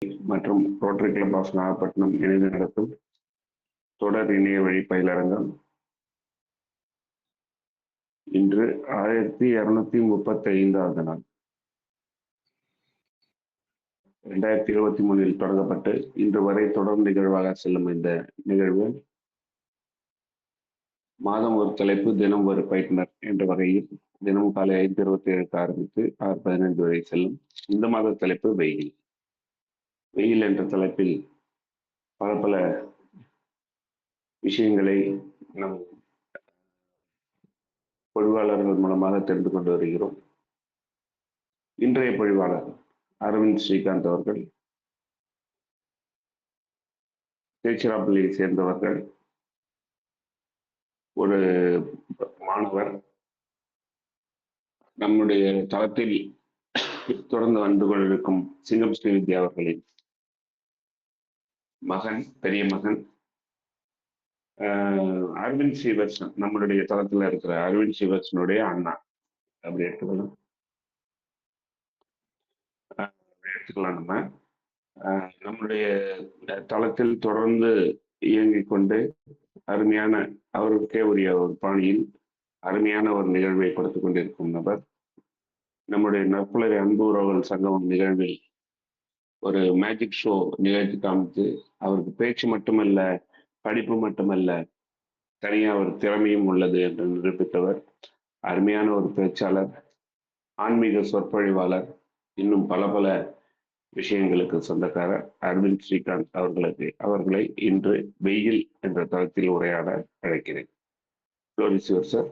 மற்றும் rotary club of Nagapattinam இணைந்து நடத்தும் தொடர் இணைய வழி பயிலரங்கம் இன்று 1235வது நாள். 2023 தொடங்கப்பட்டு இன்று வரை தொடர் நிகழ்வாக செல்லும் இந்த நிகழ்வு மாதம் ஒரு தலைப்பு, தினம் ஒரு பயிற்றுனர் என்ற வகையில் தினமும் காலை 5:27 ஆரம்பித்து 6:15 வரை செல்லும். இந்த மாத தலைப்பு வெயில். வெயில் என்ற தலைப்பில் பல பல விஷயங்களை நம் பொழிவாளர்கள் மூலமாக தெரிந்து கொண்டு வருகிறோம். இன்றைய பொழிவாளர் அரவிந்த் ஸ்ரீகாந்த் அவர்கள் திருச்சிராப்பள்ளியை சேர்ந்தவர்கள், ஒரு மாணவர். நம்முடைய தளத்தில் தொடர்ந்து வந்து கொண்டிருக்கும் சிங்கம் ஸ்ரீவித்யா அவர்களின் மகன், பெரிய மகன். அரவிந்த் ஸ்ரீவத்சன், நம்மளுடைய தளத்துல இருக்கிற அரவிந்த் ஸ்ரீவத்சனுடைய அண்ணா, அப்படி எடுத்துக்கலாம். நம்ம நம்முடைய தளத்தில் தொடர்ந்து இயங்கிக் கொண்டு அருமையான, அவருக்கே உரிய ஒரு பாணியில் அருமையான ஒரு நிகழ்வை கொடுத்துக் கொண்டிருக்கும் நபர். நம்முடைய நற்புலரி அன்பு உறவுகள் சங்கமம் நிகழ்வில் ஒரு மேஜிக் ஷோ நிகழ்த்தி காமித்து, அவருக்கு பேச்சு மட்டுமல்ல, படிப்பு மட்டுமல்ல, தனியா ஒரு திறமையும் உள்ளது என்று நிரூபித்தவர். அருமையான ஒரு பேச்சாளர், ஆன்மீக சொற்பொழிவாளர், இன்னும் பல பல விஷயங்களுக்கு சொந்தக்காரர் அரவிந்த் ஸ்ரீகாந்த் அவர்களை இன்று வெயில் என்ற தளத்தில் உரையாட அழைக்கிறேன். சார்.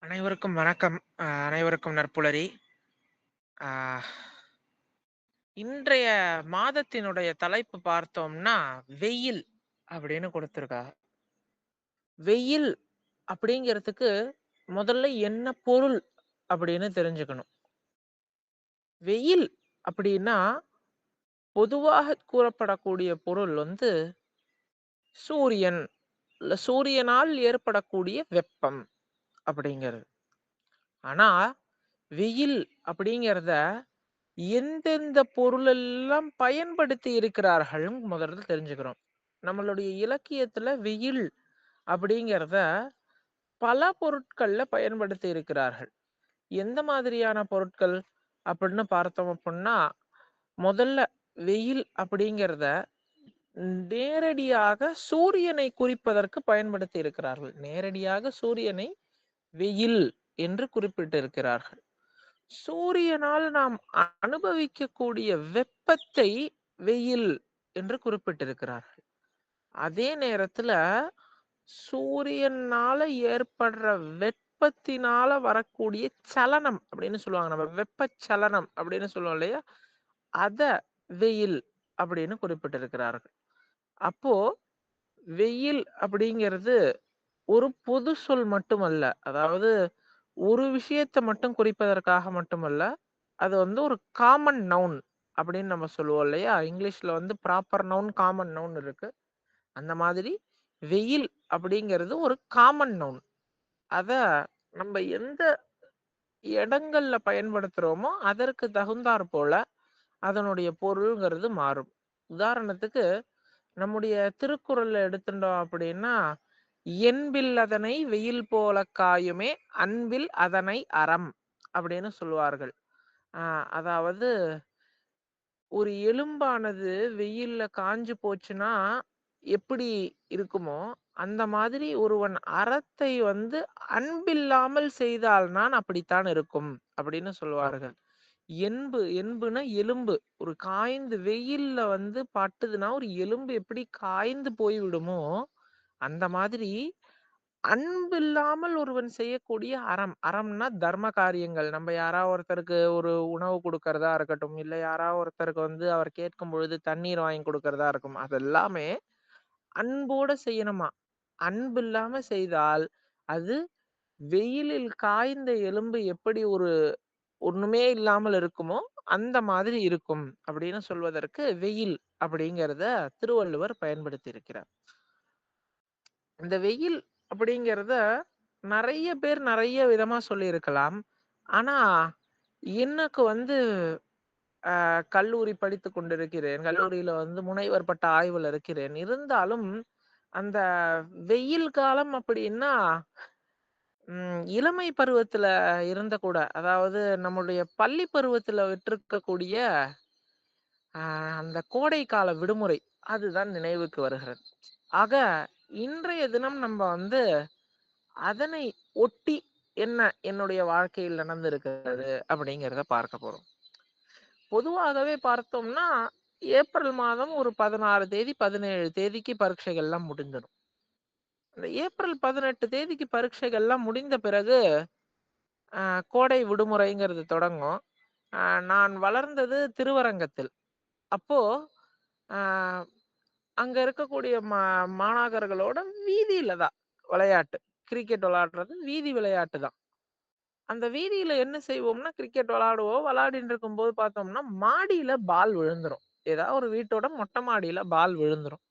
அனைவருக்கும் வணக்கம். அனைவருக்கும் நற்புலரி. இன்றைய மாதத்தினுடைய தலைப்பு பார்த்தோம்னா வெயில் அப்படின்னு கொடுத்திருக்கா. வெயில் அப்படிங்கிறதுக்கு முதல்ல என்ன பொருள் அப்படின்னு தெரிஞ்சுக்கணும். வெயில் அப்படின்னா பொதுவாக கூறப்படக்கூடிய பொருள் சூரியன், சூரியனால் ஏற்படக்கூடிய வெப்பம் அப்படிங்கிறது. ஆனா வெயில் அப்படிங்கிறத எந்தெந்த பொருள் எல்லாம் பயன்படுத்தி இருக்கிறார்கள் முதல்ல தெரிஞ்சுக்கிறோம். நம்மளுடைய இலக்கியத்துல வெயில் அப்படிங்கிறத பல பொருட்கள்ல பயன்படுத்தி இருக்கிறார்கள். எந்த மாதிரியான பொருட்கள் அப்படின்னு பார்த்தோம் அப்படின்னா, முதல்ல வெயில் அப்படிங்கிறத நேரடியாக சூரியனை குறிப்பதற்கு பயன்படுத்தி இருக்கிறார்கள். நேரடியாக சூரியனை வெயில் என்று குறிப்பிட்டிருக்கிறார்கள். சூரியனால் நாம் அனுபவிக்கக்கூடிய வெப்பத்தை வெயில் என்று குறிப்பிட்டிருக்கிறார்கள். அதே நேரத்துல சூரியனால ஏற்படுற வெப்பத்தினால வரக்கூடிய சலனம் அப்படின்னு சொல்லுவாங்க. நம்ம வெப்பச்சலனம் அப்படின்னு சொல்லுவோம் இல்லையா, அத வெயில் அப்படின்னு குறிப்பிட்டிருக்கிறார்கள். அப்போ வெயில் அப்படிங்கிறது ஒரு பொது சொல் மட்டுமல்ல, அதாவது ஒரு விஷயத்தை மட்டும் குறிப்பதற்காக மட்டுமல்ல, அது ஒரு காமன் நவுன் அப்படின்னு நம்ம சொல்லுவோம் இல்லையா. இங்கிலீஷ்ல ப்ராப்பர் நவுன், காமன் நவுன் இருக்கு. அந்த மாதிரி வெயில் அப்படிங்கிறது ஒரு காமன் நவுன். அத நம்ம எந்த இடங்கள்ல பயன்படுத்துறோமோ அதற்கு தகுந்தாற் போல அதனுடைய பொருள்ங்கிறது மாறும். உதாரணத்துக்கு நம்முடைய திருக்குறள்ல எடுத்துட்டோம் அப்படின்னா, என்பில் அதனை வெயில் போல காயுமே, அன்பில் அதனை அறம் அப்படின்னு சொல்லுவார்கள். அதாவது ஒரு எலும்பானது வெயில்ல காஞ்சு போச்சுன்னா எப்படி இருக்குமோ, அந்த மாதிரி ஒருவன் அறத்தை அன்பில்லாமல் செய்தால் நான் அப்படித்தான் இருக்கும் அப்படின்னு சொல்லுவார்கள். என்புனா எலும்பு. ஒரு காய்ந்து வெயில்ல பட்டுதுன்னா ஒரு எலும்பு எப்படி காய்ந்து போய் விடுமோ, அந்த மாதிரி அன்பு இல்லாமல் ஒருவன் செய்யக்கூடிய அறம். அறம்னா தர்ம காரியங்கள். நம்ம யாராவது ஒருத்தருக்கு ஒரு உணவு கொடுக்கறதா இருக்கட்டும், இல்ல யாராவது ஒருத்தருக்கு அவர் கேட்கும் பொழுது தண்ணீர் வாங்கி கொடுக்கறதா இருக்கும், அதெல்லாமே அன்போட செய்யணுமா. அன்பு இல்லாம செய்தால் அது வெயிலில் காய்ந்த எலும்பு எப்படி ஒண்ணுமே இல்லாமல் இருக்குமோ அந்த மாதிரி இருக்கும் அப்படின்னு சொல்வதற்கு வெயில் அப்படிங்கிறத திருவள்ளுவர் பயன்படுத்தி இருக்கிறார். இந்த வெயில் அப்படிங்கிறத நிறைய பேர் நிறைய விதமா சொல்லி இருக்கலாம். ஆனா எனக்கு கல்லூரி படித்துக் கொண்டிருக்கிறேன். கல்லூரியில வந்து முனைவர் பட்ட ஆய்வுல இருக்கிறேன். இருந்தாலும் அந்த வெயில் காலம் அப்படின்னா, இளமை பருவத்துல இருந்த கூட, அதாவது நம்முடைய பள்ளி பருவத்துல விட்டிருக்கக்கூடிய அ அந்த கோடை கால விடுமுறை, அதுதான் நினைவுக்கு வருகிறது. ஆக, இன்றைய தினம் நம்ம வந்து அதனை ஒட்டி என்னுடைய வாழ்க்கையில் நடந்திருக்கிறது அப்படிங்கிறத பார்க்க போறோம். பொதுவாகவே பார்த்தோம்னா, ஏப்ரல் மாதம் ஒரு 16 தேதி, 17 தேதிக்கு பரீட்சைகள்லாம் முடிஞ்சிடும். அந்த ஏப்ரல் 18 தேதிக்கு பரீட்சைகள்லாம் முடிந்த பிறகு, கோடை விடுமுறைங்கிறது தொடங்கும். அ நான் வளர்ந்தது திருவரங்கத்தில். அப்போ, அ அங்க இருக்கக்கூடிய மாணாக்கர்களோட வீதியில தான் விளையாட்டு. கிரிக்கெட் விளையாடுறது வீதி விளையாட்டு தான். அந்த வீதியில என்ன செய்வோம்னா, கிரிக்கெட் விளையாடுவோம். விளையாடிட்டு இருக்கும்போது பார்த்தோம்னா, மாடியில பால் விழுந்துரும். ஏதாவது ஒரு வீட்டோட மொட்டை மாடியில பால் விழுந்துரும்.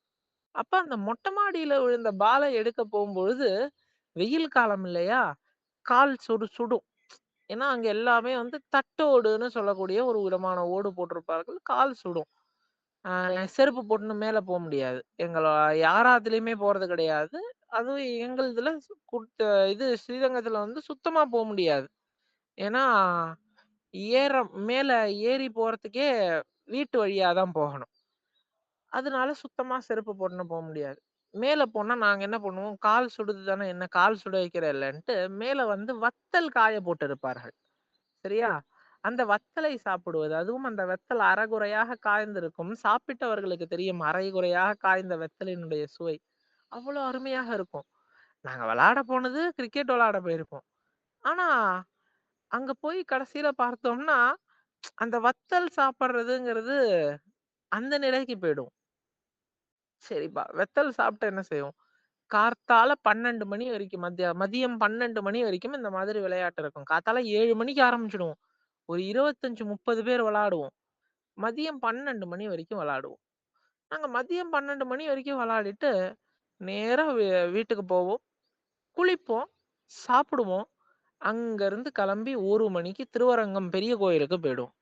அப்ப அந்த மொட்டை மாடியில விழுந்த பால எடுக்க போம்பொழுது, வெயில் காலம் இல்லையா? கால் சுடும். ஏன்னா, அங்க எல்லாமே வந்து தட்டோடுன்னு சொல்லக்கூடிய ஒரு விதமான ஓடு போட்டிருப்பார்கள். கால் சுடும். அ செருப்பு போட்டுன்னு மேல போ முடியாது. யாராத்துலயுமே போறது கிடையாது. அதுவும் எங்களுதுல இது ஸ்ரீரங்கத்துல வந்து சுத்தமா போ முடியாது. ஏன்னா, மேல ஏறி போறதுக்கே வீட்டு வழியா தான் போகணும். அதனால சுத்தமா செருப்பு போட்டுன்னு போ முடியாது. மேல போனா நாங்க என்ன பண்ணுவோம், கால் சுடுது தானே என்ன கால் சுட வைக்கிறேல்லன்ட்டு, மேல வந்து வத்தல் காய போட்டிருப்பார்கள். சரியா? அந்த வத்தலை சாப்பிடுவது. அதுவும் அந்த வெத்தல் அரைகுறையாக காய்ந்திருக்கும். சாப்பிட்டவர்களுக்கு தெரியும் அரைகுறையாக காய்ந்த வெத்தலினுடைய சுவை. அவ்வளோ அருமையாக இருக்கும். நாங்க விளையாட போனது கிரிக்கெட் விளையாட போயிருப்போம். ஆனா, அங்க போய் கடைசியில பார்த்தோம்னா, அந்த வத்தல் சாப்பிடுறதுங்கிறது அந்த நிலைக்கு போயிடும். சரிப்பா, வெத்தல் சாப்பிட்டா என்ன செய்யும்? கார்த்தால 12 மணி வரைக்கும் மதியம் 12 மணி வரைக்கும் இந்த மாதிரி விளையாட்டு இருக்கும். காத்தால 7 மணிக்கு ஆரம்பிச்சுடுவோம். ஒரு 25, 30 பேர் விளையாடுவோம். மதியம் 12 மணி வரைக்கும் விளையாடுவோம். நாங்க மதியம் 12 மணி வரைக்கும் விளையாடிட்டு, நேரா வீட்டுக்கு போவோம். குளிப்போம், சாப்பிடுவோம். அங்கருந்து கிளம்பி 1 மணிக்கு திருவரங்கம் பெரிய கோயிலுக்கு போயிடுவோம்.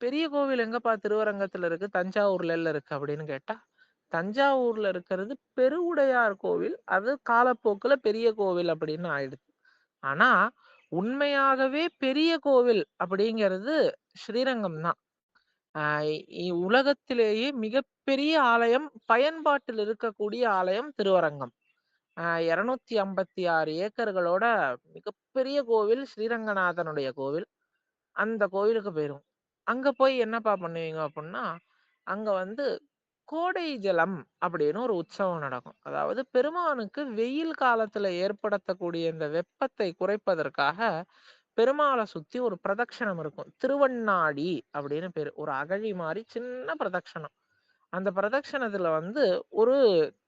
பெரிய கோவில் எங்கப்பா திருவரங்கத்துல இருக்கு? தஞ்சாவூர்ல இருக்கு அப்படின்னு கேட்டா, தஞ்சாவூர்ல இருக்கிறது பெருவுடையார் கோவில். அது காலப்போக்குல பெரிய கோவில் அப்படின்னு ஆயிடுச்சு. ஆனா, உண்மையாகவே பெரிய கோவில் அப்படிங்கிறது ஸ்ரீரங்கம் தான். அ உலகத்திலேயே மிகப்பெரிய ஆலயம், பயன்பாட்டில் இருக்கக்கூடிய ஆலயம் திருவரங்கம். 256 ஏக்கர்களோட மிகப்பெரிய கோவில் ஸ்ரீரங்கநாதனுடைய கோவில். அந்த கோவிலுக்கு போயிருவோம். அங்க போய் என்னப்பா பண்ணுவீங்க அப்புட்ன்னா, அங்க வந்து கோடை ஜலம் அப்படின்னு ஒரு உற்சவம் நடக்கும். அதாவது பெருமானுக்கு வெயில் காலத்துல ஏற்படுத்தக்கூடிய இந்த வெப்பத்தை குறைப்பதற்காக, பெருமாள சுத்தி ஒரு பிரதட்சணம் இருக்கும். திருவண்ணாடி அப்படின்னு பேரு. ஒரு அகழி மாரி சின்ன பிரதட்சணம். அந்த பிரதட்சணத்துல வந்து ஒரு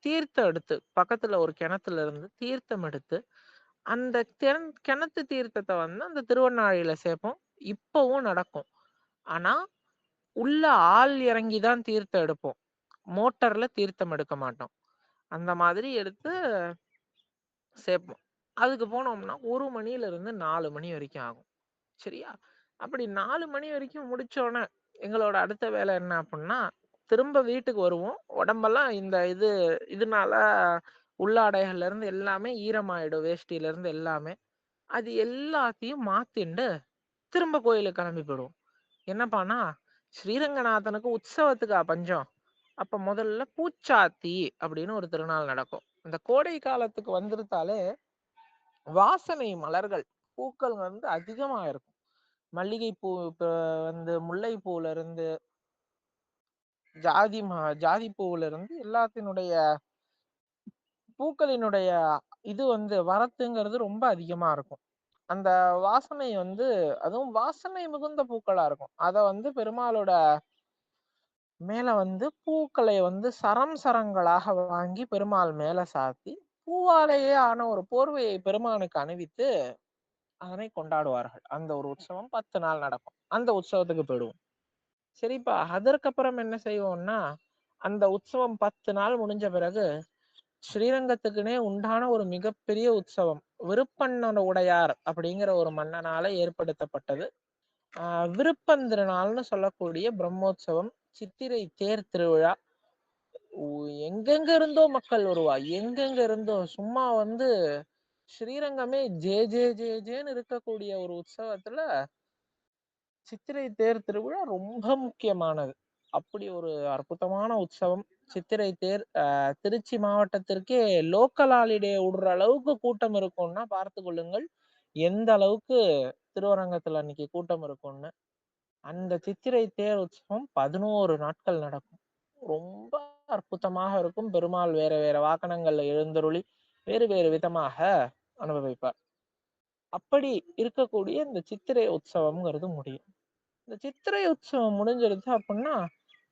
தீர்த்தம் எடுத்து, பக்கத்துல ஒரு கிணத்துல இருந்து தீர்த்தம் எடுத்து, அந்த கிணத்து தீர்த்தத்த வந்து அந்த திருவண்ணாழியில சேப்போம். இப்பவும் நடக்கும். ஆனா, உள்ள ஆள் இறங்கி தான் தீர்த்தம் எடுப்போம். மோட்டார்ல தீர்த்தம் எடுக்க மாட்டோம். அந்த மாதிரி எடுத்து சேப்போம். அதுக்கு போனோம்னா 1 மணியிலிருந்து 4 மணி வரைக்கும் ஆகும். சரியா? அப்படி 4 மணி வரைக்கும் முடிச்சோனே, எங்களோட அடுத்த வேலை என்ன அப்புட்ன்னா, திரும்ப வீட்டுக்கு வருவோம். உடம்பெல்லாம் இதனால உள்ளாடைகள்ல இருந்து எல்லாமே ஈரமாயிடும். வேஷ்டியில இருந்து எல்லாமே. அது எல்லாத்தையும் மாத்திண்டு, திரும்ப கோயிலுக்கு கிளம்பி போயிடுவோம். என்னப்பான்னா, ஸ்ரீரங்கநாதனுக்கு உற்சவத்துக்கா பஞ்சம்? அப்ப முதல்ல பூச்சாத்தி அப்படின்னு ஒரு திருநாள் நடக்கும். இந்த கோடை காலத்துக்கு வந்துருத்தாலே, வாசனை மலர்கள், பூக்கள் வந்து அதிகமா இருக்கும். மல்லிகைப்பூ இப்ப வந்து முல்லைப்பூல இருந்து, ஜாதி பூவுல இருந்து எல்லாத்தினுடைய பூக்களினுடைய இது வந்து வரத்துங்கிறது ரொம்ப அதிகமா இருக்கும். அந்த வாசனை வந்து அதுவும் வாசனை மிகுந்த பூக்களா இருக்கும். அத வந்து பெருமாளோட மேல வந்து பூக்களை வந்து சரங்களாக வாங்கி பெருமாள் மேல சாத்தி, பூவாலேயே ஆன ஒரு போர்வையை பெருமானுக்கு அணிவித்து, அதனை கொண்டாடுவார்கள். அந்த ஒரு உற்சவம் 10 நாள் நடக்கும். அந்த உற்சவத்துக்கு போயிடுவோம். சரிப்பா, அதற்கப்புறம் என்ன செய்வோம்னா, அந்த உற்சவம் 10 நாள் முடிஞ்ச பிறகு, ஸ்ரீரங்கத்துக்குன்னே உண்டான ஒரு மிகப்பெரிய உற்சவம். விருப்பண்ணன் உடையார் அப்படிங்கிற ஒரு மன்னனால ஏற்படுத்தப்பட்டது. விருப்பந்திருநாள்னு சொல்லக்கூடிய பிரம்மோற்சவம், சித்திரை தேர் திருவிழா. எங்கெங்க இருந்தோ மக்கள் வருவா, எங்கெங்க இருந்தோ. சும்மா வந்து ஸ்ரீரங்கமே ஜே ஜே ஜே ஜேன்னு இருக்கக்கூடிய ஒரு உற்சவத்துல சித்திரை தேர் திருவிழா ரொம்ப முக்கியமானது. அப்படி ஒரு அற்புதமான உற்சவம் சித்திரை தேர். திருச்சி மாவட்டத்திற்கே லோக்கல் ஹாலிடே விடுற அளவுக்கு கூட்டம் இருக்கும்னா பார்த்து கொள்ளுங்கள் எந்த அளவுக்கு திருவரங்கத்துல அன்னைக்கு கூட்டம் இருக்கும்னு. அந்த சித்திரை தேர் உற்சவம் 11 நாட்கள் நடக்கும். ரொம்ப அற்புதமாக இருக்கும். பெருமாள் வேற வேற வாகனங்கள்ல எழுந்தருளி வேறு வேறு விதமாக அனுபவிப்பார். அப்படி இருக்கக்கூடிய இந்த சித்திரை உற்சவம்ங்கிறது முடியும். இந்த சித்திரை உற்சவம் முடிஞ்சிருச்சு அப்படின்னா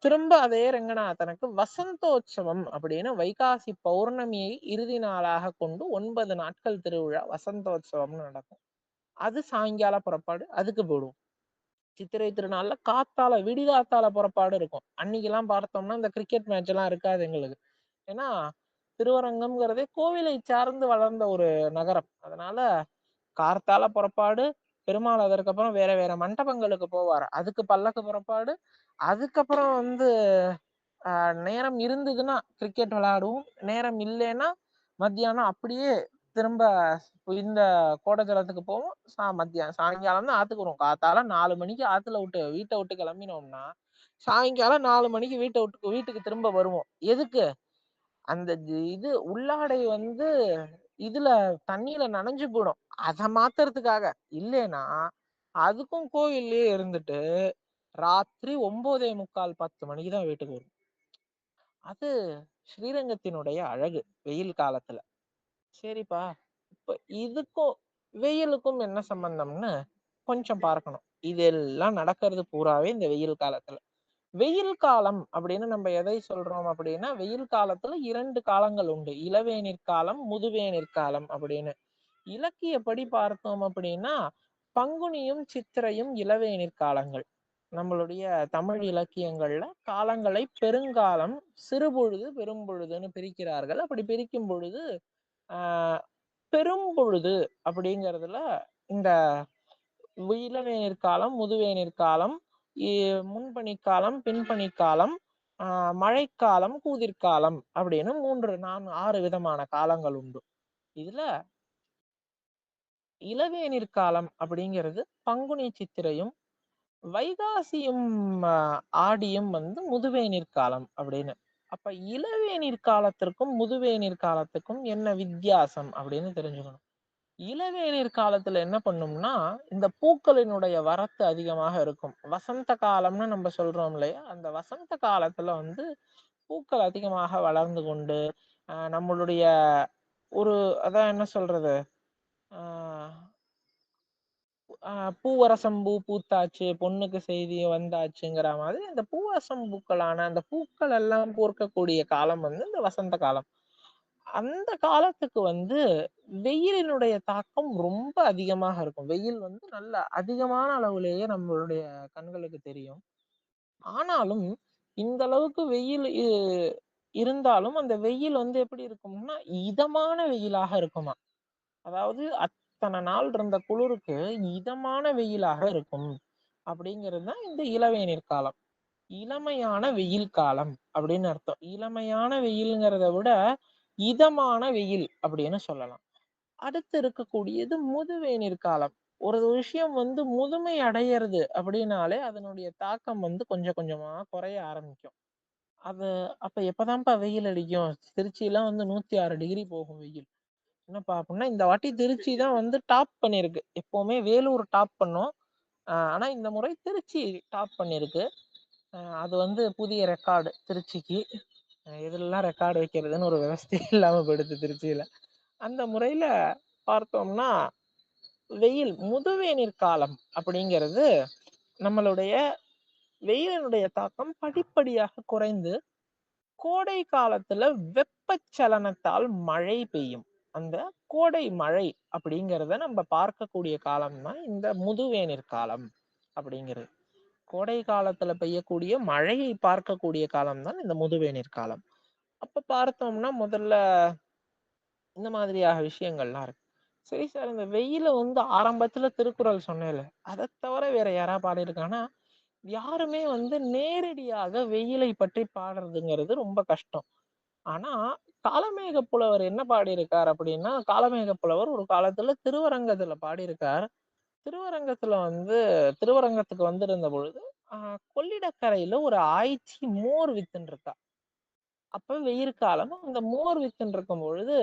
திரும்ப அதே ரங்கநாதனுக்கு வசந்தோற்சவம் அப்படின்னு வைகாசி பௌர்ணமியை இறுதி நாளாக கொண்டு 9 நாட்கள் திருவிழா வசந்தோற்சவம்னு நடக்கும். அது சாயங்கால புறப்பாடு. அதுக்கு போடுவோம். சித்திரை திருநாள்ல காத்தால விடிகாத்தால புறப்பாடு இருக்கும். அன்னைக்கு எல்லாம் பார்த்தோம்னா இந்த கிரிக்கெட் மேட்ச் எல்லாம் இருக்காது எங்களுக்கு. ஏன்னா திருவரங்கம்ங்கிறதே கோவிலை சார்ந்து வளர்ந்த ஒரு நகரம். அதனால கார்த்தால புறப்பாடு, பெருமாள் அதற்கப்புறம் வேற வேற மண்டபங்களுக்கு போவார், அதுக்கு பல்லக்கு புறப்பாடு. அதுக்கப்புறம் வந்து நேரம் இருந்ததுன்னா கிரிக்கெட் விளையாடுவோம், நேரம் இல்லைன்னா மத்தியானம் அப்படியே திரும்ப இந்த கோடஜலத்துக்கு போவோம். மத்தியானம் சாயங்காலம் தான் ஆத்துக்கு வரும். காத்தால 4 மணிக்கு ஆத்துல விட்டு வீட்டை விட்டு கிளம்பினோம்னா சாயங்காலம் 4 மணிக்கு வீட்டுக்கு திரும்ப வருவோம். எதுக்கு? அந்த இது உள்ளாடை வந்து இதுல தண்ணியில நனைஞ்சு போயிடும், அத மாத்துறதுக்காக. இல்லைன்னா அதுக்கும் கோயில்லயே இருந்துட்டு ராத்திரி 9:45 10 மணிக்கு தான் வீட்டுக்கு வரும். அது ஸ்ரீரங்கத்தினுடைய அழகு வெயில் காலத்துல. சரிப்பா, இப்ப இதுக்கும் வெயிலுக்கும் என்ன சம்பந்தம்னு கொஞ்சம் பார்க்கணும். இதெல்லாம் நடக்கிறது பூராவே இந்த வெயில் காலத்துல. வெயில் காலம் அப்படின்னு நம்ம எதை சொல்றோம் அப்படின்னா, வெயில் காலத்துல 2 காலங்கள் உண்டு. இளவேநீர் காலம், முதுவேநீர் காலம் அப்படின்னு. இலக்கியப்படி பார்த்தோம் அப்படின்னா பங்குனியும் சித்திரையும் இளவேநீர் காலங்கள். நம்மளுடைய தமிழ் இலக்கியங்கள்ல காலங்களை பெருங்காலம், சிறுபொழுது, பெரும்பொழுதுன்னு பிரிக்கிறார்கள். அப்படி பிரிக்கும் பொழுது ஆஹ் பெரும்பொழுது அப்படிங்கிறதுல இந்த இளவேநீர் காலம், முதுவேநீர் காலம், முன்பனிக்காலம், பின்பனிக்காலம், மழைக்காலம், கூதிர்காலம் அப்படின்னு 6 விதமான காலங்கள் உண்டு. இதுல இளவேநீர் காலம் அப்படிங்கிறது பங்குனி சித்திரையும், வைகாசியும் ஆடியும் வந்து முதுவேநீர் காலம் அப்படின்னு. அப்ப இளவேநீர் காலத்திற்கும் முதுவேநீர் காலத்துக்கும் என்ன வித்தியாசம் அப்படின்னு தெரிஞ்சுக்கணும். இளவேநீர் காலத்துல என்ன பண்ணும்னா இந்த பூக்களினுடைய வரத்து அதிகமாக இருக்கும். வசந்த காலம்னு நம்ம சொல்றோம் இல்லையா, அந்த வசந்த காலத்துல வந்து பூக்கள் அதிகமாக வளர்ந்து கொண்டு நம்மளுடைய ஒரு அதான் என்ன சொல்றது, பூவரசம்பூ பூத்தாச்சு, பொண்ணுக்கு செய்தி வந்தாச்சுங்கிற மாதிரி இந்த பூவரசம்பூக்களான அந்த பூக்கள் எல்லாம் பூர்க்கக்கூடிய காலம் வந்து இந்த வசந்த காலம். அந்த காலத்துக்கு வந்து வெயிலினுடைய தாக்கம் ரொம்ப அதிகமாக இருக்கும். வெயில் வந்து நல்ல அதிகமான அளவுலேயே நம்மளுடைய கண்களுக்கு தெரியும். ஆனாலும் இந்த அளவுக்கு வெயில் இருந்தாலும் அந்த வெயில் வந்து எப்படி இருக்கும்னா இதமான வெயிலாக இருக்குமா. அதாவது அத்தனை நாள் இருந்த குளிருக்கு இதமான வெயிலாக இருக்கும். அப்படிங்கிறது தான் இந்த இளவேநீர் காலம். இளமையான வெயில் காலம் அப்படின்னு அர்த்தம். இளமையான வெயில்ங்கிறத விட இதமான வெயில் அப்படின்னு சொல்லலாம். அடுத்து இருக்கக்கூடியது முதுவேநீர் காலம். ஒரு விஷயம் வந்து முதுமை அடையிறது அப்படின்னாலே அதனுடைய தாக்கம் வந்து கொஞ்சம் கொஞ்சமா குறைய ஆரம்பிக்கும். அது அப்ப எப்பதான்ப்பா வெயில் அடிக்கும்? திருச்சியெல்லாம் வந்து 106 டிகிரி போகும் வெயில். என்னப்பா அப்படின்னா இந்த வாட்டி திருச்சி தான் வந்து டாப் பண்ணிருக்கு. எப்பவுமே வேலூர் டாப் பண்ணும், ஆனா இந்த முறை திருச்சி டாப் பண்ணிருக்கு. அது வந்து புதிய ரெக்கார்டு திருச்சிக்கு. இதெல்லாம் ரெக்கார்டு வைக்கிறதுன்னு ஒரு விவசாயம் இல்லாம போயிடுது திருச்சியில. அந்த முறையில பார்த்தோம்னா வெயில் முதுவேநீர் காலம் அப்படிங்கிறது நம்மளுடைய வெயிலினுடைய தாக்கம் படிப்படியாக குறைந்து கோடை காலத்துல வெப்பச்சலனத்தால் மழை பெய்யும். அந்த கோடை மழை அப்படிங்கிறத நம்ம பார்க்கக்கூடிய காலம் தான் இந்த முதுவேநீர் காலம் அப்படிங்கிறது. கோடை காலத்துல பெய்யக்கூடிய மழையை பார்க்கக்கூடிய காலம் தான் இந்த முதுவேநீர் காலம். அப்ப பார்த்தோம்னா முதல்ல இந்த மாதிரியாக விஷயங்கள்லாம் இருக்கு. சரி சார், இந்த வெயில வந்து ஆரம்பத்துல திருக்குறள் சொன்னேன்ல, அதை தவிர வேற யாரா பாடியிருக்காங்கன்னா, யாருமே வந்து நேரடியாக வெயிலை பற்றி பாடுறதுங்கிறது ரொம்ப கஷ்டம். ஆனா காளமேக புலவர் என்ன பாடியிருக்கார் அப்படின்னா, காளமேக புலவர் ஒரு காலத்துல திருவரங்கத்துல பாடியிருக்கார். திருவரங்கத்துல வந்து திருவரங்கத்துக்கு வந்திருந்த பொழுது கொள்ளிடக்கரையில ஒரு ஆய்ச்சி மோர் வித்துன்னு இருக்கா. அப்ப வெயில் காலம், அந்த மோர் வித்துன்னு இருக்கும் பொழுது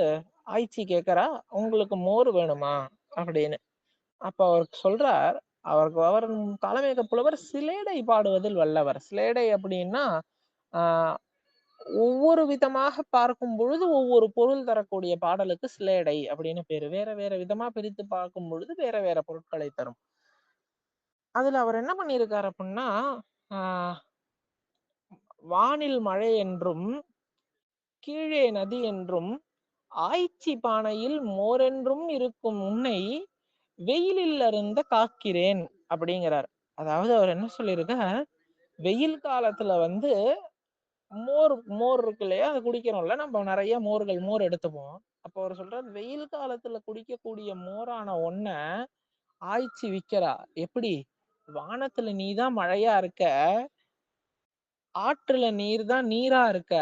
ஆய்ச்சி கேக்குறா, உங்களுக்கு மோர் வேணுமா அப்படின்னு. அப்ப அவர் சொல்றார், அவர் காளமேக புலவர் சிலேடை பாடுவதில் வல்லவர். சிலேடை அப்படின்னா ஆஹ் ஒவ்வொரு விதமாக பார்க்கும் பொழுது ஒவ்வொரு பொருள் தரக்கூடிய பாடலுக்கு சிலேடை அப்படின்னு பேரு. வேற வேற விதமா பிரித்து பார்க்கும் பொழுது வேற வேற பொருட்களை தரும். அதுல அவர் என்ன பண்ணியிருக்காரு அப்படின்னா, ஆஹ் வானில் மழை என்றும் கீழே நதி என்றும் ஆய்ச்சி பானையில் மோரென்றும் இருக்கும் உன்னை வெயிலில் அருந்த காக்கிறேன் அப்படிங்கிறார். அதாவது அவர் என்ன சொல்லியிருக்கார், வெயில் காலத்துல வந்து மோர் மோர் இருக்கு இல்லையா, அது குடிக்கிறோம்ல, நம்ம நிறைய மோர் எடுத்துப்போம். அப்போ அவர் சொல்றாரு, வெயில் காலத்துல குடிக்கக்கூடிய மோரான ஒன்ன ஆய்ச்சி விக்கிறா. எப்படி? வானத்துல நீதான் மழையா இருக்க, ஆற்றுல நீர் தான் நீரா இருக்க,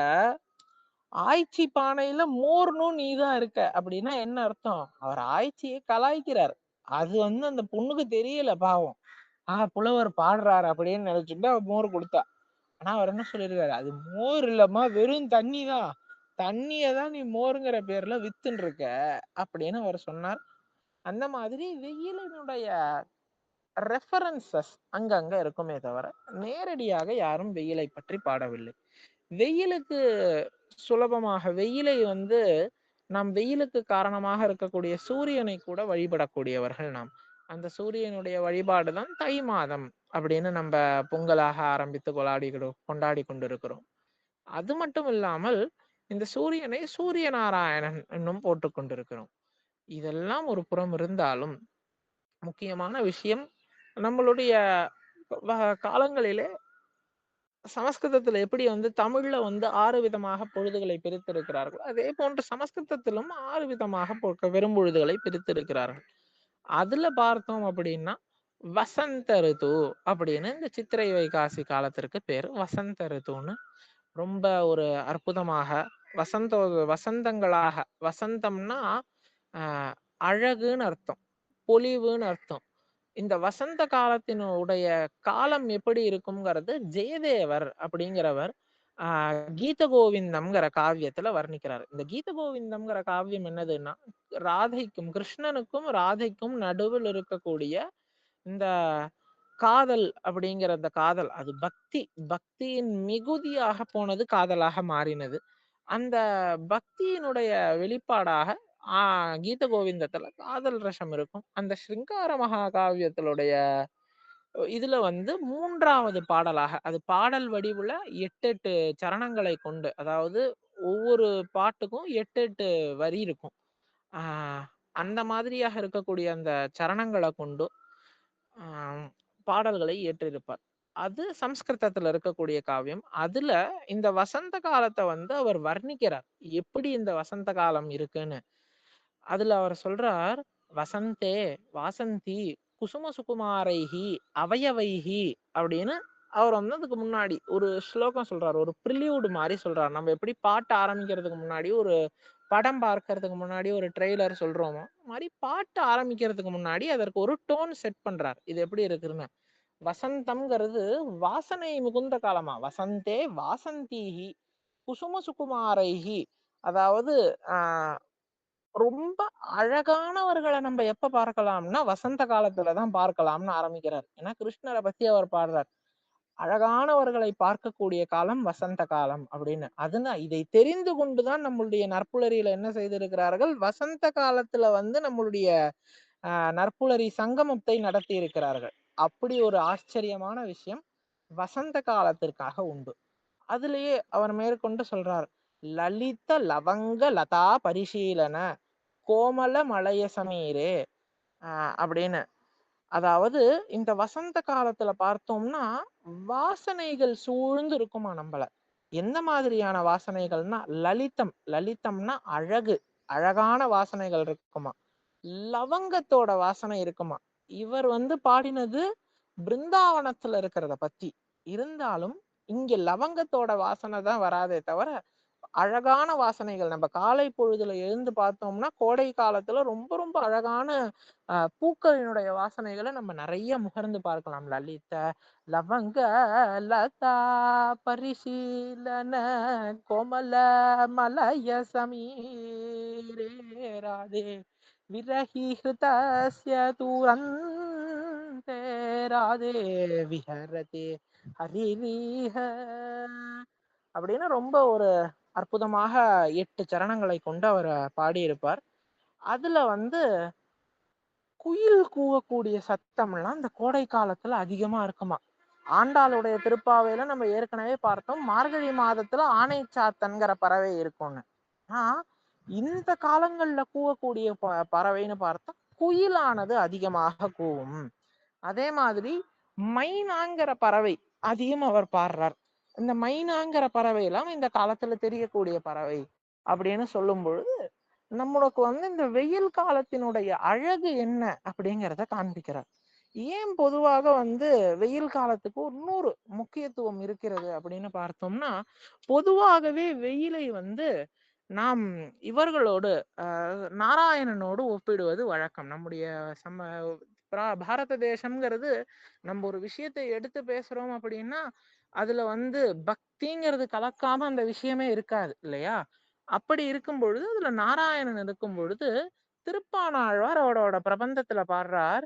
ஆய்ச்சி பானையில மோர்னும் நீதான் இருக்க அப்படின்னா என்ன அர்த்தம்? அவர் ஆய்ச்சியை கலாய்க்கிறார். அது வந்து அந்த பொண்ணுக்கு தெரியல பாவம். புலவர் பாடுறாரு அப்படின்னு நினைச்சுட்டு அவர் மோர் கொடுத்தா. ஆனா அவர் என்ன சொல்லியிருக்காரு, அது மோர் இல்லம்மா, வெறும் தண்ணி தான். தண்ணியை தான் நீ மோருங்கிற பேர்ல வித்துன்னு இருக்க அப்படின்னு அவர் சொன்னார். அந்த மாதிரி வெயிலினுடைய ரெஃபரன்சஸ் அங்கங்க இருக்குமே தவிர நேரடியாக யாரும் வெயிலை பற்றி பாடவில்லை. வெயிலுக்கு சுலபமாக வெயிலை வந்து நாம் வெயிலுக்கு காரணமாக இருக்கக்கூடிய சூரியனை கூட வழிபடக்கூடியவர்கள் நாம். அந்த சூரியனுடைய வழிபாடு தான் தை மாதம் அப்படின்னு நம்ம பொங்கலாக ஆரம்பித்து கொண்டாடி கொண்டிருக்கிறோம். அது மட்டும் இல்லாமல் இந்த சூரியனை சூரிய நாராயணன் என்னும் போட்டுக் கொண்டிருக்கிறோம். இதெல்லாம் ஒரு புறம் இருந்தாலும் முக்கியமான விஷயம், நம்மளுடைய காலங்களிலே சமஸ்கிருதத்துல எப்படி வந்து தமிழ்ல வந்து 6 விதமாக பொழுதுகளை பிரித்திருக்கிறார்கள், அதே போன்று சமஸ்கிருதத்திலும் 6 விதமாக பெரும்பொழுதுகளை பிரித்திருக்கிறார்கள். அதுல பார்த்தோம் அப்படின்னா வசந்த ரிது அப்படின்னு இந்த சித்திரை வைகாசி காலத்திற்கு பேரு வசந்த ரிதுன்னு. ரொம்ப ஒரு அற்புதமாக வசந்த வசந்தங்களாக, வசந்தம்னா ஆஹ் அழகுன்னு அர்த்தம், பொலிவுன்னு அர்த்தம். இந்த வசந்த காலத்தினுடைய காலம் எப்படி இருக்கும்ங்கிறது ஜெயதேவர் அப்படிங்கிறவர் கீத கோவிந்தம்ங்கிற காவியத்துல வர்ணிக்கிறார். இந்த கீத கோவிந்தம்ங்கிற காவியம் என்னதுன்னா, ராதைக்கும் கிருஷ்ணனுக்கும் ராதைக்கும் நடுவில் இருக்கக்கூடிய இந்த காதல் அப்படிங்கிற அந்த காதல், அது பக்தியின் மிகுதியாக போனது காதலாக மாறினது. அந்த பக்தியினுடைய வெளிப்பாடாக கீத கோவிந்தத்துல காதல் ரசம் இருக்கும். அந்த ஸ்ருங்கார மகாகாவியத்தினுடைய இதுல வந்து 3வது பாடலாக, அது பாடல் வடிவுல 8 சரணங்களை கொண்டு, அதாவது ஒவ்வொரு பாட்டுக்கும் 8 வரி இருக்கும். ஆஹ் அந்த மாதிரியாக இருக்கக்கூடிய அந்த சரணங்களை கொண்டு பாடல்களை இயற்றியிருப்பார். அது சம்ஸ்கிருதத்துல இருக்கக்கூடிய காவியம். அதுல இந்த வசந்த காலத்தை வந்து அவர் வர்ணிக்கிறார், எப்படி இந்த வசந்த காலம் இருக்குன்னு. அதுல அவர் சொல்றார், வசந்தே வாசந்தி குசும சுகுமாரைஹி அவயவைஹி அப்படின்னு. அவர் வந்து அதுக்கு முன்னாடி ஒரு ஸ்லோகம் சொல்றாரு, ஒரு ப்ரிலியூட் மாதிரி சொல்றாரு. நம்ம எப்படி பாட்டு ஆரம்பிக்கிறதுக்கு முன்னாடி ஒரு படம் பார்க்கறதுக்கு முன்னாடி ஒரு ட்ரெய்லர் சொல்றோமோ, மாதிரி பாட்டு ஆரம்பிக்கிறதுக்கு முன்னாடி அதற்கு ஒரு டோன் செட் பண்றார். இது எப்படி இருக்குன்னு. வசந்தம்ங்கிறது வாசனை மிகுந்த காலமா, வசந்தே வாசந்தீஹி குசும சுகுமாரைஹி, அதாவது ஆஹ் ரொம்ப அழகானவர்களை நம்ம எப்ப பார்க்கலாம்னா வசந்த காலத்துலதான் பார்க்கலாம்னு ஆரம்பிக்கிறார். ஏன்னா கிருஷ்ணரை பத்தி அவர் பாடுறார், அழகானவர்களை பார்க்கக்கூடிய காலம் வசந்த காலம் அப்படின்னு. அதுதான் இதை தெரிந்து கொண்டுதான் நம்மளுடைய நற்புலரியில என்ன செய்திருக்கிறார்கள், வசந்த காலத்துல வந்து நம்மளுடைய நற்புலரி சங்கமத்தை நடத்தி இருக்கிறார்கள். அப்படி ஒரு ஆச்சரியமான விஷயம் வசந்த காலத்திற்காக உண்டு. அதுலயே அவர் மேற்கொண்டு சொல்றார், லலித லவங்க லதா பரிசீலன கோமல மலைய சமீரே அப்படின்னு. அதாவது இந்த வசந்த காலத்துல பார்த்தோம்னா வாசனைகள் சூழ்ந்து இருக்குமா நம்மள. எந்த மாதிரியான வாசனைகள்னா லலிதம்னா அழகு, அழகான வாசனைகள் இருக்குமா. லவங்கத்தோட வாசனை இருக்குமா. இவர் வந்து பாடினது பிருந்தாவனத்துல இருக்கிறத பத்தி. இருந்தாலும் இங்க லவங்கத்தோட வாசனை தான் வராதே தவிர அழகான வாசனைகள் நம்ம காலை பொழுதுல எழுந்து பார்த்தோம்னா கோடை காலத்துல ரொம்ப ரொம்ப அழகான பூக்களினுடைய வாசனைகளை நம்ம நிறைய முகர்ந்து பார்க்கலாம். லலித லவங்க லதா பரிசீலன கோமல மலய சமீரே ராதே விரஹி ஹிருதஸ்ய தூரந்தே ராதே விஹரதே ஹரிரீஹ அப்படின்னு ரொம்ப ஒரு அற்புதமாக 8 சரணங்களை கொண்டு அவர் பாடியிருப்பார். அதுல வந்து குயில் கூவக்கூடிய சத்தம்லாம் இந்த கோடை காலத்துல அதிகமா இருக்குமா. ஆண்டாளுடைய திருப்பாவையில நம்ம ஏற்கனவே பார்த்தோம், மார்கழி மாதத்துல ஆனை சாத்தன்கிற பறவை இருக்கும்னு. ஆனா இந்த காலங்கள்ல கூவக்கூடிய பறவைன்னு பார்த்தா குயிலானது அதிகமாக கூவும். அதே மாதிரி மைனாங்கிற பறவை அதையும் அவர் பாடுறார். இந்த மைனாங்கிற பறவை எல்லாம் இந்த காலத்துல தெரியக்கூடிய பறவை அப்படின்னு சொல்லும் பொழுது நம்மளுக்கு வந்து இந்த வெயில் காலத்தினுடைய அழகு என்ன அப்படிங்கிறத காண்பிக்கிறார். ஏன் பொதுவாக வந்து வெயில் காலத்துக்கு இன்னொரு முக்கியத்துவம் இருக்கிறது அப்படின்னு பார்த்தோம்னா, பொதுவாகவே வெயிலை வந்து நாம் இவர்களோடு நாராயணனோடு ஒப்பிடுவது வழக்கம். நம்முடைய பாரத தேசம்ங்கிறது நம்ம ஒரு விஷயத்தை எடுத்து பேசுறோம் அப்படின்னா அதுல வந்து பக்திங்கிறது கலக்காம அந்த விஷயமே இருக்காது இல்லையா. அப்படி இருக்கும் பொழுது அதுல நாராயணன் இருக்கும் பொழுது திருப்பாணாழ்வார் அவரோட பிரபந்தத்துல பாடுறார்,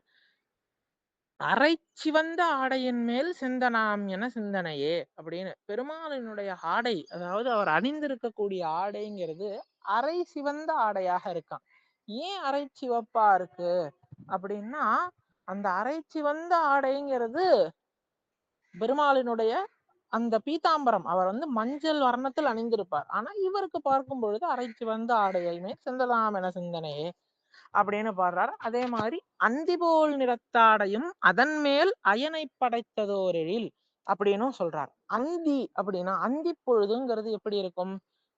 அரை சிவந்த ஆடையின் மேல் சிந்தனாம் என சிந்தனையே அப்படின்னு. பெருமாளினுடைய ஆடை, அதாவது அவர் அணிந்திருக்கக்கூடிய ஆடைங்கிறது அரை சிவந்த ஆடையாக இருக்கான். ஏன் அரை சிவப்பா இருக்கு அப்படின்னா, அந்த அரை சிவந்த ஆடைங்கிறது பெருமாளினுடைய அந்த பீதாம்பரம், அவர் வந்து மஞ்சள் வர்ணத்தில் அணிந்திருப்பார். ஆனா இவருக்கு பார்க்கும் பொழுது அரை சிவந்த ஆடையுமே சிந்தலாம் என சிந்தனையே அப்படின்னு பாடுறாரு. அதே மாதிரி அந்தி போல் நிறத்தாடையும் அதன் மேல் அயனை படைத்ததோரெழில் அப்படின்னு சொல்றார். அந்தி அப்படின்னா அந்தி பொழுதுங்கிறது எப்படி இருக்கும்.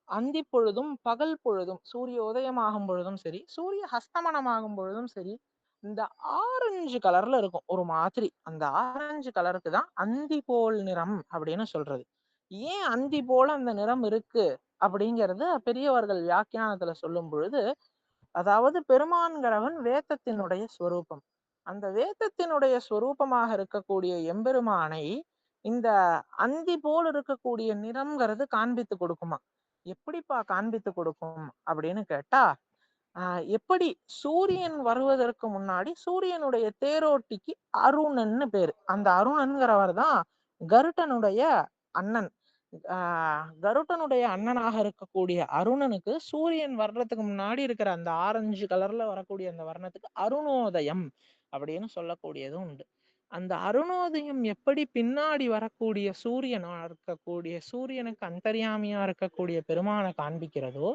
அந்தி பொழுதும் பகல் பொழுதும் சூரிய உதயமாகும் பொழுதும் சரி, சூரிய ஹஸ்தமனம் ஆகும் பொழுதும் சரி, இந்த ஆரஞ்சு கலர்ல இருக்கும் ஒரு மாதிரி. அந்த ஆரஞ்சு கலருக்கு தான் அந்தி போல் நிறம் அப்படின்னு சொல்றது. ஏன் அந்தி போல அந்த நிறம் இருக்கு அப்படிங்கறத பெரியவர்கள் வியாக்கியானத்துல சொல்லும் பொழுது, அதாவது பெருமான்கிறவன் வேதத்தினுடைய ஸ்வரூபம். அந்த வேதத்தினுடைய ஸ்வரூபமாக இருக்கக்கூடிய எம்பெருமானை இந்த அந்தி போல் இருக்கக்கூடிய நிறம்ங்கிறது காண்பித்து கொடுக்குமா. எப்படிப்பா காண்பித்து கொடுக்கும் அப்படின்னு கேட்டா, எப்படி சூரியன் வருவதற்கு முன்னாடி சூரியனுடைய தேரோட்டிக்கு அருணன்னு பேரு. அந்த அருணன்கிறவர் தான் கருடனுடைய அண்ணன். கருடனுடைய அண்ணனாக இருக்கக்கூடிய அருணனுக்கு சூரியன் வர்றதுக்கு முன்னாடி இருக்கிற அந்த ஆரஞ்சு கலர்ல வரக்கூடிய அந்த வர்ணத்துக்கு அருணோதயம் அப்படின்னு சொல்லக்கூடியதும் உண்டு. அந்த அருணோதயம் எப்படி பின்னாடி வரக்கூடிய சூரியனா இருக்கக்கூடிய சூரியனுக்கு அந்தர்யாமியா இருக்கக்கூடிய பெருமானை காண்பிக்கிறதோ,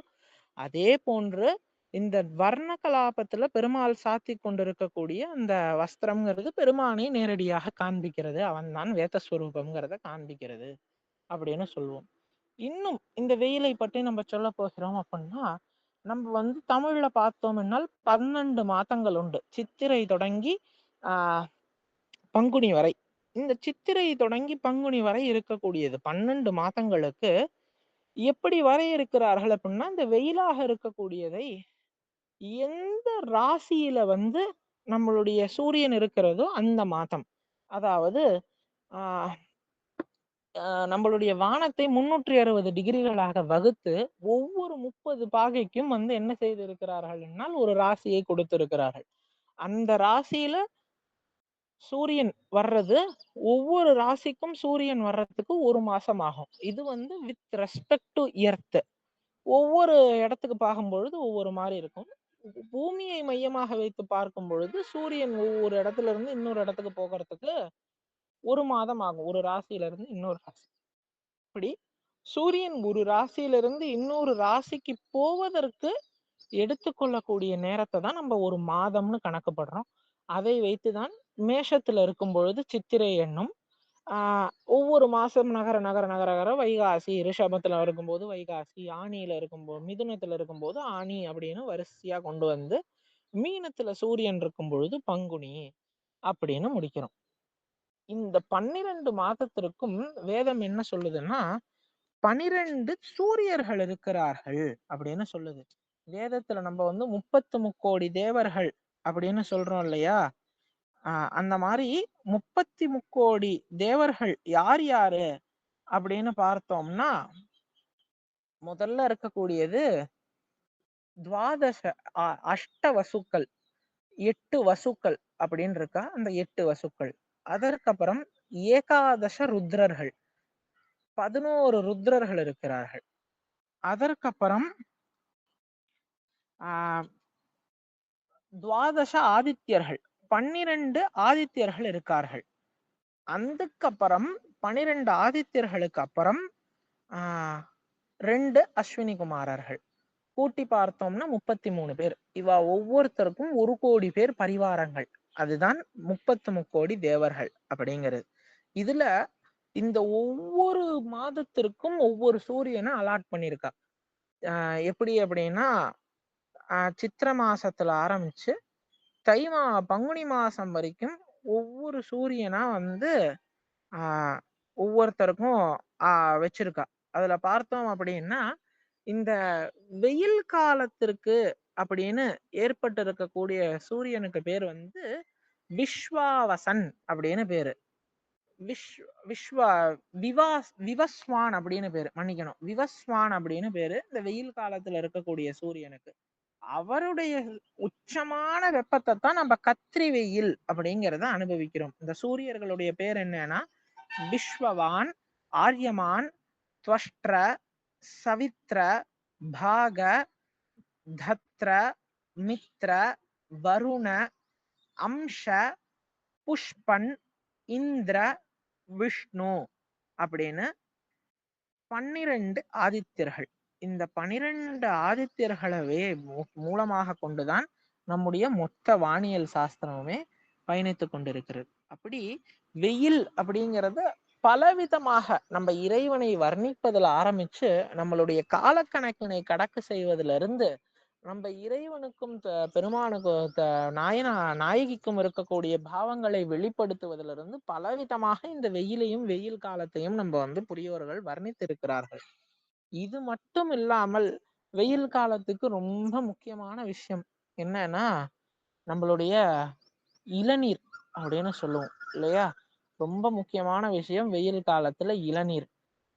அதே போன்று இந்த வர்ண கலாபத்துல பெருமாள் சாத்தி கொண்டிருக்கக்கூடிய அந்த வஸ்திரம்ங்கிறது பெருமானை நேரடியாக காண்பிக்கிறது. அவன் தான் வேதஸ்வரூபம்ங்கிறத காண்பிக்கிறது அப்படின்னு சொல்லுவோம். இன்னும் இந்த வெயிலை பற்றி நம்ம சொல்ல போகிறோம் அப்படின்னா, நம்ம வந்து தமிழ்ல பார்த்தோம்னால் 12 மாதங்கள் உண்டு. சித்திரை தொடங்கி பங்குனி வரை. இந்த சித்திரை தொடங்கி பங்குனி வரை இருக்கக்கூடியது 12 மாதங்களுக்கு எப்படி வரையறுக்கிறார்கள் அப்படின்னா, இந்த வெயிலாக இருக்கக்கூடியதை எந்த ராசியில வந்து நம்மளுடைய சூரியன் இருக்கிறதோ அந்த மாதம், அதாவது ஆஹ் நம்மளுடைய வானத்தை 360 டிகிரிகளாக வகுத்து ஒவ்வொரு 30 பாகைக்கும் வந்து என்ன செய்திருக்கிறார்கள் என்றால் ஒரு ராசியை கொடுத்திருக்கிறார்கள். அந்த ராசியில சூரியன் வர்றது, ஒவ்வொரு ராசிக்கும் சூரியன் வர்றதுக்கு 1 மாசம் ஆகும். இது வந்து வித் ரெஸ்பெக்ட் டு எர்த். ஒவ்வொரு இடத்துக்கு பார்க்கும்பொழுது ஒவ்வொரு மாதிரி இருக்கும். பூமியை மையமாக வைத்து பார்க்கும் பொழுது சூரியன் ஒவ்வொரு இடத்துல இருந்து இன்னொரு இடத்துக்கு போகிறதுக்கு 1 மாதம் ஆகும். ஒரு ராசியில இருந்து இன்னொரு ராசி. இப்படி சூரியன் ஒரு ராசியிலிருந்து இன்னொரு ராசிக்கு போவதற்கு எடுத்துக்கொள்ளக்கூடிய நேரத்தை தான் நம்ம ஒரு மாதம்னு கணக்குப்படுறோம். அதை வைத்துதான் மேஷத்துல இருக்கும் பொழுது சித்திரை எண்ணும். ஒவ்வொரு மாசம் நகர நகர நகர நகர வைகாசி, ரிஷபத்துல இருக்கும்போது வைகாசி, ஆணியில இருக்கும்போது மிதுனத்துல இருக்கும்போது ஆணி அப்படின்னு வரிசையா கொண்டு வந்து மீனத்துல சூரியன் இருக்கும் பொழுது பங்குனி அப்படின்னு முடிக்கிறோம். இந்த 12 மாதத்திற்கும் வேதம் என்ன சொல்லுதுன்னா 12 சூரியர்கள் இருக்கிறார்கள் அப்படின்னு சொல்லுது. வேதத்துல நம்ம வந்து 33 தேவர்கள் அப்படின்னு சொல்றோம் இல்லையா? அந்த மாதிரி 33 தேவர்கள் யார் யாரு அப்படின்னு பார்த்தோம்னா முதல்ல இருக்கக்கூடியது துவாதச அஷ்ட வசுக்கள், 8 வசுக்கள் அப்படின்னு இருக்கா, அந்த 8 வசுக்கள். அதற்கப்புறம் ஏகாதச ருத்ரர்கள், 11 ருத்ரர்கள் இருக்கிறார்கள். அதற்கப்புறம் துவாதச ஆதித்யர்கள், 12 ஆதித்யர்கள் இருக்கார்கள். அதுக்கப்புறம் 12 ஆதித்யர்களுக்கு அப்புறம் 2 அஸ்வினி குமாரர்கள். கூட்டி பார்த்தோம்னா 33 பேர். இவா ஒவ்வொருத்தருக்கும் 1 கோடி பேர் பரிவாரங்கள். அதுதான் 33 தேவர்கள் அப்படிங்கிறது. இதுல இந்த ஒவ்வொரு மாதத்திற்கும் ஒவ்வொரு சூரியனை அலாட் பண்ணிருக்கா. எப்படி அப்படின்னா சித்திர மாசத்துல ஆரம்பிச்சு பங்குனி மாசம் வரைக்கும் ஒவ்வொரு சூரியனா வந்து ஒவ்வொருத்தருக்கும் வச்சிருக்கா. அதுல பார்த்தோம் அப்படின்னா இந்த வெயில் காலத்திற்கு அப்படின்னு ஏற்பட்டு இருக்கக்கூடிய சூரியனுக்கு பேர் வந்து விஸ்வாவசன் அப்படின்னு பேரு. விவஸ்வான் அப்படின்னு பேரு, மன்னிக்கணும், விவஸ்வான் அப்படின்னு பேரு இந்த வெயில் காலத்துல இருக்கக்கூடிய சூரியனுக்கு. அவருடைய உச்சமான வெப்பத்தை தான் நம்ம கத்திரி வெயில் அப்படிங்கிறத அனுபவிக்கிறோம். இந்த சூரியர்களுடைய பேர் என்னன்னா விஸ்வவான், ஆரியமான், துவஷ்ட்ர, சவித்ர, பாக, தத்ர, மித்ர, வருண, அம்ச, புஷ்பன், இந்திர, விஷ்ணு அப்படின்னு 12 ஆதித்யர்கள். இந்த 12 ஆதித்யர்களவே மூலமாக கொண்டுதான் நம்முடைய மொத்த வானியல் சாஸ்திரமே பயணித்துக் கொண்டிருக்கிறது. அப்படி வெயில் அப்படிங்கறத பலவிதமாக நம்ம இறைவனை வர்ணிப்பதில் ஆரம்பிச்சு நம்மளுடைய காலக்கணக்கினை கடக்க செய்வதிலிருந்து இருந்து நம்ம இறைவனுக்கும் பெருமானுக்கும் நாயகிக்கும் இருக்கக்கூடிய பாவங்களை வெளிப்படுத்துவதிலிருந்து பலவிதமாக இந்த வெயிலையும் வெயில் காலத்தையும் நம்ம வந்து புரியவர்கள் வர்ணித்து இருக்கிறார்கள். இது மட்டும் இல்லாமல் வெயில் காலத்துக்கு ரொம்ப முக்கியமான விஷயம் என்னன்னா நம்மளுடைய இளநீர் அப்படின்னு சொல்லுவோம் இல்லையா? ரொம்ப முக்கியமான விஷயம் வெயில் காலத்துல இளநீர்.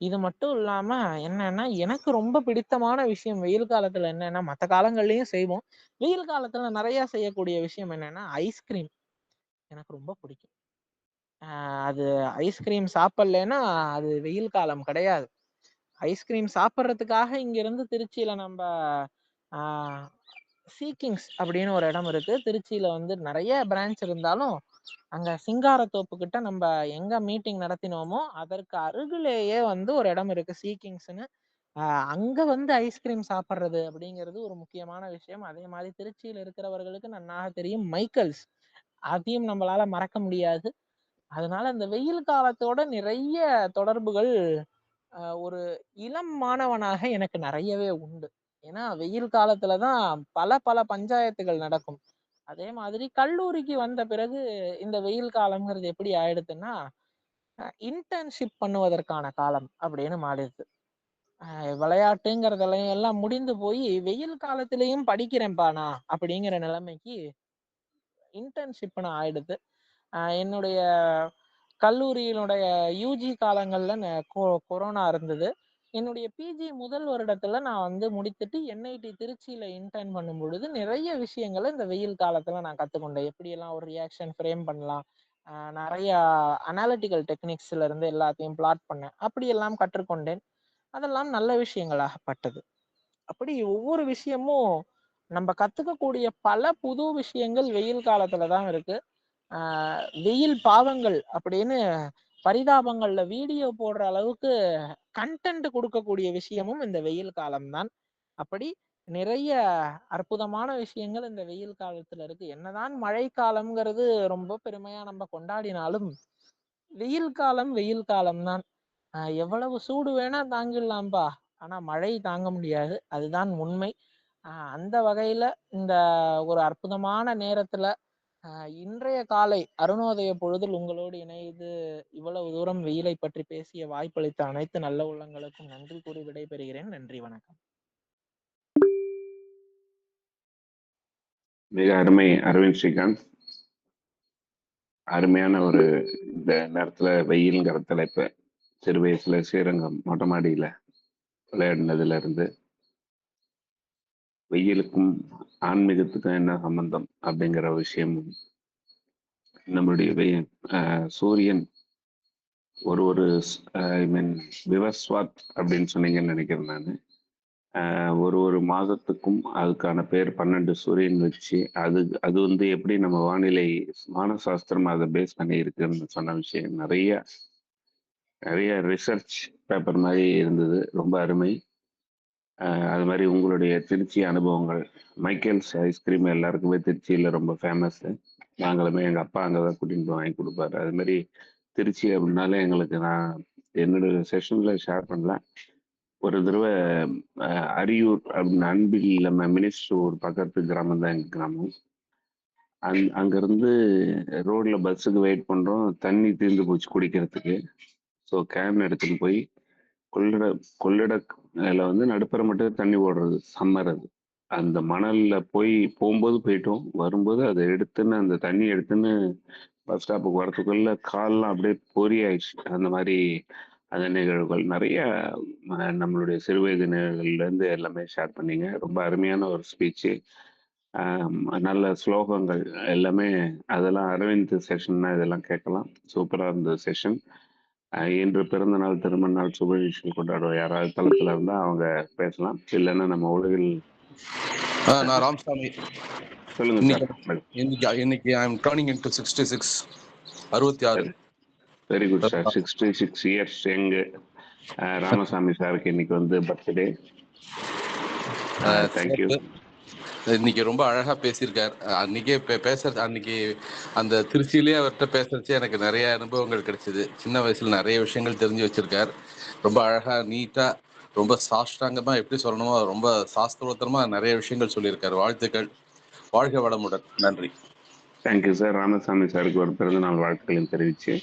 இது மட்டும் இல்லாம என்னன்னா எனக்கு ரொம்ப பிடித்தமான விஷயம் வெயில் காலத்துல என்னன்னா, மற்ற காலங்கள்லயும் செய்வோம், வெயில் காலத்துல நிறைய செய்யக்கூடிய விஷயம் என்னன்னா ஐஸ்கிரீம். எனக்கு ரொம்ப பிடிக்கும். அது ஐஸ்கிரீம் சாப்பிடலன்னா அது வெயில் காலம் கிடையாது. ஐஸ்கிரீம் சாப்பிட்றதுக்காக இங்க இருந்து திருச்சியில நம்ம சீக்கிங்ஸ் அப்படின்னு ஒரு இடம் இருக்கு. திருச்சியில வந்து நிறைய பிரான்ச் இருந்தாலும் அங்க சிங்காரத்தோப்பு கிட்ட நம்ம எங்க மீட்டிங் நடத்தினோமோ அதற்கு அருகிலேயே வந்து ஒரு இடம் இருக்கு சீக்கிங்ஸ்னு. அங்க வந்து ஐஸ்கிரீம் சாப்பிட்றது அப்படிங்கிறது ஒரு முக்கியமான விஷயம். அதே மாதிரி திருச்சியில இருக்கிறவர்களுக்கு நன்னாக தெரியும் மைக்கேல்ஸ், அதையும் நம்மளால மறக்க முடியாது. அதனால இந்த வெயில் காலத்தோட நிறைய தொடர்புகள் ஒரு இளம் மாணவனாக எனக்கு நிறையவே உண்டு. ஏன்னா வெயில் காலத்துலதான் பல பல பஞ்சாயத்துகள் நடக்கும். அதே மாதிரி கல்லூரிக்கு வந்த பிறகு இந்த வெயில் காலம்ங்கிறது எப்படி ஆயிடுதுன்னா இன்டர்ன்ஷிப் பண்ணுவதற்கான காலம் அப்படின்னு மாறிடுது. விளையாட்டுங்கிறதுல எல்லாம் முடிந்து போய் வெயில் காலத்திலையும் படிக்கிறேன்ப்பா நான் அப்படிங்கிற நிலைமைக்கு இன்டர்ன்ஷிப்னு ஆயிடுது. என்னுடைய கல்லூரியினுடைய யூஜி காலங்கள்ல கொரோனா இருந்தது. என்னுடைய பிஜி முதல் வருடத்துல நான் வந்து முடித்துட்டு என்ஐடி திருச்சியில இன்டர்ன் பண்ணும் பொழுது நிறைய விஷயங்களை இந்த வெயில் காலத்துல நான் கத்துக்கொண்டேன். எப்படியெல்லாம் ஒரு ரியாக்ஷன் ஃப்ரேம் பண்ணலாம், நிறைய அனாலிட்டிக்கல் டெக்னிக்ஸ்ல இருந்து எல்லாத்தையும் பிளாட் பண்ணேன், அப்படி எல்லாம் கற்றுக்கொண்டேன். அதெல்லாம் நல்ல விஷயங்களாகப்பட்டது. அப்படி ஒவ்வொரு விஷயமும் நம்ம கத்துக்கக்கூடிய பல புது விஷயங்கள் வெயில் காலத்துலதான் இருக்கு. வெயில் பாவங்கள் அப்படின்னு பரிதாபங்கள்ல வீடியோ போடுற அளவுக்கு கண்டென்ட் கொடுக்கக்கூடிய விஷயமும் இந்த வெயில் காலம்தான். அப்படி நிறைய அற்புதமான விஷயங்கள் இந்த வெயில் காலத்துல இருக்கு. என்னதான் மழை காலம்ங்கிறது ரொம்ப பெருமையா நம்ம கொண்டாடினாலும் வெயில் காலம் வெயில் காலம்தான். எவ்வளவு சூடு வேணா தாங்கிடலாம்பா, ஆனா மழை தாங்க முடியாது, அதுதான் உண்மை. அந்த வகையில இந்த ஒரு அற்புதமான நேரத்துல இன்றைய காலை அருணோதய பொழுதில் உங்களோடு இணைந்து இவ்வளவு தூரம் வெயிலை பற்றி பேசிய வாய்ப்பளித்த அனைத்து நல்ல உள்ளங்களுக்கும் நன்றி கூறி விடைபெறுகிறேன். நன்றி, வணக்கம். மிக அருமை அரவிந்த் ஸ்ரீகாந்த். அருமையான ஒரு இந்த நேரத்துல வெயில்ங்கிற தலைப்பை சிறு வயசுல ஸ்ரீரங்கம் மொட்டை மாடியில விளையாடினதுல இருந்து வெயிலுக்கும் ஆன்மீகத்துக்கும் என்ன சம்பந்தம் அப்படிங்கிற விஷயமும், நம்மளுடைய சூரியன் ஒரு ஐ மீன் விவஸ்வாத் அப்படின்னு சொன்னீங்கன்னு நினைக்கிறேன் நான். ஒரு மாதத்துக்கும் அதுக்கான பேர் 12 சூரியன் வச்சு அது வந்து எப்படி நம்ம வானசாஸ்திரம் அதை பேஸ் பண்ணி இருக்குன்னு சொன்ன விஷயம் நிறைய ரிசர்ச் பேப்பர் மாதிரி இருந்தது. ரொம்ப அருமை. அது மாதிரி உங்களுடைய திருச்சி அனுபவங்கள், மைக்கேல்ஸ் ஐஸ்கிரீம் எல்லாருக்குமே திருச்சியில் ரொம்ப ஃபேமஸ். நாங்களுமே எங்கள் அப்பா அங்கே தான் கூட்டிகிட்டு போய் வாங்கி கொடுப்பாரு. அது மாதிரி திருச்சி அப்படின்னாலே எங்களுக்கு, நான் என்னோட செஷனில் ஷேர் பண்ணல, ஒரு தடவை அரியூர் அப்படின்னு அன்பில் நம்ம மினிஸ்டர் ஒரு பக்கத்து கிராமம் தான் எங்கள் கிராமம். அங்கேருந்து ரோடில் பஸ்ஸுக்கு வெயிட் பண்ணுறோம், தண்ணி தீர்ந்து போச்சு குடிக்கிறதுக்கு. ஸோ கேன் எடுத்துகிட்டு போய் கொள்ளிடல வந்து நடுப்புற மட்டும் தண்ணி ஓடுறது, சம்மர். அது அந்த மணல்ல போயிட்டோம், வரும்போது அதை எடுத்துன்னு அந்த தண்ணி எடுத்துன்னு பஸ் ஸ்டாப்புக்கு வரத்துக்குள்ள கால்லாம் அப்படியே பொறி ஆயிடுச்சு. அந்த மாதிரி அந்த நிகழ்வுகள் நிறைய நம்மளுடைய சிறுவயது நிகழ்வுகள்லேருந்து எல்லாமே ஷேர் பண்ணீங்க. ரொம்ப அருமையான ஒரு ஸ்பீச்சு, நல்ல ஸ்லோகங்கள் எல்லாமே. அதெல்லாம் அரவிந்த் செஷன்னா இதெல்லாம் கேட்கலாம். சூப்பராக இருந்த செஷன். இன்று பிறந்த நாள், திருமண நாள், சுப நிகழ்ச்சிகள் கொண்டாடுவோம் யாராவது தளத்தில் இருந்தால் அவங்க பேசலாம். இல்லைன்னா நம்ம உலகில் நான் ராமசாமி. சொல்லுங்க சார். இன்னைக்கு I am turning into 66. 66. Very good sir. 66 years எங்க ராமசாமி சாருக்கு இன்னைக்கு வந்து பர்த்டே. தேங்க்யூ. இன்னைக்கு ரொம்ப அழகா பேசியிருக்கார். அன்னைக்கே பேசுறது, அன்னைக்கு அந்த திருச்சியிலேயே அவர்கிட்ட பேசுறச்சு எனக்கு நிறைய அனுபவங்கள் கிடைச்சது. சின்ன வயசுல நிறைய விஷயங்கள் தெரிஞ்சு வச்சிருக்கார். ரொம்ப அழகா நீட்டா ரொம்ப சாஷ்டாங்கமா எப்படி சொல்லணுமோ ரொம்ப சாஸ்திரோத்தரமா நிறைய விஷயங்கள் சொல்லியிருக்காரு. வாழ்த்துக்கள், வாழ்க வளமுடன். நன்றி. Thank you sir. ராமசாமி சாருக்கு ஒரு பிறந்தநாள் வாழ்த்துக்களையும் தெரிவிச்சு,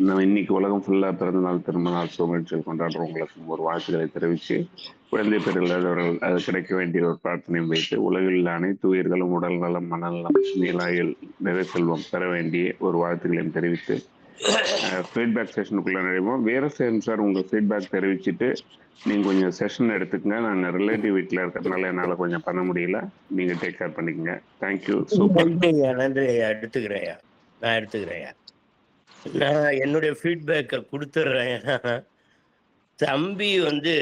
நம்ம இன்னைக்கு உலகம் ஃபுல்லா பிறந்தநாள், திருமணநாள், சுபநிகழ்ச்சிகள் கொண்டாடுறவங்களுக்கு ஒரு வாழ்த்துக்களை தெரிவிச்சு, குழந்தை பேர் இல்லாதவர்கள் அது கிடைக்க வேண்டிய ஒரு பிரார்த்தனையும் வைத்து, உலகில் அனைத்து உயிர்களும் உடல் நலம், மனநலம், நீலாயில் நிறை செல்வம் பெற வேண்டிய ஒரு வாழ்த்துக்களையும் தெரிவித்து ஃபீட்பேக் செஷனுக்குள்ள நுழைவோம். வீரசேகரன் சார், உங்க ஃபீட்பேக் தெரிவிச்சுட்டு நீங்க கொஞ்சம் செஷன் எடுத்துக்கங்க. நாங்கள் ரிலேட்டிவ் வீட்டில் இருக்கிறதுனால என்னால் கொஞ்சம் பண்ண முடியல. நீங்க டேக் கேர் பண்ணிக்கங்க. தேங்க்யூ. சூப்பர். நன்றி. நான் எடுத்துக்கிறேன். நான் என்னுடைய ஃபீட்பேக்கை கொடுத்துட்றேன். தம்பி வந்து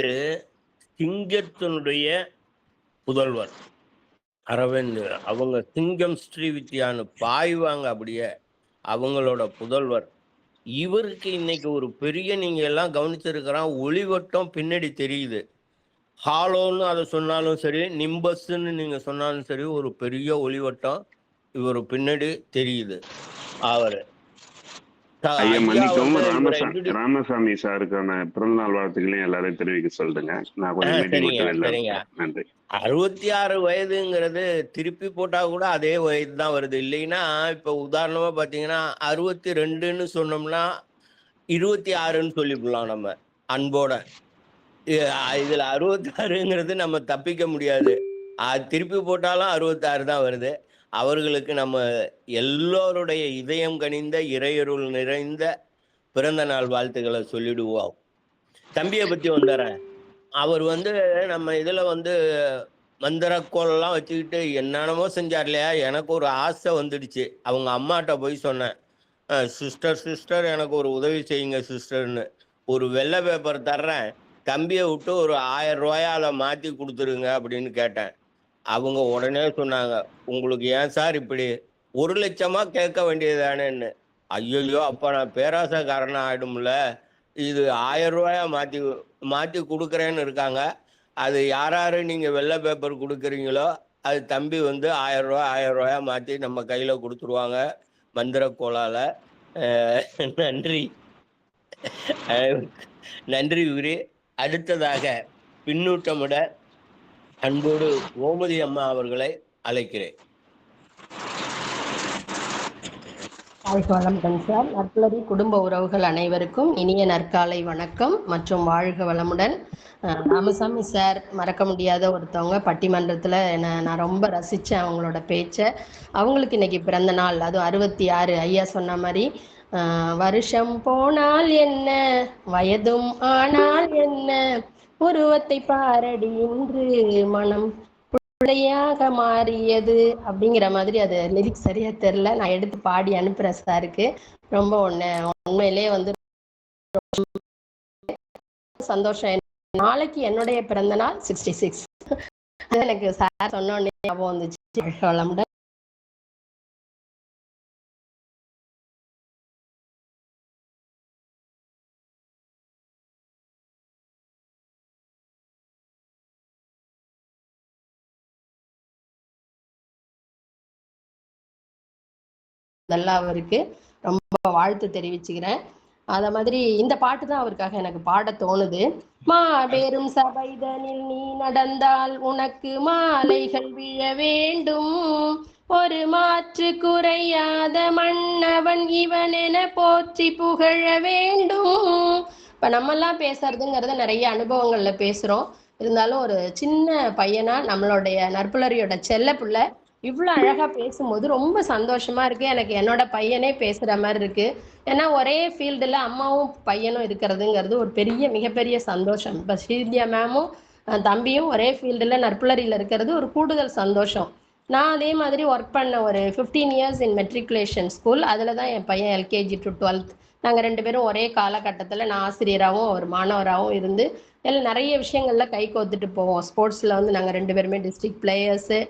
சிங்கத்தினுடைய புதல்வர் அரவிந்த், அவங்க சிங்கம் ஸ்ரீவித்யான்னு பாய்வாங்க, அப்படியே அவங்களோட புதல்வர். இவருக்கு இன்னைக்கு ஒரு பெரிய, நீங்க எல்லாம் கவனிச்சிருக்கிறான், ஒளிவட்டம் பின்னாடி தெரியுது. ஹாலோன்னு அதை சொன்னாலும் சரி, நிம்பஸ்ன்னு நீங்க சொன்னாலும் சரி, ஒரு பெரிய ஒளிவட்டம் இவர் பின்னாடி தெரியுது. அவரு ராமசாமி சாருக்கான பிறந்தநாள் வாழ்த்துக்களையும் எல்லாரையும் தெரிவிக்க சொல்லுங்க. நான் கொஞ்சம் நன்றி. 66 வயதுங்கிறது திருப்பி போட்டா கூட அதே வயது தான் வருது இல்லைன்னா. இப்ப உதாரணமா பாத்தீங்கன்னா 62ன்னு சொன்னோம்னா 26ன்னு சொல்லிவிடலாம் நம்ம அன்போட. இதுல 66ங்கிறது நம்ம தப்பிக்க முடியாது. திருப்பி போட்டாலும் 66 தான் வருது. அவர்களுக்கு நம்ம எல்லோருடைய இதயம் கனிந்த இறையருள் நிறைந்த பிறந்த நாள் வாழ்த்துக்களை சொல்லிடுவோம். தம்பியை பத்தி வந்துடுறேன். அவர் வந்து நம்ம இதுல வந்து மந்திரக்கோளெல்லாம் வச்சுக்கிட்டு என்னென்னமோ செஞ்சார் இல்லையா. எனக்கு ஒரு ஆசை வந்துடுச்சு. அவங்க அம்மாட்ட போய் சொன்னேன், சிஸ்டர் எனக்கு ஒரு உதவி செய்யுங்க சிஸ்டர்னு. ஒரு வெள்ளை பேப்பர் தர்றேன், தம்பியை விட்டு ஒரு 1000 ரூபாயால மாற்றி கொடுத்துருங்க அப்படின்னு கேட்டேன். அவங்க உடனே சொன்னாங்க, உங்களுக்கு ஏன் சார் இப்படி 1 லட்சமா கேட்க வேண்டியதானேன்னு. ஐயோ, அப்ப நான் பேராசைக்காரனா ஆயிடும்ல. இது 1000 ரூபாயா மாற்றி கொடுக்குறேன்னு இருக்காங்க. அது யாராரு நீங்க வெள்ளை பேப்பர் கொடுக்குறீங்களோ அது தம்பி வந்து 1000 ரூபாயா மாற்றி நம்ம கையில கொடுத்துருவாங்க மந்திரக்கோளால. நன்றி உரி. அடுத்ததாக பின்னூட்டமிட அன்போடு கோமதி அம்மா அவர்களை அழைக்கிறேன். வாழ்க வளமுடன் சார். நற்புலரி குடும்ப உறவுகள் அனைவருக்கும் இனிய நற்காலை வணக்கம் மற்றும் வாழ்க வளமுடன். ராமசாமி சார் மறக்க முடியாத ஒருத்தவங்க. பட்டிமன்றத்தில் நான் ரொம்ப ரசித்தேன் அவங்களோட பேச்சை. அவங்களுக்கு இன்னைக்கு பிறந்த நாள், அதுவும் 66. ஐயா சொன்ன மாதிரி வருஷம் போனால் என்ன, வயதும் ஆனால் என்ன, உருவத்தை பாரடி இன்று மனம் பிள்ளையாக மாறியது அப்படிங்கிற மாதிரி. அது லிரிக்ஸ் சரியா தெரியல, நான் எடுத்து பாடி அனுப்புறேன் சாருக்கு. ரொம்ப உண்மையிலே சந்தோஷம். நாளைக்கு என்னுடைய பிறந்த நாள் 66. அது எனக்கு சார் சொன்னோடனே ஞாபகம் வந்துச்சு. இதெல்லாம் அவருக்கு ரொம்ப வாழ்த்து தெரிவிச்சுக்கிறேன். அத மாதிரி இந்த பாட்டு தான் அவருக்காக எனக்கு பாட தோணுது. மாபெரும் சபைதனில் நீ நடந்தால் உனக்கு மாலைகள் விழ வேண்டும், ஒரு மாற்று குறையாத மன்னவன் இவன் என போற்றி புகழ வேண்டும். இப்ப நம்மெல்லாம் பேசுறதுங்கிறத நிறைய அனுபவங்கள்ல பேசுறோம். இருந்தாலும் ஒரு சின்ன பையனா நம்மளுடைய நற்புலரியோட செல்ல பிள்ளை இவ்வளோ அழகா பேசும்போது ரொம்ப சந்தோஷமா இருக்கு. எனக்கு என்னோட பையனே பேசுற மாதிரி இருக்கு. ஏன்னா ஒரே ஃபீல்டுல அம்மாவும் பையனும் இருக்கிறதுங்கிறது ஒரு மிகப்பெரிய சந்தோஷம். இப்போ ஸ்ரீவித்யா மேமும் தம்பியும் ஒரே ஃபீல்டுல நற்புலரியில் இருக்கிறது ஒரு கூடுதல் சந்தோஷம். நான் அதே மாதிரி ஒர்க் பண்ண ஒரு 15 இயர்ஸ் இன் மெட்ரிகுலேஷன் ஸ்கூல். அதில் தான் என் பையன் LKG to 12th. நாங்கள் 2 பேரும் ஒரே காலகட்டத்தில் நான் ஆசிரியராகவும் ஒரு மாணவராகவும் இருந்து எல்லாம் நிறைய விஷயங்கள்ல கை கோத்துட்டு போவோம். ஸ்போர்ட்ஸில் நாங்கள் 2 பேருமே டிஸ்ட்ரிக்ட் பிளேயர்ஸு,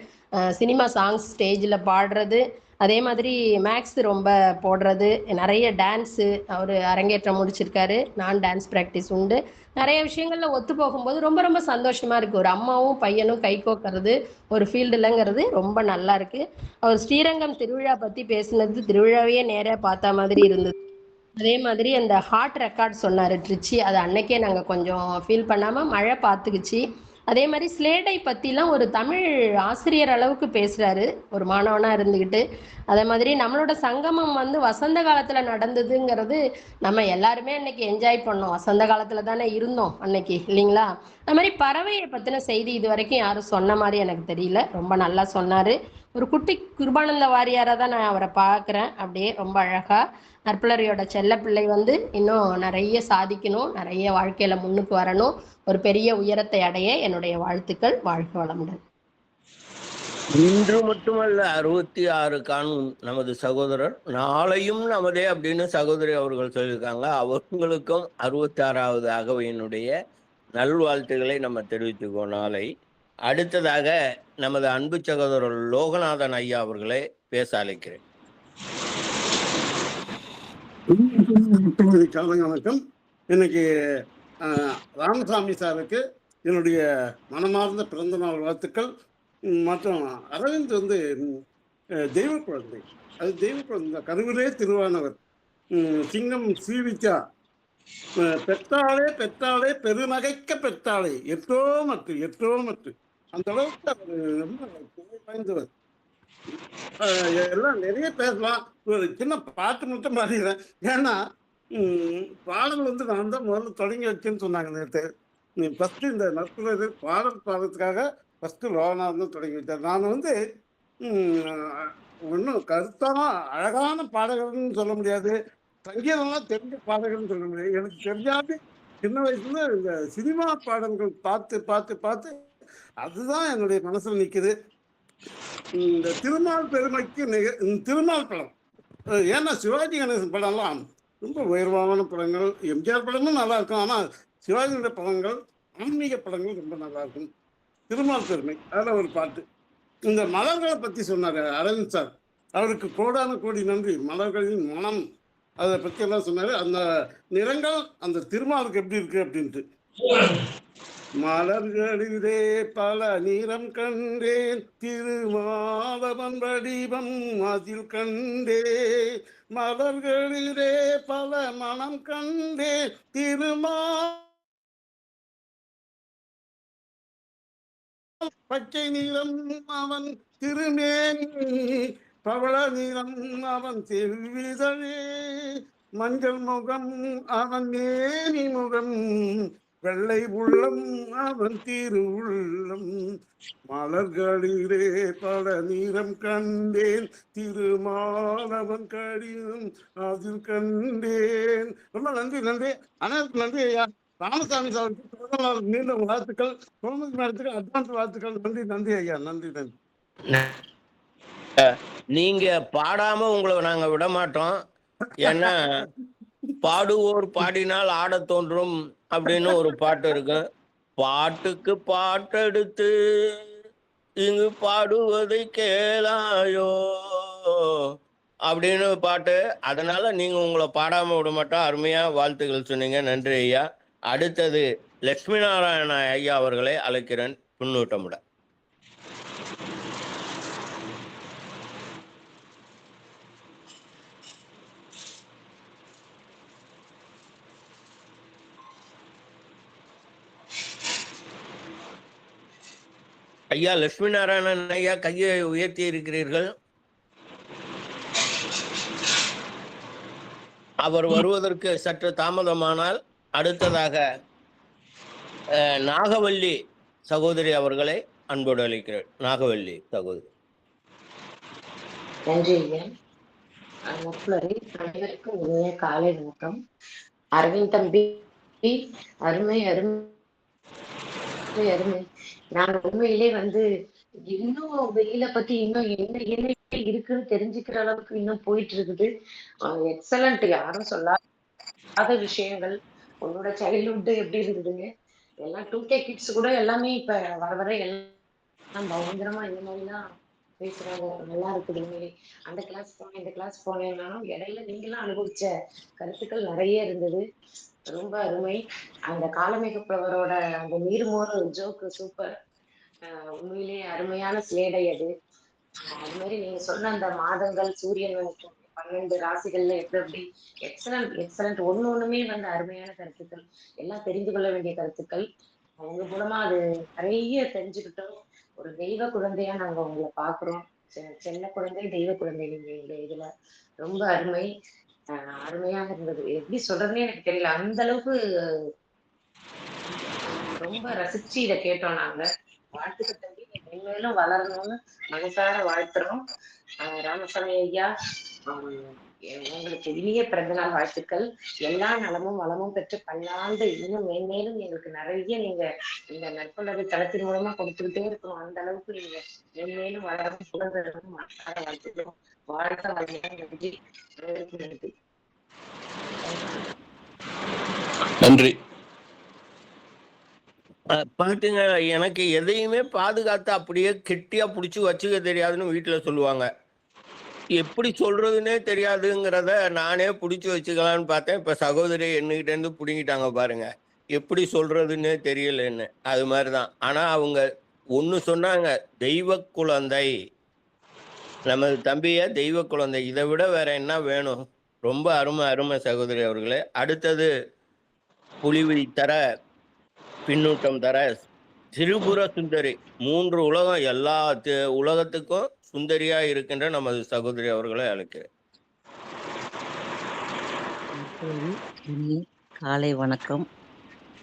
சினிமா சாங்ஸ் ஸ்டேஜில் பாடுறது, அதே மாதிரி மேக்ஸ் ரொம்ப போடுறது, நிறைய டான்ஸு அவர் அரங்கேற்றம் முடிச்சிருக்காரு. நான் டான்ஸ் ப்ராக்டிஸ் உண்டு. நிறைய விஷயங்கள்ல ஒத்து போகும்போது ரொம்ப ரொம்ப சந்தோஷமா இருக்கு. ஒரு அம்மாவும் பையனும் கை கோக்கிறது ஒரு ஃபீல்டுலங்கிறது ரொம்ப நல்லா இருக்கு. அவர் ஸ்ரீரங்கம் திருவிழா பற்றி பேசுனது திருவிழாவையே நேராக பார்த்த மாதிரி இருந்தது. அதே மாதிரி அந்த ஹார்ட் ரெக்கார்ட் சொன்னார் ட்ரிச்சி, அது அன்னைக்கே நாங்கள் கொஞ்சம் ஃபீல் பண்ணாமல் மழை பார்த்துக்குச்சு. அதே மாதிரி ஸ்லேடை பற்றிலாம் ஒரு தமிழ் ஆசிரியர் அளவுக்கு பேசுகிறாரு ஒரு மாணவனாக இருந்துக்கிட்டு. அதே மாதிரி நம்மளோட சங்கமம் வசந்த காலத்தில் நடந்ததுங்கிறது நம்ம எல்லாருமே அன்னைக்கு என்ஜாய் பண்ணோம். வசந்த காலத்தில் தானே இருந்தோம் அன்னைக்கு, இல்லைங்களா? அது மாதிரி பறவையை பற்றின செய்தி இது வரைக்கும் யாரும் சொன்ன மாதிரி எனக்கு தெரியல. ரொம்ப நல்லா சொன்னார். ஒரு குட்டி கிருபானந்த வாரியாராக தான் நான் அவரை பார்க்குறேன். அப்படியே ரொம்ப அழகாக நற்புலரியோட செல்ல பிள்ளை இன்னும் நிறைய சாதிக்கணும், நிறைய வாழ்க்கையில முன்னுக்கு வரணும், ஒரு பெரிய உயரத்தை அடைய என்னுடைய வாழ்த்துக்கள். வாழ்க வளமுடன். இன்று மட்டுமல்ல 66 காணும் நமது சகோதரர், நாளையும் நமதே அப்படின்னு சகோதரி அவர்கள் சொல்லியிருக்காங்க. அவர்களுக்கும் 66வது அகவையினுடைய நல்வாழ்த்துக்களை நம்ம தெரிவித்துக்கோ. நாளை அடுத்ததாக நமது அன்பு சகோதரர் லோகநாதன் ஐயா அவர்களை பேச அழைக்கிறேன். வணக்கம். இன்னைக்கு ராமசாமி சாருக்கு என்னுடைய மனமார்ந்த பிறந்த நாள் வாழ்த்துக்கள். மற்றும் அரவிந்த் தெய்வ குழந்தை, அது தெய்வ குழந்தை, கருவிலே திருவானவர், சிங்கம் ஸ்ரீவித்யா, பெற்றாலே பெற்றாலே பெருநகைக்க பெற்றாலே எட்டோ மற்ற அந்த அளவுக்கு அவர் ரொம்ப வாய்ந்தவர். எல்லாம் நிறைய பேசலாம். ஒரு சின்ன பாட்டு மட்டும் பாடிடுறேன். ஏன்னா பாடல் நான் தான் முதல்ல தொடங்கி வச்சேன்னு சொன்னாங்க நேற்று. ஃபஸ்ட்டு இந்த நற்புலர் பாடல் பாடுறதுக்காக ஃபஸ்ட்டு லோகநாதன் தான் தொடங்கி வச்சார். நான் ஒன்றும் கருத்தான அழகான பாடகர்னு சொல்ல முடியாது, சங்கீதம்லாம் தெரிஞ்ச பாடகர்னு சொல்ல முடியாது. எனக்கு தெரிஞ்சாலே சின்ன வயசுல இந்த சினிமா பாடல்கள் பார்த்து பார்த்து பார்த்து அதுதான் என்னுடைய மனசில் நிற்குது. இந்த திருமால் பெருமைக்கு திருமால் படம், ஏன்னா சிவாஜி கணேசன் படம்லாம் ரொம்ப உயர்வான படங்கள், எம்ஜிஆர் படமும் நல்லா இருக்கும். ஆனால் சிவாஜியோட படங்கள், ஆன்மீக படங்கள் ரொம்ப நல்லா இருக்கும். திருமால் பெருமை அதில் ஒரு பாட்டு. இந்த மலர்களை பற்றி சொன்னார் அரவிந்த் சார், அவருக்கு கோடான கோடி நன்றி. மலர்களின் மனம் அதை பற்றி எல்லாம் சொன்னார். அந்த நிறங்கள் அந்த திருமாலுக்கு எப்படி இருக்கு அப்படின்ட்டு. மலர்களிலே பல நிறம் கண்டேன், திருமாவளவன் வடிவம் அதில் கண்டேன். மலர்களிலே பல மனம் கண்டேன், திருமாவளவன் பச்சை நீளம் அவன் திருமேனி, பவள நீளம் அவன் செவ்விதழே, மஞ்சள் முகம் அவன் மேனி முகம், வெள்ளை உள்ளம் அவன் திருவுள்ளம், மலர்களிலே பல நிறம் கண்டேன், திருமாலவன் கடிதம் அதில் கண்டேன். ரொம்ப நன்றி நன்றி அனைவருக்கும் நன்றி ஐயா. ராமசாமி சாருக்கு பிறந்த நாள் மீண்டும் வாழ்த்துக்கள். குழந்தை மேடத்துக்கு அட்வான்ஸ் வாழ்த்துக்கள். நன்றி நன்றி ஐயா. நன்றி நன்றி. நீங்க பாடாம உங்களை நாங்க விட மாட்டோம். ஏன்னா பாடுவோர் பாடினால் ஆட தோன்றும் அப்படின்னு ஒரு பாட்டு இருக்கு. பாட்டுக்கு பாட்டெடுத்து இங்கு பாடுவதை கேளாயோ அப்படின்னு பாட்டு. அதனால நீங்க உங்களை பாடாம விட மாட்டோம். அருமையா வாழ்த்துக்கள் சொன்னீங்க. நன்றி ஐயா. அடுத்தது லட்சுமி நாராயண ஐயா அவர்களை அழைக்கிறேன் பின்னூட்டமுட. ஐயா லட்சுமி நாராயணன் ஐயா கையை உயர்த்தி இருக்கிறீர்கள். அவர் வருவதற்கு சற்று தாமதமானால் அடுத்ததாக நாகவல்லி சகோதரி அவர்களை அன்போடு அளிக்கிறேன். நாகவல்லி சகோதரி. நன்றி ஐயா. அனைவருக்கும் இனிய காலை வணக்கம். அரவிந்த் தம்பி அருமை அருமை அருமை. நான் உண்மையிலே இன்னும் வெயில பத்தி இன்னும் என்ன என்ன இருக்குன்னு தெரிஞ்சுக்கிற அளவுக்கு இன்னும் போயிட்டு இருக்குது. எக்ஸலண்ட். யாரும் சொல்லாத விஷயங்கள். உன்னோட சைல்ட்ஹுட் எப்படி இருந்ததுங்க? எல்லாம் 2K கிட்ஸ் கூட எல்லாமே இப்ப வர வர எல்லாம் பயங்கரமா இந்த மாதிரிலாம் பேசுறாங்க. நல்லா இருக்குது உண்மையிலே. அந்த கிளாஸ் போனேன் இந்த கிளாஸ் போனேன்னாலும் இடையில நீங்களாம் அனுபவிச்ச கருத்துக்கள் நிறைய இருந்தது. ரொம்ப அருமை. அந்த காலமேகப்புலவரோட அந்த நீர்மோர் ஜோக்கு சூப்பர். உண்மையிலேயே அருமையான ஸ்லேடை அது. அது மாதிரி நீங்க சொன்ன அந்த மாதங்கள், சூரியன் 12 ராசிகள்ல எப்படி எக்ஸலண்ட் எக்ஸலண்ட். ஒண்ணுமே அருமையான கருத்துக்கள், எல்லாம் தெரிந்து கொள்ள வேண்டிய கருத்துக்கள். அவங்க மூலமா அது நிறைய தெரிஞ்சுக்கிட்டோம். ஒரு தெய்வ குழந்தையா நாங்க உங்களை பாக்குறோம். செல்ல குழந்தை, தெய்வ குழந்தை நீங்க இந்த இதுல. ரொம்ப அருமை. அருமையாக இருந்தது. எப்படி சொல்றதுன்னே எனக்கு தெரியல. அந்த அளவுக்கு ரொம்ப ரசிச்சு இதை கேட்டோம் நாங்க. வாழ்த்துக்கள் தம்பி. மென்மேலும் வளரணும்னு மனசார வாழ்த்துறோம். ராமசாமி ஐயா, உங்களுக்கு இனிய பிறந்தநாள் வாழ்த்துக்கள். எல்லா நலமும் வளமும் பெற்று பல்லாண்டு இன்னும் மேன்மேலும் எங்களுக்கு நிறைய நீங்க இந்த நற்புணர்வு தளத்தின் மூலமா கொடுத்துக்கிட்டே இருக்கணும். அந்த அளவுக்கு நீங்க மேன்மேலும் வளரும் புகழ்கிறதும் மனசார வாழ்த்துக்கிறோம். வாழ்க்கை நன்றி. நன்றி. நன்றி. பாத்துங்க, எனக்கு எதையுமே பாதுகாத்து அப்படியே கெட்டியா புடிச்சு வச்சுக்க தெரியாதுன்னு வீட்டுல சொல்லுவாங்க. எப்படி சொல்றதுன்னே தெரியாதுங்கிறத நானே புடிச்சு வச்சுக்கலான்னு பார்த்தேன். இப்ப சகோதரி என்கிட்ட இருந்து புடுங்கிட்டாங்க பாருங்க. எப்படி சொல்றதுன்னே தெரியலன்னு. அது மாதிரிதான். ஆனா அவங்க ஒண்ணு சொன்னாங்க, தெய்வ குழந்தை, நமது தம்பிய தெய்வ குழந்தை. இதை விட வேற என்ன வேணும்? ரொம்ப அருமை அருமை சகோதரி அவர்களே. அடுத்தது புலிவி தர பின்னூட்டம் தர திரிபுர சுந்தரி. 3 உலகம், எல்லா உலகத்துக்கும் சுந்தரியா இருக்கின்ற நமது சகோதரி அவர்களை அழைக்கிறேன். காலை வணக்கம்.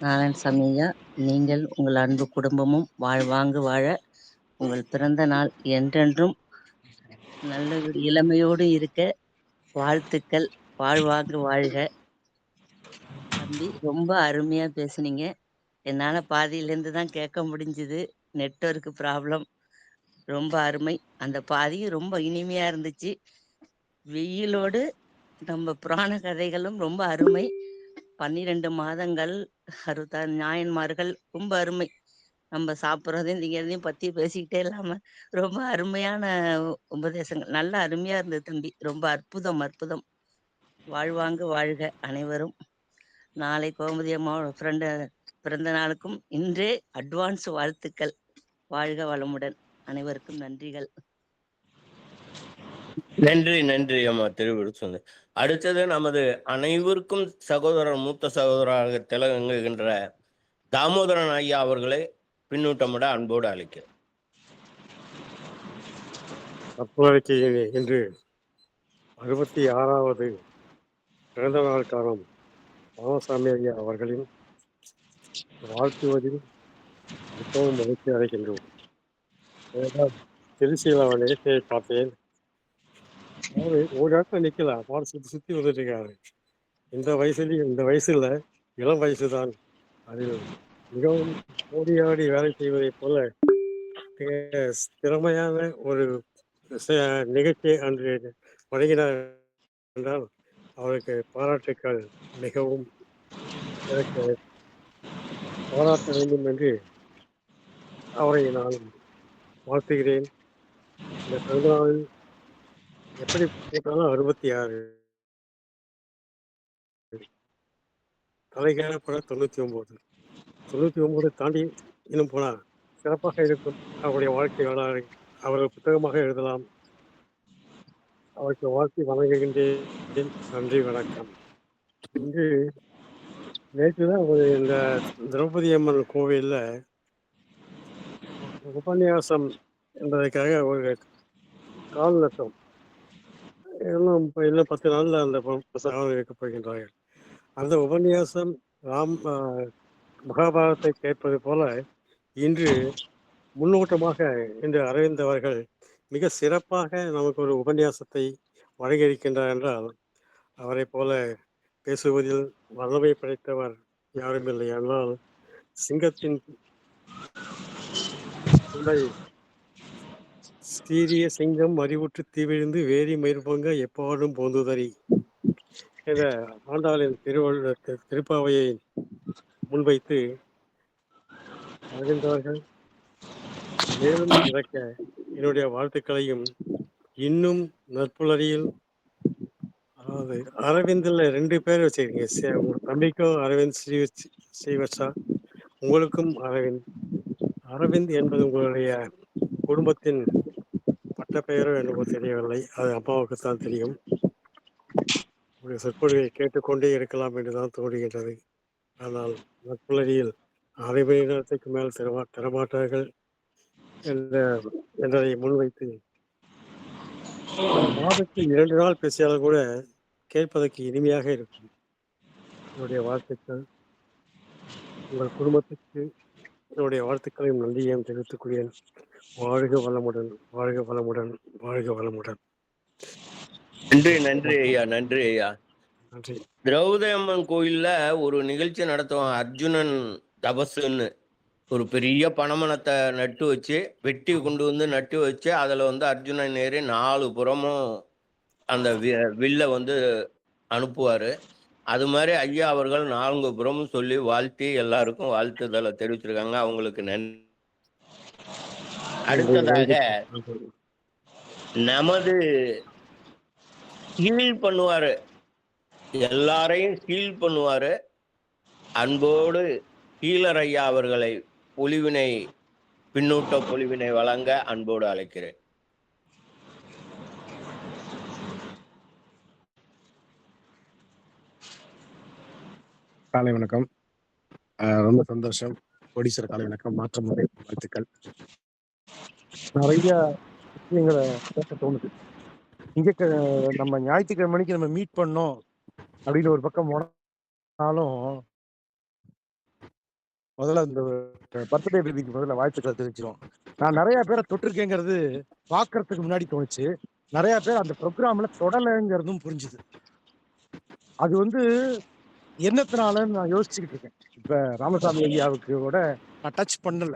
நாராயணசாமி ஐயா, நீங்கள் உங்கள் அன்பு குடும்பமும் வாழ்வாங்கு வாழ, உங்கள் பிறந்த நாள் என்றென்றும் நல்ல இளமையோடு இருக்க வாழ்த்துக்கள். வாழ்வாங்கு வாழ்க. தம்பி ரொம்ப அருமையா பேசுனீங்க. என்னால பாதியிலேருந்து தான் கேட்க முடிஞ்சுது. Network problem. ரொம்ப அருமை. அந்த பாதியும் ரொம்ப இனிமையா இருந்துச்சு. வெயிலோடு நம்ம புராண கதைகளும் ரொம்ப அருமை. 12 மாதங்கள், 66 நாயன்மார்கள் ரொம்ப அருமை. நம்ம சாப்பிட்றதையும் திங்கிறதையும் பத்தி பேசிக்கிட்டே இல்லாம ரொம்ப அருமையான உபதேசங்கள். நல்லா அருமையா இருந்தது தம்பி. ரொம்ப அற்புதம் அற்புதம். வாழ்வாங்கு வாழ்க அனைவரும். நாளை கோமதி அம்மாவோட பிறந்த நாளுக்கும் இன்றே அட்வான்ஸ் வாழ்த்துக்கள். வாழ்க வளமுடன். அனைவருக்கும் நன்றிகள். நன்றி நன்றி அம்மா திருவிழு சொன்ன. அடுத்தது நமது அனைவருக்கும் சகோதரர், மூத்த சகோதரராக திலங்குகின்ற தாமோதரன் ஐயா அவர்களை பின்னூட்டமிட அன்போடு அழைக்கிறேன். தற்போதைக்கு இன்று 66வது பிறந்த நாள் காலம் ராமசாமி ஐயா அவர்களின் வாழ்த்துவதில் மிகவும் மகிழ்ச்சி அடைகின்றோம். திருச்சியில் அவர் நிகழ்ச்சியை பார்த்தேன். அவரு ஒரு இடத்துல நிக்கல, பாட சுத்தி வந்துட்டு இருக்காரு. இந்த வயசுல இளம் வயசுதான். அதில் மிகவும் ஓடியாடி வேலை செய்வதைப் போல திறமையான ஒரு நிகழ்ச்சியை அன்று வழங்கினார் என்றால் அவருக்கு பாராட்டுக்கள். மிகவும் எனக்கு பாராட்ட வேண்டும் என்று அவரை நான் வாழ்த்துகிறேன். இந்த பிறந்த நாளில் எப்படி போட்டாலும் 66 தலைகேறப்பட 99 தாண்டி இன்னும் போனால் சிறப்பாக இருக்கும். அவருடைய வாழ்க்கை வரலாறு அவர்கள் புத்தகமாக எழுதலாம். அவருக்கு வாழ்க்கை வணங்குகின்றேன். நன்றி, வணக்கம். இன்று நேற்று தான் இந்த திரௌபதி அம்மன் கோவிலில் உபன்யாசம் என்பதற்காக ஒரு கால் லட்சம் இன்னும் 10 நாளில் அந்த புத்தகம் வைக்கப் போகின்றார்கள். அந்த உபன்யாசம் மகாபாரதத்தை கேட்பது போல இன்று முன்னோட்டமாக இன்று அரவிந்த் அவர்கள் மிக சிறப்பாக நமக்கு ஒரு உபன்யாசத்தை வழங்கியிருக்கின்றார் என்றால் அவரை போல பேசுவதில் வல்லமை படைத்தவர் யாரும் இல்லை. ஆனால் சிங்கத்தின் சீரிய சிங்கம் அறிவுற்று தீவிழுந்து வேரி மயிர்பொங்க எப்பாடும் போந்துதறி என்ற ஆண்டாளின் திருப்பாவையை முன்வைத்து அறிந்தவர்கள் மேலும் இறக்க என்னுடைய வாழ்த்துக்களையும் இன்னும் நற்புலரியில் அதாவது அரவிந்தில் 2 பேர் வச்சிருக்கீங்க. உங்க தம்பிக்கும் அரவிந்த் ஸ்ரீவத்சா, உங்களுக்கும் அரவிந்த் என்பது உங்களுடைய குடும்பத்தின் பட்ட பெயரோ எனக்கு தெரியவில்லை. அது அப்பாவுக்கு தான் தெரியும். உங்களுடைய சொற்பொழிவை கேட்டுக்கொண்டே இருக்கலாம் என்றுதான் தோன்றுகின்றது. ஆனால் நற்புலரியில் 1/2 மணி நேரத்துக்கு மேல் தரமாட்டார்கள் என்றதை முன்வைத்து மாதத்தில் 2 நாள் பேசியாலும் கூட கேட்பதற்கு இனிமையாக இருக்கும். என்னுடைய வாழ்த்துக்கள். உங்கள் குடும்பத்துக்கு என்னுடைய வாழ்த்துக்களையும் நன்றியையும் தெரிவித்துக் கொள்கிறேன். வாழ்க வளமுடன், வாழ்க வளமுடன், வாழ்க வளமுடன். நன்றி ஐயா, நன்றி ஐயா. நன்றி. திரௌபதி அம்மன் கோயில்ல ஒரு நிகழ்ச்சி நடத்துவான், அர்ஜுனன் தபசுன்னு. ஒரு பெரிய பனைமரத்தை நட்டு வச்சு வெட்டி கொண்டு வந்து நட்டு வச்சு அதில் அர்ஜுனன் ஏறி 4 புறமும் அந்த வில்லை அனுப்புவார். அது மாதிரி ஐயா அவர்கள் 4 புறமும் சொல்லி வாழ்த்தி எல்லாருக்கும் வாழ்த்துதலை தெரிவிச்சிருக்காங்க. அவங்களுக்கு நன்றி. அடுத்ததாக நமது ஹீல் பண்ணுவாரு, எல்லாரையும் ஹீல் பண்ணுவாரு. அன்போடு ஹீலர் ஐயா அவர்களை பின்னூட்ட பொலிவினை வழங்க அன்போடு அழைக்கிறேன். காலை வணக்கம். ரொம்ப சந்தோஷம். கோடீஸ்வர காலை வணக்கம். மாற்றம் முறை வாழ்த்துக்கள். நிறைய விஷயங்களை பேச தோணுது. நம்ம ஞாயிற்றுக்கிழமை மணிக்கு நம்ம மீட் பண்ணோம் அப்படின்னு ஒரு பக்கம் போனாலும் முதல்ல இந்த பர்த்டே பேபிக்கு முதல்ல வாழ்த்துக்களை தெரிவிச்சிடும். நான் நிறைய பேரை தொட்டிருக்கேங்கிறது பார்க்கறதுக்கு முன்னாடி தோணுச்சு. நிறைய பேர் அந்த ப்ரோக்ராம்ல தொடலைங்கிறதும் புரிஞ்சுது. அது என்னத்தினாலன்னு நான் யோசிச்சுக்கிட்டு இருக்கேன். இப்ப ராமசாமி ஐயாவுக்கு கூட நான் டச் பண்ணல,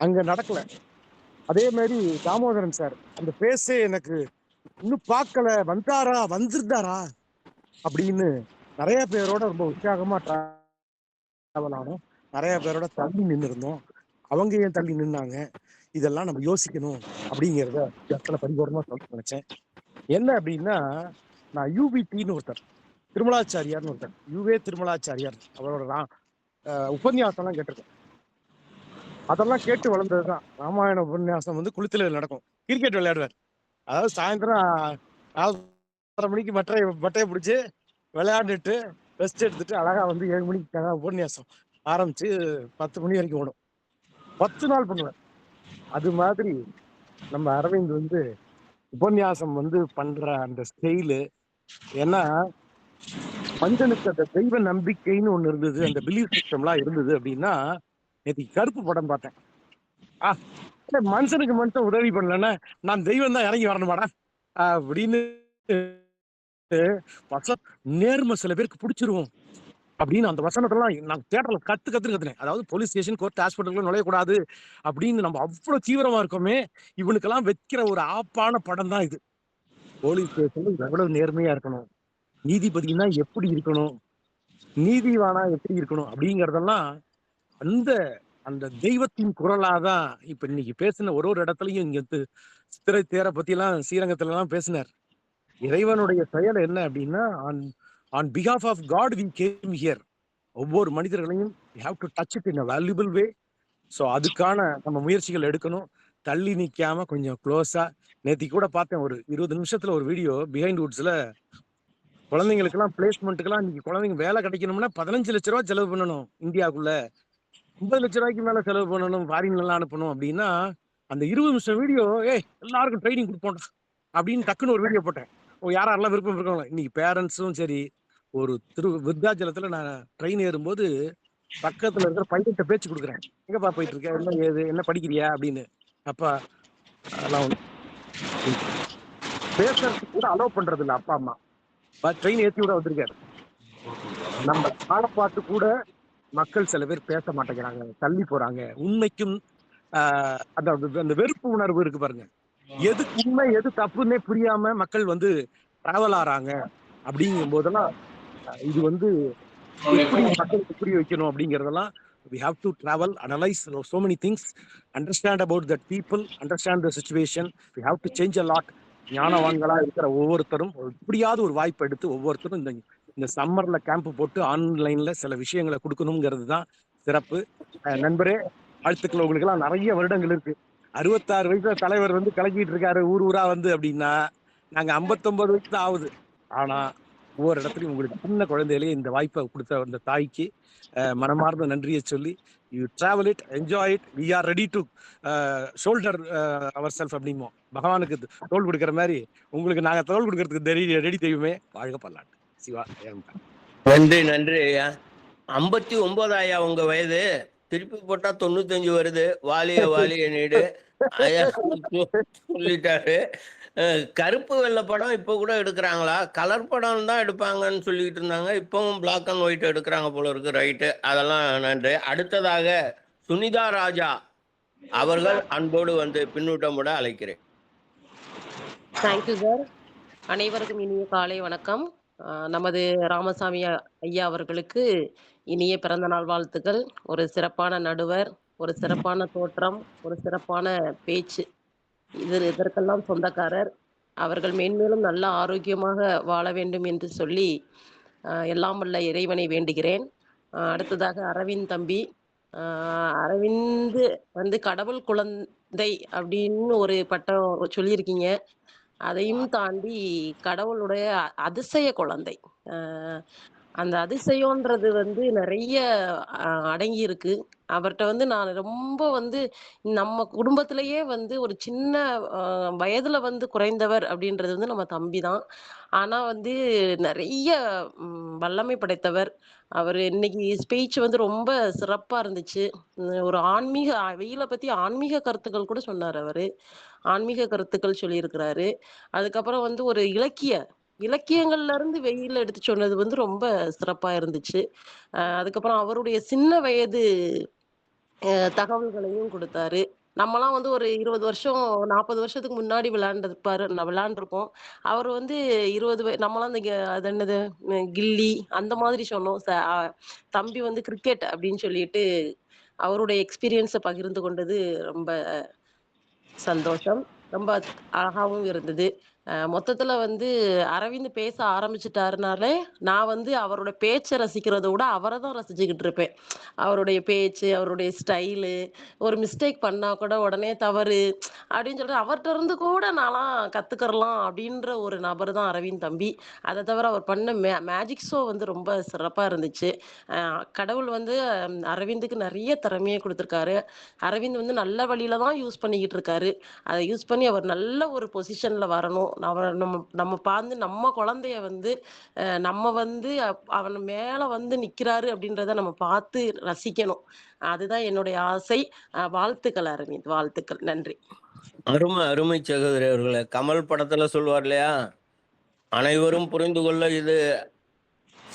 அங்க நடக்கல. அதே மாதிரி தாமோதரன் சார் அந்த பேஸே எனக்கு இன்னும் பார்க்கல, வந்தாரா வந்துருந்தாரா அப்படின்னு நிறைய பேரோட ரொம்ப உற்சாகமா டிராவல் ஆனோம். நிறைய பேரோட தள்ளி நின்று இருந்தோம். அவங்க ஏன் தள்ளி நின்னாங்க, இதெல்லாம் நம்ம யோசிக்கணும் அப்படிங்கிறத எத்தனை பரிபூர்ணமா சொல்ல நினைச்சேன். என்ன அப்படின்னா, நான் யூபிடின்னு ஒருத்தர், திருமலாச்சாரியார்னு ஒருத்தர், திருமலாச்சாரியார் அவரோட உபன்யாசம்லாம் கேட்டிருக்கேன். அதெல்லாம் கேட்டு வளர்ந்ததுதான். ராமாயண உபன்யாசம் குளித்துல நடக்கும். கிரிக்கெட் விளையாடுவார். அதாவது சாயந்தரம் 4:30 மணிக்கு பட்டையை பிடிச்சி விளையாண்டுட்டு ரெஸ்ட் எடுத்துட்டு அழகா 7 மணிக்கு உபன்யாசம் ஆரம்பிச்சு 10 மணி வரைக்கும் ஓடும். 10 நாள் பண்ணுவேன். அது மாதிரி நம்ம அரவிந்த் வந்து உபன்யாசம் வந்து பண்ற அந்த ஸ்டைலு, ஏன்னா மனிதனுக்கு அந்த தெய்வ நம்பிக்கைன்னு ஒண்ணு இருந்தது, அந்த பிலீஃப் சிஸ்டம்லாம் இருந்தது அப்படின்னா, நேற்று கருப்பு படம் பார்த்தேன். மனுஷனுக்கு மட்டும் உதவி பண்ணலன்னா நான் தெய்வம் தான் இறங்கி வரணுமாடா அப்படின்னு நேர்மை சில பேருக்கு பிடிச்சிருவோம் அப்படின்னு அந்த வசனத்தெல்லாம் நான் தேட்டர்ல கத்துனேன். அதாவது போலீஸ் ஸ்டேஷன், கோர்ட், ஹாஸ்பிட்டலுக்குள்ள நுழையக்கூடாது அப்படின்னு நம்ம அவ்வளவு தீவிரமா இருக்கோமே, இவனுக்கெல்லாம் வைக்கிற ஒரு ஆப்பான படம் தான் இது. போலீஸ் ஸ்டேஷன்ல எவ்வளவு நேர்மையா இருக்கணும், நீதிபதினா எப்படி இருக்கணும், நீதிவானா எப்படி இருக்கணும் அப்படிங்கறதெல்லாம் அந்த அந்த தெய்வத்தின் குரலாதான் இப்ப இன்னைக்கு பேசின ஒரு இடத்துலயும் இங்க சித்திரை தேரை பத்தி எல்லாம் ஸ்ரீரங்கத்துல எல்லாம் பேசினார். இறைவனுடைய செயல் என்ன அப்படின்னா, on behalf of God we came here. ஒவ்வொரு மனிதர்களையும் we have to touch it in a valuable way. So அதுக்கான நம்ம முயற்சிகள் எடுக்கணும். தள்ளி நிக்காம கொஞ்சம் க்ளோஸா. நேத்தி கூட பார்த்தேன், ஒரு 20 நிமிஷத்துல ஒரு வீடியோ பிஹைண்ட் வுட்ஸ்ல குழந்தைங்களுக்கெல்லாம் பிளேஸ்மெண்ட்டுக்கெல்லாம் இன்னைக்கு குழந்தைங்க வேலை கிடைக்கணும்னா 15 லட்ச ரூபாய் செலவு பண்ணணும் இந்தியாவுக்குள்ள, 50 லட்ச ரூபாய்க்கு மேல செலவு பண்ணணும், ஃபாரின்ல எல்லாம் அனுப்பணும் அப்படின்னா, அந்த 20 நிமிஷம் வீடியோ எல்லாருக்கும் ட்ரைனிங் கொடுப்போம் அப்படின்னு டக்குன்னு ஒரு வீடியோ போட்டேன். யாரெல்லாம் விருப்பம் இருக்காங்க இன்னைக்கு பேரண்ட்ஸும் சரி. ஒரு விருத்தாச்சலத்துல நான் ட்ரெயின் ஏறும்போது பக்கத்துல இருக்கிற பையன்கிட்ட பேச்சு கொடுக்குறேன், எங்கப்பா போயிட்டு இருக்க, என்ன ஏது, என்ன படிக்கிறியா அப்படின்னு. அப்பா அதெல்லாம் பேசுறதுக்கு கூட அலோவ் பண்றது இல்லை அப்பா அம்மா. ட்ரெயின் ஏற்றி விட வந்திருக்காரு. நம்ம ஆளை பார்த்து கூட மக்கள் சில பேர் பேச மாட்டேங்கிறாங்க, தள்ளி போறாங்க. உண்மைக்கும் அந்த அந்த வெறுப்பு உணர்வு இருக்கு பாருங்க, எது உண்மை எது தப்புன்னே புரியாம மக்கள் வந்து டிராவல் ஆறாங்க. அப்படிங்கும் போதெல்லாம் இது வந்து எப்படி மக்களுக்கு புரிய வைக்கணும் அப்படிங்கறதெல்லாம் we have to travel, analyze so many things, understand about that people, understand the situation. We have to change a lot. ஞானவான்களா இருக்கிற ஒவ்வொருத்தரும் எப்படியாவது ஒரு வாய்ப்பு எடுத்து ஒவ்வொருத்தரும் இந்த சம்மர்ல கேம்ப் போட்டு ஆன்லைன்ல சில விஷயங்களை கொடுக்கணுங்கிறது தான் சிறப்பு. நண்பரே, வாழ்த்துக்கள். உங்களுக்கு எல்லாம் நிறைய வருடங்கள் இருக்கு. 66 வயசுல தலைவர் வந்து கலக்கிட்டு இருக்காரு ஊர் ஊரா வந்து அப்படின்னா, நாங்க 59 வயசு தான் ஆகுது. ஆனா ஒவ்வொரு இடத்துலையும் உங்களுக்கு சின்ன குழந்தையிலேயே இந்த வாய்ப்பை கொடுத்த அந்த தாய்க்கு மனமார்ந்த நன்றியை சொல்லி, you travel it, enjoy it, we are ready to shoulder our self அப்படிமோ. பகவானுக்கு தோல் கொடுக்குற மாதிரி உங்களுக்கு நாங்க தோல் கொடுக்கறதுக்கு ரெடி தெய்வமே. வாழ்க பல்லாண்டு. சிவா. நன்றி நன்றி ஐயா. 59 ஐயா உங்க வயது, திருப்பி போட்டா 95 வருது. வாலிய நீடு ஐயா சொல்லிட்டாரு. கருப்பு வெள்ளை படம் இப்ப கூட எடுக்கிறாங்களா? கலர் படம் தான் எடுப்பாங்கன்னு சொல்லிட்டு இருந்தாங்க. இப்பவும் பிளாக் அண்ட் ஒயிட் எடுக்கிறாங்க போல இருக்கு. ரைட்டு, அதெல்லாம் நன்றி. அடுத்ததாக சுனிதா ராஜா அவர்கள் அன்போடு வந்து பின்னூட்டமுட அழைக்கிறேன். Thank you sir. அனைவருக்கும் இனிய காலை வணக்கம். நமது ராமசாமி ஐயா அவர்களுக்கு இனிய பிறந்த நாள் வாழ்த்துக்கள். ஒரு சிறப்பான நடுவர், ஒரு சிறப்பான தோற்றம், ஒரு சிறப்பான பேச்சு, இதற்கெல்லாம் சொந்தக்காரர். அவர்கள் மேன்மேலும் நல்ல ஆரோக்கியமாக வாழ வேண்டும் என்று சொல்லி எல்லாம் வல்ல இறைவனை வேண்டுகிறேன். அடுத்ததாக அரவிந்த் தம்பி. அரவிந்த் வந்து கடவுள் குழந்தை அப்படின்னு ஒரு பட்டம் சொல்லியிருக்கீங்க. அதையும் தாண்டி கடவுளுடைய அதிசய குழந்தை. அந்த அதிசயம்ன்றது வந்து நிறைய அடங்கி இருக்கு. அவர்கிட்ட வந்து நான் ரொம்ப வந்து நம்ம குடும்பத்திலேயே வந்து ஒரு சின்ன வயதுல வந்து குறைந்தவர் அப்படின்றது வந்து நம்ம தம்பி தான். ஆனா வந்து நிறைய வல்லமை படைத்தவர். அவர் இன்னைக்கு ஸ்பீச் வந்து ரொம்ப சிறப்பா இருந்துச்சு. ஒரு ஆன்மீக வெயில பத்தி ஆன்மீக கருத்துக்கள் கூட சொன்னார் அவரு. ஆன்மீக கருத்துக்கள் சொல்லியிருக்கிறாரு. அதுக்கப்புறம் வந்து ஒரு இலக்கியங்கள்ல இருந்து வெயில எடுத்து சொன்னது வந்து ரொம்ப சிறப்பா இருந்துச்சு. அதுக்கப்புறம் அவருடைய சின்ன வயது தகவல்களையும் கொடுத்தாரு. நம்மலாம் வந்து ஒரு 20 வருஷம் 40 வருஷத்துக்கு முன்னாடி விளையாண்டுருப்போம். அவர் வந்து 20 நம்மலாம் அது என்னது கில்லி அந்த மாதிரி சொன்னோம். தம்பி வந்து கிரிக்கெட் அப்படின்னு சொல்லிட்டு அவருடைய எக்ஸ்பீரியன்ஸை பகிர்ந்து கொண்டது ரொம்ப சந்தோஷம். ரொம்ப அழகாவும் இருந்தது. மொத்தத்துல வந்து அரவிந்த் பேச ஆரம்பிச்சிட்டாருனாலே நான் வந்து அவரோட பேச்சை ரசிக்கிறத விட அவரை தான் ரசிச்சுக்கிட்டு இருப்பேன். அவருடைய பேச்சு, அவருடைய ஸ்டைலு, ஒரு மிஸ்டேக் பண்ணா கூட உடனே தவறு அப்படின்னு சொல்லிட்டு அவர்ட்ட இருந்து கூட நான்லாம் கத்துக்கிறலாம் அப்படின்ற ஒரு நபர் தான் அரவிந்த் தம்பி. அதை தவிர அவர் பண்ண மேஜிக் ஷோ வந்து ரொம்ப சிறப்பாக இருந்துச்சு. கடவுள் வந்து அரவிந்துக்கு நிறைய திறமையை கொடுத்துருக்காரு. அரவிந்த் வந்து நல்ல வழியில தான் யூஸ் பண்ணிக்கிட்டு இருக்காரு. அதை யூஸ் பண்ணி அவர் நல்ல ஒரு பொசிஷன்ல வரணும். அவரை நம்ம நம்ம பார்த்து நம்ம குழந்தைய வந்து நம்ம வந்து அவன் மேல வந்து நிக்கிறாரு அப்படின்றத நம்ம பார்த்து ரசிக்கணும். அதுதான் என்னுடைய ஆசை. வாழ்த்துக்கள் அரவிந்த், வாழ்த்துக்கள். நன்றி. அருமை அருமை சகோதரி அவர்களே. கமல் படத்துல சொல்லுவார் இல்லையா, அனைவரும் புரிந்து கொள்ள இது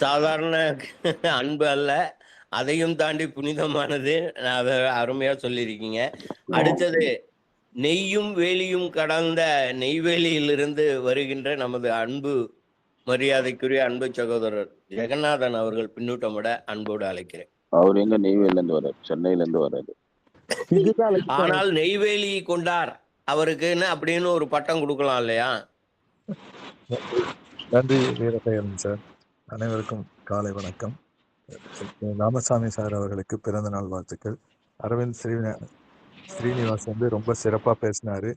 சாதாரண அன்பு அல்ல, அதையும் தாண்டி புனிதமானது. அதை அருமையா சொல்லியிருக்கீங்க. அடுத்தது, நெய்யும் வேலியும் கடந்த நெய்வேலியிலிருந்து வருகின்ற நமது அன்பு மரியாதைக்குரிய அன்பு சகோதரர் ஜெகநாதன் அவர்கள் பின்னூட்டமிட அன்போடு அழைக்கிறேன். அவர் எங்க நெய்வேலில இருந்து வர்றாரு? சென்னையில இருந்து வர்றாரு. ஆனால் நெய்வேலி கொண்டார் அவருக்குன்னு அப்படின்னு ஒரு பட்டம் கொடுக்கலாம் இல்லையா? நன்றி வீரப்பையன் சார். அனைவருக்கும் காலை வணக்கம். ராமசாமி சார் அவர்களுக்கு பிறந்த நாள் வாழ்த்துக்கள். அரவிந்த் ஸ்ரீனிவாஸ் வந்து ரொம்ப சிறப்பாக பேசினாரு.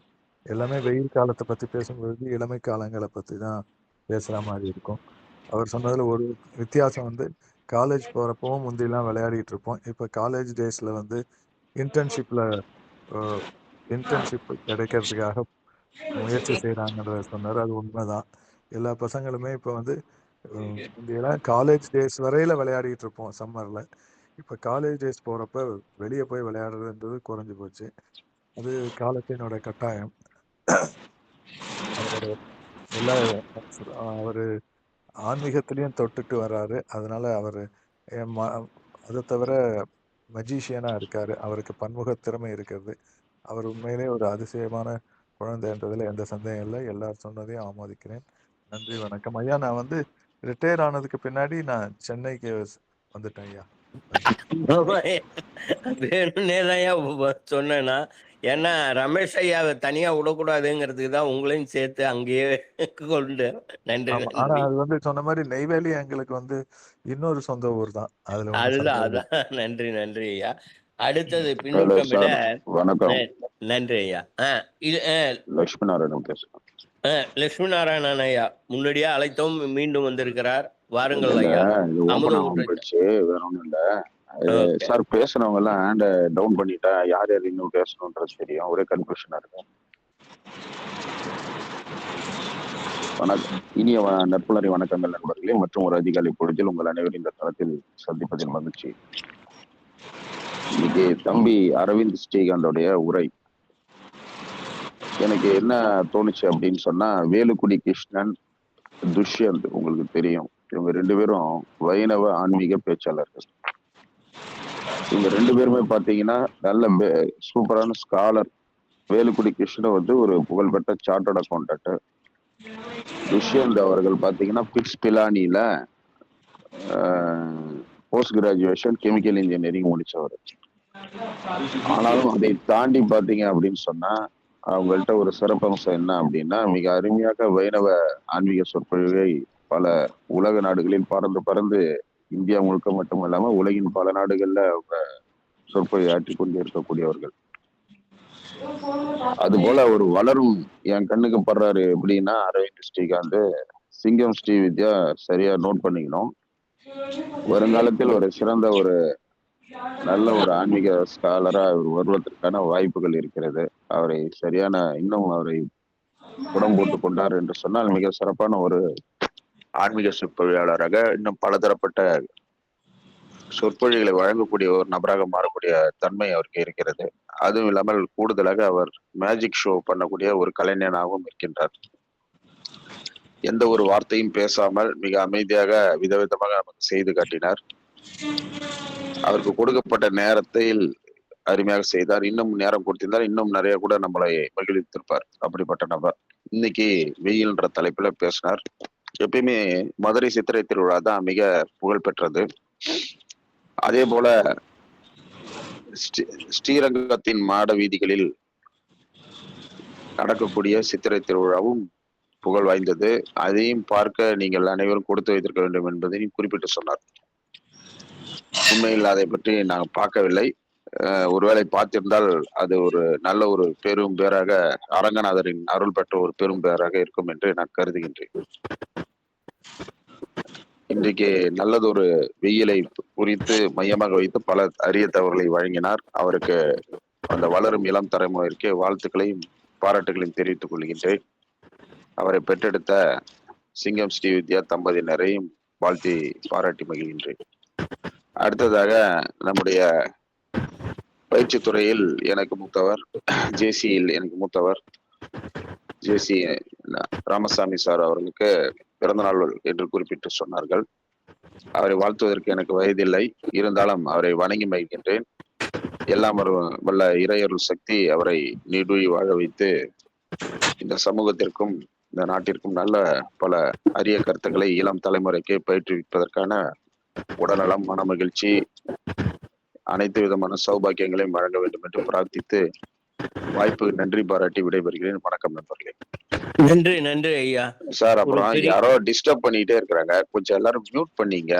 எல்லாமே வெயில் காலத்தை பற்றி பேசும்பொழுது இளமை காலங்களை பற்றி தான் பேசுகிற மாதிரி இருக்கும். அவர் சொன்னதில் ஒரு வித்தியாசம் வந்து, காலேஜ் போகிறப்பவும் முந்திலாம் விளையாடிட்டு இருப்போம். இப்போ காலேஜ் டேஸில் வந்து இன்டர்ன்ஷிப் கிடைக்கிறதுக்காக முயற்சி செய்கிறாங்கன்றத சொன்னார். அது உண்மைதான். எல்லா பசங்களுமே இப்போ வந்து முந்தையெல்லாம் காலேஜ் டேஸ் வரையில் விளையாடிட்டு இருப்போம் சம்மரில். இப்போ காலேஜ் டேஸ் போகிறப்ப வெளியே போய் விளையாடுறதுன்றது குறைஞ்சி போச்சு. அது காலத்தினோட கட்டாயம். அவர் ஆன்மீகத்திலையும் தொட்டுட்டு வர்றாரு. அதனால அவர் அதை தவிர மஜீஷியனாக இருக்கார். அவருக்கு பன்முக திறமை இருக்கிறது. அவர் உண்மையிலே ஒரு அதிசயமான குழந்தைன்றதில் எந்த சந்தேகம் இல்லை. எல்லாரும் சொன்னதையும் ஆமோதிக்கிறேன். நன்றி, வணக்கம் ஐயா. நான் வந்து ரிட்டையர் ஆனதுக்கு பின்னாடி நான் சென்னைக்கு வந்துட்டேன் ஐயா. வேணும்னேதான் சொன்னேன்னா, ஏன்னா ரமேஷ் ஐயாவை தனியா விடக்கூடாதுங்கிறதுக்கு தான் உங்களையும் சேர்த்து அங்கேயே கொண்டு. நன்றி. ஆனா அது வந்து சொன்ன மாதிரி நெய்வேலி எங்களுக்கு வந்து இன்னொரு சொந்த ஊர் தான். அதுதான் அதான். நன்றி நன்றி ஐயா. அடுத்தது பின்னூட்டமிட வணக்கம். நன்றி ஐயா. லட்சுமி நாராயணன் பேசுறேன். லட்சுமி நாராயணன் ஐயா முன்னாடியே அழைத்தோம், மீண்டும் வந்திருக்கிறார். வாருங்கள் ஐயா. வேற ஒண்ணும் இல்ல சார். பேசுனவங்க எல்லாம் ஹேண்ட டவுன் பண்ணிட்டா யார் யார் இன்னும் பேசணும்ன்றது தெரியும். ஒரே கன்ஃபியூஷனா இருக்கும். வணக்கம், இனிய நற்புணரி வணக்கங்கள் நண்பர்களே. மற்றும் ஒரு அதிகாலை பொழுதில் உங்கள் அனைவரும் இந்த தளத்தில் சந்திப்பதில் மகிழ்ச்சி. இன்னைக்கு தம்பி அரவிந்த் ஸ்ரீகாந்தோடைய உரை எனக்கு என்ன தோணுச்சு அப்படின்னு சொன்னா, வேலுக்குடி கிருஷ்ணன், துஷ்யந்த் உங்களுக்கு தெரியும். இவங்க ரெண்டு பேரும் வைணவ ஆன்மீக பேச்சாளர்கள். இவங்க ரெண்டு பேருமே பாத்தீங்கன்னா நல்ல சூப்பரான ஸ்காலர். வேலுக்குடி கிருஷ்ணன் வந்து ஒரு புகழ்பெற்ற சார்ட்டர்ட் அக்கௌண்டன்ட். துஷ்யந்த் அவர்கள் பாத்தீங்கன்னா பிட்ஸ் பிலானியில போஸ்ட் கிராஜுவேஷன் கெமிக்கல் இன்ஜினியரிங் முடிச்சவர். ஆனாலும் அதை தாண்டி பாத்தீங்க அப்படின்னு சொன்னா அவங்கள்ட்ட ஒரு சிறப்பம்சம் என்ன அப்படின்னா, மிக அருமையாக வைணவ ஆன்மீக சொற்பொழிவை பல உலக நாடுகளில் பறந்து இந்தியா முழுக்க மட்டும் இல்லாம உலகின் பல நாடுகள்ல அவங்க சொற்பொழிவை ஆற்றிக் கொண்டு இருக்கக்கூடியவர்கள். அது போல ஒரு வளரும் என் கண்ணுக்கு படுறாரு எப்படின்னா அரவிந்த் ஸ்ரீகாந்த். சிங்கம் ஸ்ரீ வித்யா சரியா நோட் பண்ணிக்கணும். வருங்காலத்தில் ஒரு சிறந்த ஒரு நல்ல ஒரு ஆன்மீக ஸ்காலரா வருவதற்கான வாய்ப்புகள் இருக்கிறது. அவரை சரியான இன்னும் அவரை புடம் போட்டு கொண்டார் என்று சொன்னால் மிக சிறப்பான ஒரு ஆன்மீக சொற்பொழியாளராக இன்னும் பலதரப்பட்ட சொற்பொழிகளை வழங்கக்கூடிய ஒரு நபராக மாறக்கூடிய தன்மை அவருக்கு இருக்கிறது. அதுவும் இல்லாமல் கூடுதலாக அவர் மேஜிக் ஷோ பண்ணக்கூடிய ஒரு கலைஞனாகவும் இருக்கின்றார். எந்த ஒரு வார்த்தையும் பேசாமல் மிக அமைதியாக விதவிதமாக நமக்கு செய்து காட்டினார். அவருக்கு கொடுக்கப்பட்ட நேரத்தில் அருமையாக செய்தார். இன்னும் நேரம் கொடுத்திருந்தார் இன்னும் நிறைய கூட நம்மளை மகிழ்வித்திருப்பார். அப்படிப்பட்ட நபர் இன்னைக்கு வெயில்ன்ற தலைப்புல பேசினார். எப்பயுமே மதுரை சித்திரை திருவிழா தான் மிக புகழ் பெற்றது. அதே போல ஸ்ரீரங்கத்தின் மாட வீதிகளில் நடக்கக்கூடிய சித்திரை திருவிழாவும் புகழ் வாய்ந்தது. அதையும் பார்க்க நீங்கள் அனைவரும் கொடுத்து வைத்திருக்க வேண்டும் என்பதையும் குறிப்பிட்டு சொன்னார். உண்மையில் அதை பற்றி நாங்கள் பார்க்கவில்லை. ஒருவேளை பார்த்திருந்தால் அது ஒரு நல்ல ஒரு பெரும் பேராக, அரங்கநாதரின் அருள் பெற்ற ஒரு பெரும் பேராக இருக்கும் என்று நான் கருதுகின்றேன். இன்றைக்கு நல்லதொரு வெயிலை குறித்து மையமாக வைத்து பல அரிய தகவல்களை வழங்கினார். அவருக்கு அந்த வளரும் இளம் தலைமுறைக்கு வாழ்த்துக்களையும் பாராட்டுகளையும் தெரிவித்துக் கொள்கின்றேன். அவரை பெற்றெடுத்த சிங்கம் ஸ்ரீவித்யா தம்பதியினரையும் வாழ்த்தி பாராட்டி மகிழ்கின்றேன். அடுத்ததாக நம்முடைய பயிற்சி துறையில் எனக்கு மூத்தவர், ஜேசியில் எனக்கு மூத்தவர் ஜேசி ராமசாமி சார் அவர்களுக்கு பிறந்தநாள் என்று குறிப்பிட்டு சொன்னார்கள். அவரை வாழ்த்துவதற்கு எனக்கு வயதில்லை, இருந்தாலும் அவரை வணங்கி மகிழ்கின்றேன். எல்லாம் வல்ல இறையருள் சக்தி அவரை நீடுழி வாழ வைத்து இந்த சமூகத்திற்கும் இந்த நாட்டிற்கும் நல்ல பல அரிய கருத்துக்களை இளம் தலைமுறைக்கு பயிற்றுவிப்பதற்கான உடல்நலம், மன மகிழ்ச்சி, அனைத்து விதமான சௌபாக்கியங்களையும் வழங்க வேண்டும் என்று பிரார்த்தித்து வாய்ப்பு நன்றி பாராட்டி விடைபெறுகிறேன். வணக்கம் நண்பர்களே. நன்றி நன்றி ஐயா சார். அப்புறம் யாரோ டிஸ்டர்ப் பண்ணிட்டே இருக்கிறாங்க, கொஞ்சம் எல்லாரும் மியூட் பண்ணீங்க.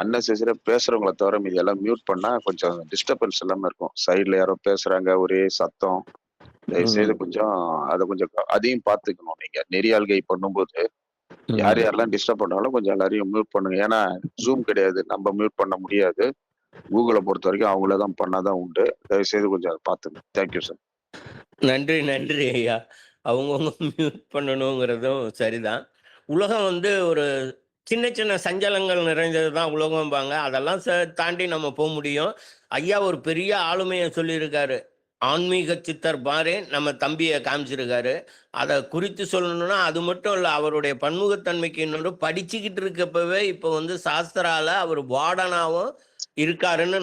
அன்னெசரியா பேசுறவங்களை தவிர மீது எல்லாம் மியூட் பண்ணா கொஞ்சம் டிஸ்டர்பன்ஸ் இல்லாம இருக்கும். சைட்ல யாரோ பேசுறாங்க, ஒரே சத்தம். தயவுசெய்து கொஞ்சம் அதை கொஞ்சம் அதையும் பார்த்துக்கணும். நீங்க நெறியாள்கை பண்ணும்போது யார் யாரெல்லாம் டிஸ்டர்ப் பண்ணாலும் கொஞ்சம் எல்லாரையும் மியூட் பண்ணுங்க. ஏன்னா ஜூம் கிடையாது, நம்ம மியூட் பண்ண முடியாது. கூகுளை பொறுத்த வரைக்கும் அவங்களதான் பண்ணாதான் உண்டு. தயவுசெய்து கொஞ்சம் அதை பார்த்துங்க. Thank you sir. நன்றி நன்றி ஐயா. அவங்கவுங்க மியூட் பண்ணணுங்கிறதும் சரிதான். உலகம் ஒரு சின்ன சின்ன சஞ்சலங்கள் நிறைந்தது தான் உலகம்பாங்க. அதெல்லாம் தாண்டி நம்ம போக முடியும். ஐயா ஒரு பெரிய ஆளுமையை சொல்லியிருக்காரு. ஆன்மீக சித்தர் பாரு நம்ம தம்பியை காமிச்சிருக்காரு. அதை குறித்து சொல்லணும்னா அது மட்டும் இல்லை, அவருடைய பன்முகத்தன்மைக்கு இன்னொரு படிச்சுக்கிட்டு இருக்கப்பவே இப்போ சாஸ்திரால அவர் வார்டனாவும் இருக்காருன்னு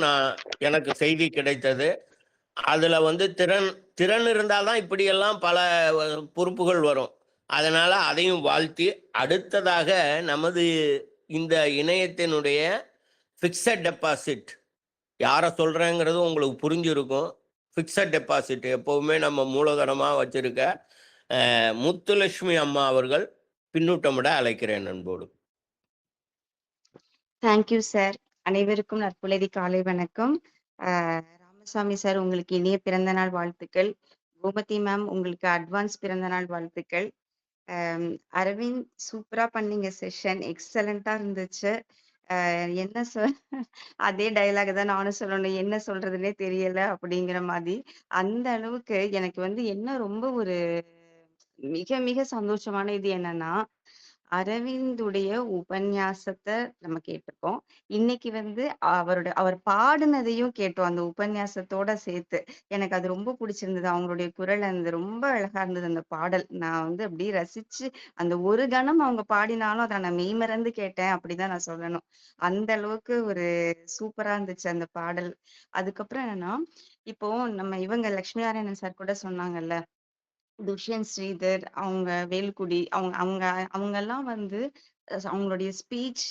எனக்கு செய்தி கிடைத்தது. அதுல திறன் இருந்தால்தான் இப்படியெல்லாம் பல பொறுப்புகள் வரும். அதனால அதையும் வாழ்த்தி, அடுத்ததாக நமது இந்த இணையத்தினுடைய ஃபிக்ஸட் டெபாசிட் யாரை சொல்றேங்கிறது உங்களுக்கு புரிஞ்சிருக்கும். ஃபிக்ஸட் டெபாசிட் எப்பவுமே நம்ம மூலதனமா வச்சிருக்க முத்துலட்சுமி அம்மா அவர்கள் பின்னூட்டமிட அழைக்கிறேன் நண்போடு. Thank you sir. அனைவருக்கும் நற்புலதி காலை வணக்கம். ராமசாமி சார் உங்களுக்கு இனிய பிறந்த நாள் வாழ்த்துக்கள். கோமதி மேம் உங்களுக்கு அட்வான்ஸ் பிறந்த நாள் வாழ்த்துக்கள். அரவிந்த் சூப்பரா பண்ணீங்க, செஷன் எக்ஸலண்டா இருந்துச்சு. என்ன அதே டைலாக் தான் நானும் சொல்லணும், என்ன சொல்றதுன்னே தெரியல அப்படிங்கிற மாதிரி. அந்த அளவுக்கு எனக்கு என்ன ரொம்ப ஒரு மிக மிக சந்தோஷமான இது என்னன்னா, அரவிந்துடைய உபன்யாசத்தை நம்ம கேட்டிருக்கோம். இன்னைக்கு அவர் பாடுனதையும் கேட்டோம் அந்த உபன்யாசத்தோட சேர்த்து. எனக்கு அது ரொம்ப பிடிச்சிருந்தது. அவங்களுடைய குரல் ரொம்ப அழகா இருந்தது அந்த பாடல். நான் அப்படியே ரசிச்சு அந்த ஒரு கணம் அவங்க பாடினாலும் அதை நான் மெய்மறந்து கேட்டேன் அப்படிதான் நான் சொல்லணும். அந்த அளவுக்கு ஒரு சூப்பரா இருந்துச்சு அந்த பாடல். அதுக்கப்புறம் என்னன்னா, இப்போ நம்ம இவங்க லட்சுமி நாராயணன் சார் கூட சொன்னாங்கல்ல, துஷ்யந்த் ஸ்ரீதர், அவங்க வேலுக்குடி, அவங்க அவங்க அவங்க எல்லாம் அவங்களுடைய ஸ்பீச்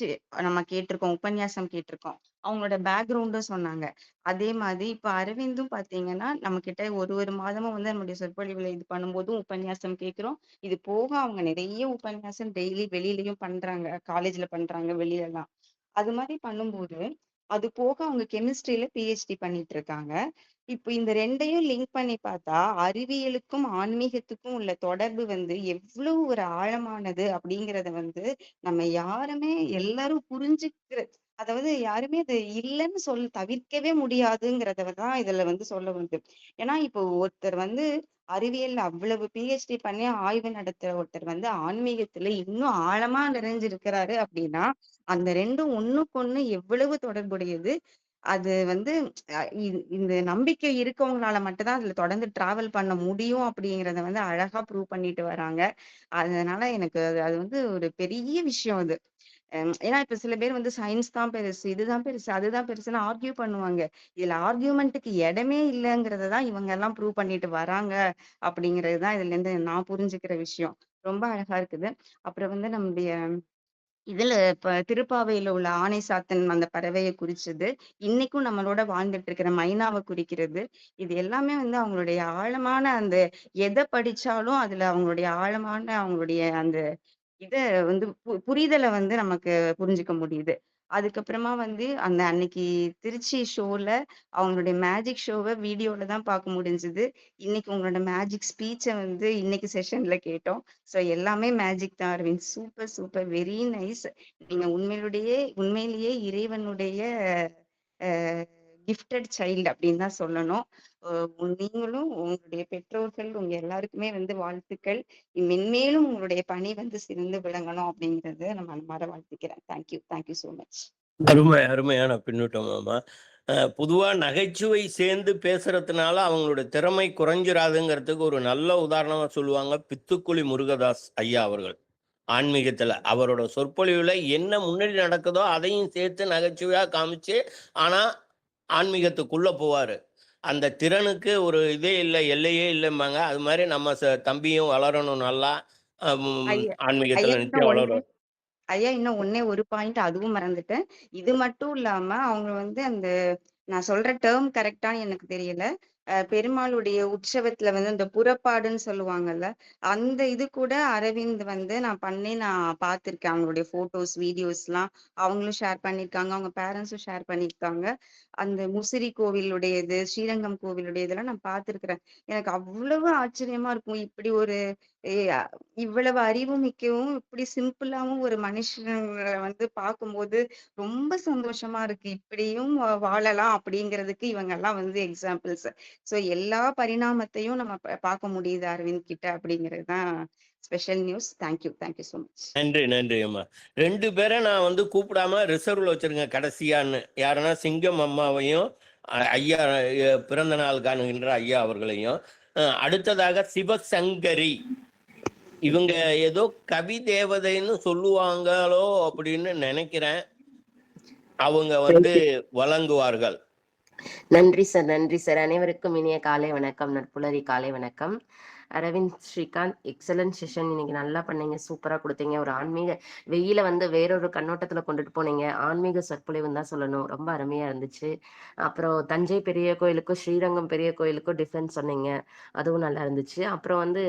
நம்ம கேட்டிருக்கோம், உபன்யாசம் கேட்டிருக்கோம். அவங்களோட பேக்ரவுண்டும் சொன்னாங்க. அதே மாதிரி இப்ப அரவிந்தும் பாத்தீங்கன்னா நம்ம கிட்ட ஒரு மாதமும் நம்முடைய சொற்பொழிவுல இது பண்ணும்போதும் உபன்யாசம் கேட்கிறோம். இது போக அவங்க நிறைய உபன்யாசம் டெய்லி வெளியிலயும் பண்றாங்க, காலேஜ்ல பண்றாங்க, வெளியில எல்லாம். அது மாதிரி பண்ணும்போது அது போக அவங்க கெமிஸ்ட்ரியில PhD பண்ணிட்டு இருக்காங்க. இப்போ இந்த ரெண்டையும் லிங்க் பண்ணி பார்த்தா அறிவியலுக்கும் ஆன்மீகத்துக்கும் உள்ள தொடர்பு எவ்வளவு ஒரு ஆழமானது அப்படிங்கறத நம்ம யாருமே எல்லாரும் புரிஞ்சுக்கிற, அதாவது யாருமே அது இல்லைன்னு தவிர்க்கவே முடியாதுங்கிறதான் இதுல சொல்ல வந்து. ஏன்னா இப்போ ஒருத்தர் அறிவியல்ல அவ்வளவு PhD பண்ணி ஆய்வு நடத்துற ஒருத்தர் ஆன்மீகத்துல இன்னும் ஆழமா நிறைஞ்சிருக்கிறாரு அப்படின்னா அந்த ரெண்டும் ஒண்ணுக்கொண்ணு எவ்வளவு தொடர்புடையது. அது இந்த நம்பிக்கை இருக்கவங்களால மட்டும்தான் அதுல தொடர்ந்து டிராவல் பண்ண முடியும் அப்படிங்கறத அழகா ப்ரூவ் பண்ணிட்டு வராங்க. அதனால எனக்கு அது ஒரு பெரிய விஷயம் அது. ஏன்னா இப்ப சில பேர் சயின்ஸ் தான் பெருசு, இதுதான் பெருசு, அதுதான் பெருசுன்னு ஆர்கியூ பண்ணுவாங்க. இதுல ஆர்கியூமெண்ட்டுக்கு இடமே இல்லைங்கிறதான் இவங்க எல்லாம் ப்ரூவ் பண்ணிட்டு வராங்க அப்படிங்கறதுதான் இதுல இருந்து நான் புரிஞ்சுக்கிற விஷயம். ரொம்ப அழகா இருக்குது. அப்புறம் நம்முடைய இதுல இப்ப திருப்பாவையில உள்ள ஆணை சாத்தன் அந்த பறவையை குறிச்சது, இன்னைக்கும் நம்மளோட வாழ்ந்துட்டு இருக்கிற மைனாவை குறிக்கிறது. இது எல்லாமே வந்து அவங்களுடைய ஆழமான அந்த எதை படிச்சாலும் அதுல அவங்களுடைய ஆழமான அவங்களுடைய அந்த இத வந்து புரிதலை வந்து நமக்கு புரிஞ்சுக்க முடியுது. அதுக்கப்புறமா வந்து அந்த அன்னைக்கு திருச்சி ஷோல அவங்களுடைய மேஜிக் ஷோவை வீடியோல தான் பார்க்க முடிஞ்சது. இன்னைக்கு உங்களோட மேஜிக் ஸ்பீச்ச வந்து இன்னைக்கு செஷன்ல கேட்டோம். ஸோ எல்லாமே மேஜிக் தான் Aravind. Super super very nice. நீங்க உண்மையிலேயே இறைவனுடைய கிஃப்டட் சைல்டு அப்படின்னு தான் சொல்லணும். நீங்களும் உங்களுடைய பெற்றோர்கள் உங்க எல்லாருக்குமே வந்து வாழ்த்துக்கள். மென்மேலும் உங்களுடைய பணி வந்து சிறந்து விளங்கணும் அப்படிங்கறத நம்ம மனமார வாழ்த்துக்கிறேன். Thank you so much. அருமையான பின்னூட்டம் மாமா. பொதுவா நகைச்சுவை சேர்ந்து பேசுறதுனால அவங்களோட திறமை குறைஞ்சிராதுங்கிறதுக்கு ஒரு நல்ல உதாரணமா சொல்லுவாங்க பித்துக்குளி முருகதாஸ் ஐயா அவர்கள். ஆன்மீகத்துல அவரோட சொற்பொழிவுல என்ன முன்னாடி நடக்குதோ அதையும் சேர்த்து நகைச்சுவையா காமிச்சு, ஆனா ஆன்மீகத்துக்குள்ள போவாரு. அந்த திறனுக்கு ஒரு இதே இல்லை, எல்லையே இல்லைம்பாங்க. அது மாதிரி நம்ம தம்பியும் வளரணும் நல்லா. ஐயா ஆன்மீகத்துல இன்னும் நிச்சயம் வளரும். இன்னும் ஒரு பாயிண்ட் அதுவும் மறந்துட்டேன். இது மட்டும் இல்லாம அவங்க வந்து அந்த நான் சொல்ற டேர்ம் கரெக்டான்னு எனக்கு தெரியல. பெருமாளுடைய உற்சவத்துல வந்து அந்த புறப்பாடுன்னு சொல்லுவாங்கல்ல, அந்த இது கூட அரவிந்த் வந்து நான் பார்த்திருக்கேன். அவங்களுடைய போட்டோஸ் வீடியோஸ்லாம் அவங்களும் ஷேர் பண்ணியிருக்காங்க, அவங்க பேரண்ட்ஸும் ஷேர் பண்ணியிருக்காங்க. அந்த முசிறி கோவிலுடையது, ஸ்ரீரங்கம் கோவிலுடையதெல்லாம் நான் பார்த்திருக்கிறேன். எனக்கு அவ்வளவு ஆச்சரியமா இருக்கும். இப்படி ஒரு இவ்வளவு அறிவு மிக்கவும் இப்படி சிம்பிளாவும் ஒரு மனுஷங்களை வந்து பார்க்கும்போது ரொம்ப சந்தோஷமா இருக்கு. இப்படியும் வாழலாம் அப்படிங்கிறதுக்கு இவங்க எல்லாம் வந்து எக்ஸாம்பிள்ஸ். சோ எல்லா பரிணாமத்தையும் நம்ம பார்க்க முடியுது அரவிந்த் கிட்ட அப்படிங்கிறது தான் special news. Thank you so much. நன்றி அம்மா. 2 பேரை நான் வந்து கூப்பிடாம ரிசர்வ்ல வச்சிருக்கேன் கடைசியான்னு. யாருன்னா சிங்கம் அம்மாவையும் ஐயா பிறந்த நாள் காணுகின்ற ஐயா அவர்களையும். அடுத்ததாக சிவசங்கரி. இவங்க ஏதோ கவி தேவதைன்னு சொல்லுவாங்களோ அப்படின்னு நினைக்கிறேன். அவங்க வந்து வழங்குவார்கள். நன்றி சார். அனைவருக்கும் இனிய காலை வணக்கம், நட்புலரி காலை வணக்கம். Aravind, Srikanth, excellent session. இன்னைக்கு நல்லா பண்ணீங்க, சூப்பரா கொடுத்தீங்க. ஒரு ஆன்மீக வெயில வந்து வேறொரு கண்ணோட்டத்துல கொண்டுட்டு போனீங்க. ஆன்மீக சொற்பொழிவுன்னு தான் சொல்லணும், ரொம்ப அருமையா இருந்துச்சு. அப்புறம் தஞ்சை பெரிய கோயிலுக்கும் ஸ்ரீரங்கம் பெரிய கோயிலுக்கும் டிஃபரன்ஸ் சொன்னீங்க, அதுவும் நல்லா இருந்துச்சு. அப்புறம் வந்து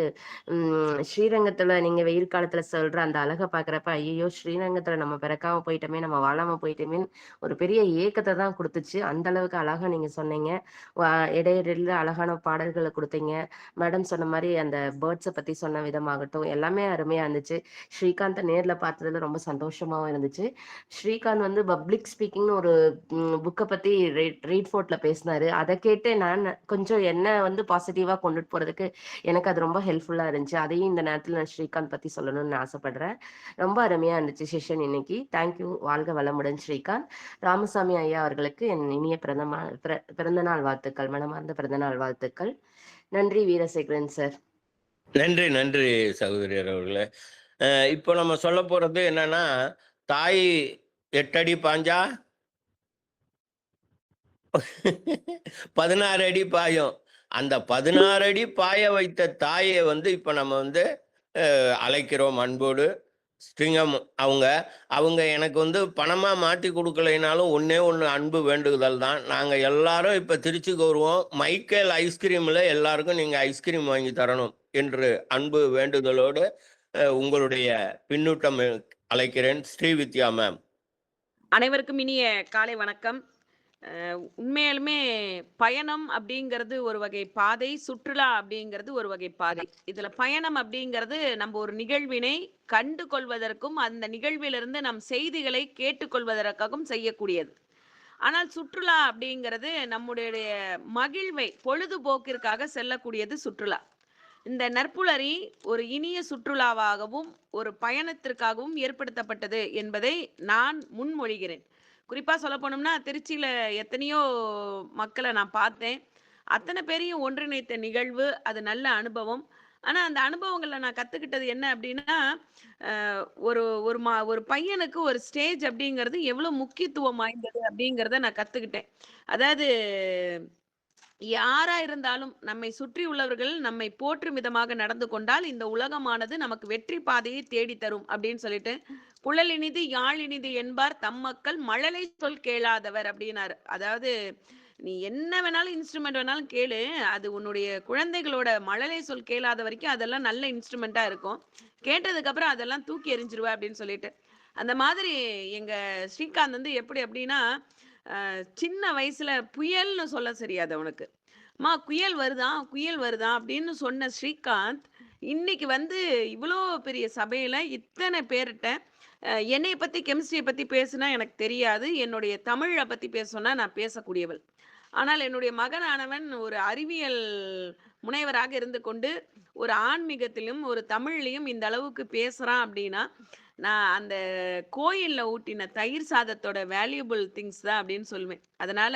ஸ்ரீரங்கத்துல நீங்க வெயில் காலத்துல சொல்ற அந்த அழகை பாக்குறப்ப ஐயோ ஸ்ரீரங்கத்துல நம்ம பிறக்காம போயிட்டோமே, நம்ம வாழாம போயிட்டோமேன்னு ஒரு பெரிய ஏக்கத்தை தான் கொடுத்துச்சு. அந்த அளவுக்கு அழகா நீங்க சொன்னீங்க. இடையிடையில அழகான பாடல்களை கொடுத்தீங்க. மேடம் சொன்ன மாதிரி அந்த பேர்ட்ஸை பத்தி சொன்ன விதமாகட்டும் எல்லாமே அருமையா இருந்துச்சு. ஸ்ரீகாந்த் நேர்ல பார்த்ததுல ரொம்ப சந்தோஷமாவும் இருந்துச்சு. ஸ்ரீகாந்த் வந்து பப்ளிக் ஸ்பீக்கிங்னு ஒரு புக்கை பத்தி ரீட் ஃபோர்ட்ல பேசினாரு. அதை கேட்டு நான் கொஞ்சம் என்ன வந்து பாசிட்டிவா கொண்டுட்டு போறதுக்கு எனக்கு அது ரொம்ப ஹெல்ப்ஃபுல்லா இருந்துச்சு. அதையும் இந்த நேரத்தில் நான் ஸ்ரீகாந்த் பத்தி சொல்லணும்னு ஆசைப்படுறேன். ரொம்ப அருமையா இருந்துச்சு செஷன் இன்னைக்கு. தேங்க்யூ. வாழ்க வளமுடன் ஸ்ரீகாந்த். ராமசாமி ஐயா அவர்களுக்கு என் இனிய பிறந்தநாள் வாழ்த்துக்கள், மனமார்ந்த பிறந்தநாள் வாழ்த்துக்கள். நன்றி வீரசேகரன் சார். நன்றி சகோதரி அவர்களே. இப்போ நம்ம சொல்ல போறது என்னன்னா, தாய் 8 அடி பாஞ்சா 16 அடி பாயும். அந்த 16 அடி பாய வைத்த தாயை வந்து இப்ப நம்ம வந்து அழைக்கிறோம் அன்போடு. ஸ்ட்ரிங்கம் அவங்க எனக்கு வந்து பணமா மாற்றி கொடுக்கலைனாலும் ஒன்று அன்பு வேண்டுதல் தான். நாங்கள் எல்லாரும் இப்போ திருச்சிக்கு வருவோம். மைக்கேல் ஐஸ்கிரீமில் எல்லாருக்கும் நீங்கள் ஐஸ்கிரீம் வாங்கி தரணும் என்று அன்பு வேண்டுதலோடு உங்களுடைய பின்னூட்டம் அழைக்கிறேன். ஸ்ரீவித்யா மேம். அனைவருக்கும் இனிய காலை வணக்கம். உண்மையாலுமே பயணம் அப்படிங்கிறது ஒரு வகை பாதை, சுற்றுலா அப்படிங்கிறது ஒரு வகை பாதை. இதுல பயணம் அப்படிங்கிறது நம்ம ஒரு நிகழ்வினை கண்டு கொள்வதற்கும் அந்த நிகழ்விலிருந்து நம் செய்திகளை கேட்டுக்கொள்வதற்காகவும் செய்யக்கூடியது. ஆனால் சுற்றுலா அப்படிங்கிறது நம்முடைய மகிழ்வை பொழுதுபோக்கிற்காக செல்லக்கூடியது சுற்றுலா. இந்த நற்புலரி ஒரு இனிய சுற்றுலாவாகவும் ஒரு பயணத்திற்காகவும் ஏற்படுத்தப்பட்டது என்பதை நான் முன்மொழிகிறேன். குறிப்பாக சொல்ல போனோம்னா திருச்சியில் எத்தனையோ மக்களை நான் பார்த்தேன். அத்தனை பேரையும் ஒன்றிணைத்த நிகழ்வு, அது நல்ல அனுபவம். ஆனால் அந்த அனுபவங்களில் நான் கற்றுக்கிட்டது என்ன அப்படின்னா, ஒரு பையனுக்கு ஒரு ஸ்டேஜ் அப்படிங்கிறது எவ்வளோ முக்கியத்துவம் வாய்ந்தது அப்படிங்கிறத நான் கற்றுக்கிட்டேன். அதாவது யாரா இருந்தாலும் நம்மை சுற்றி உள்ளவர்கள் நம்மை போற்றும் விதமாக நடந்து கொண்டால் இந்த உலகமானது நமக்கு வெற்றி பாதையை தேடி தரும் அப்படின்னு சொல்லிட்டு, குழலினிது யாழினிது என்பார் தம் மக்கள் மழலை சொல் கேளாதவர் அப்படின்னாரு. அதாவது நீ என்ன வேணாலும் இன்ஸ்ட்ருமெண்ட் வேணாலும் கேளு, அது உன்னுடைய குழந்தைகளோட மழலை சொல் கேளாத வரைக்கும் அதெல்லாம் நல்ல இன்ஸ்ட்ருமெண்டா இருக்கும். கேட்டதுக்கு அப்புறம் அதெல்லாம் தூக்கி எறிஞ்சிருவ அப்படின்னு சொல்லிட்டு. அந்த மாதிரி எங்க ஸ்ரீகாந்த் வந்து எப்படி அப்படின்னா, சின்ன வயசுல புயல்னு சொல்ல தெரியாது அவனுக்கு. "அம்மா குயல் வருதாம், குயல் வருதாம்" அப்படின்னு சொன்ன ஸ்ரீகாந்த், இன்னைக்கு வந்து இவ்வளோ பெரிய சபையில இத்தனை பேர்ட்ட என்னைய பத்தி கெமிஸ்ட்ரியை பத்தி பேசுனா எனக்கு தெரியாது. என்னுடைய தமிழ பத்தி பேச சொன்னா நான் பேசக்கூடியவள். ஆனால் என்னுடைய மகனானவன் ஒரு அறிவியல் முனைவராக இருந்து கொண்டு, ஒரு ஆன்மீகத்திலும், ஒரு தமிழ்லயும் இந்த அளவுக்கு பேசுறான் அப்படின்னா, நான் அந்த கோயில்ல ஊட்டின தயிர் சாதத்தோட வேல்யூபிள் திங்ஸ் தான் அப்படின்னு சொல்லுவேன். அதனால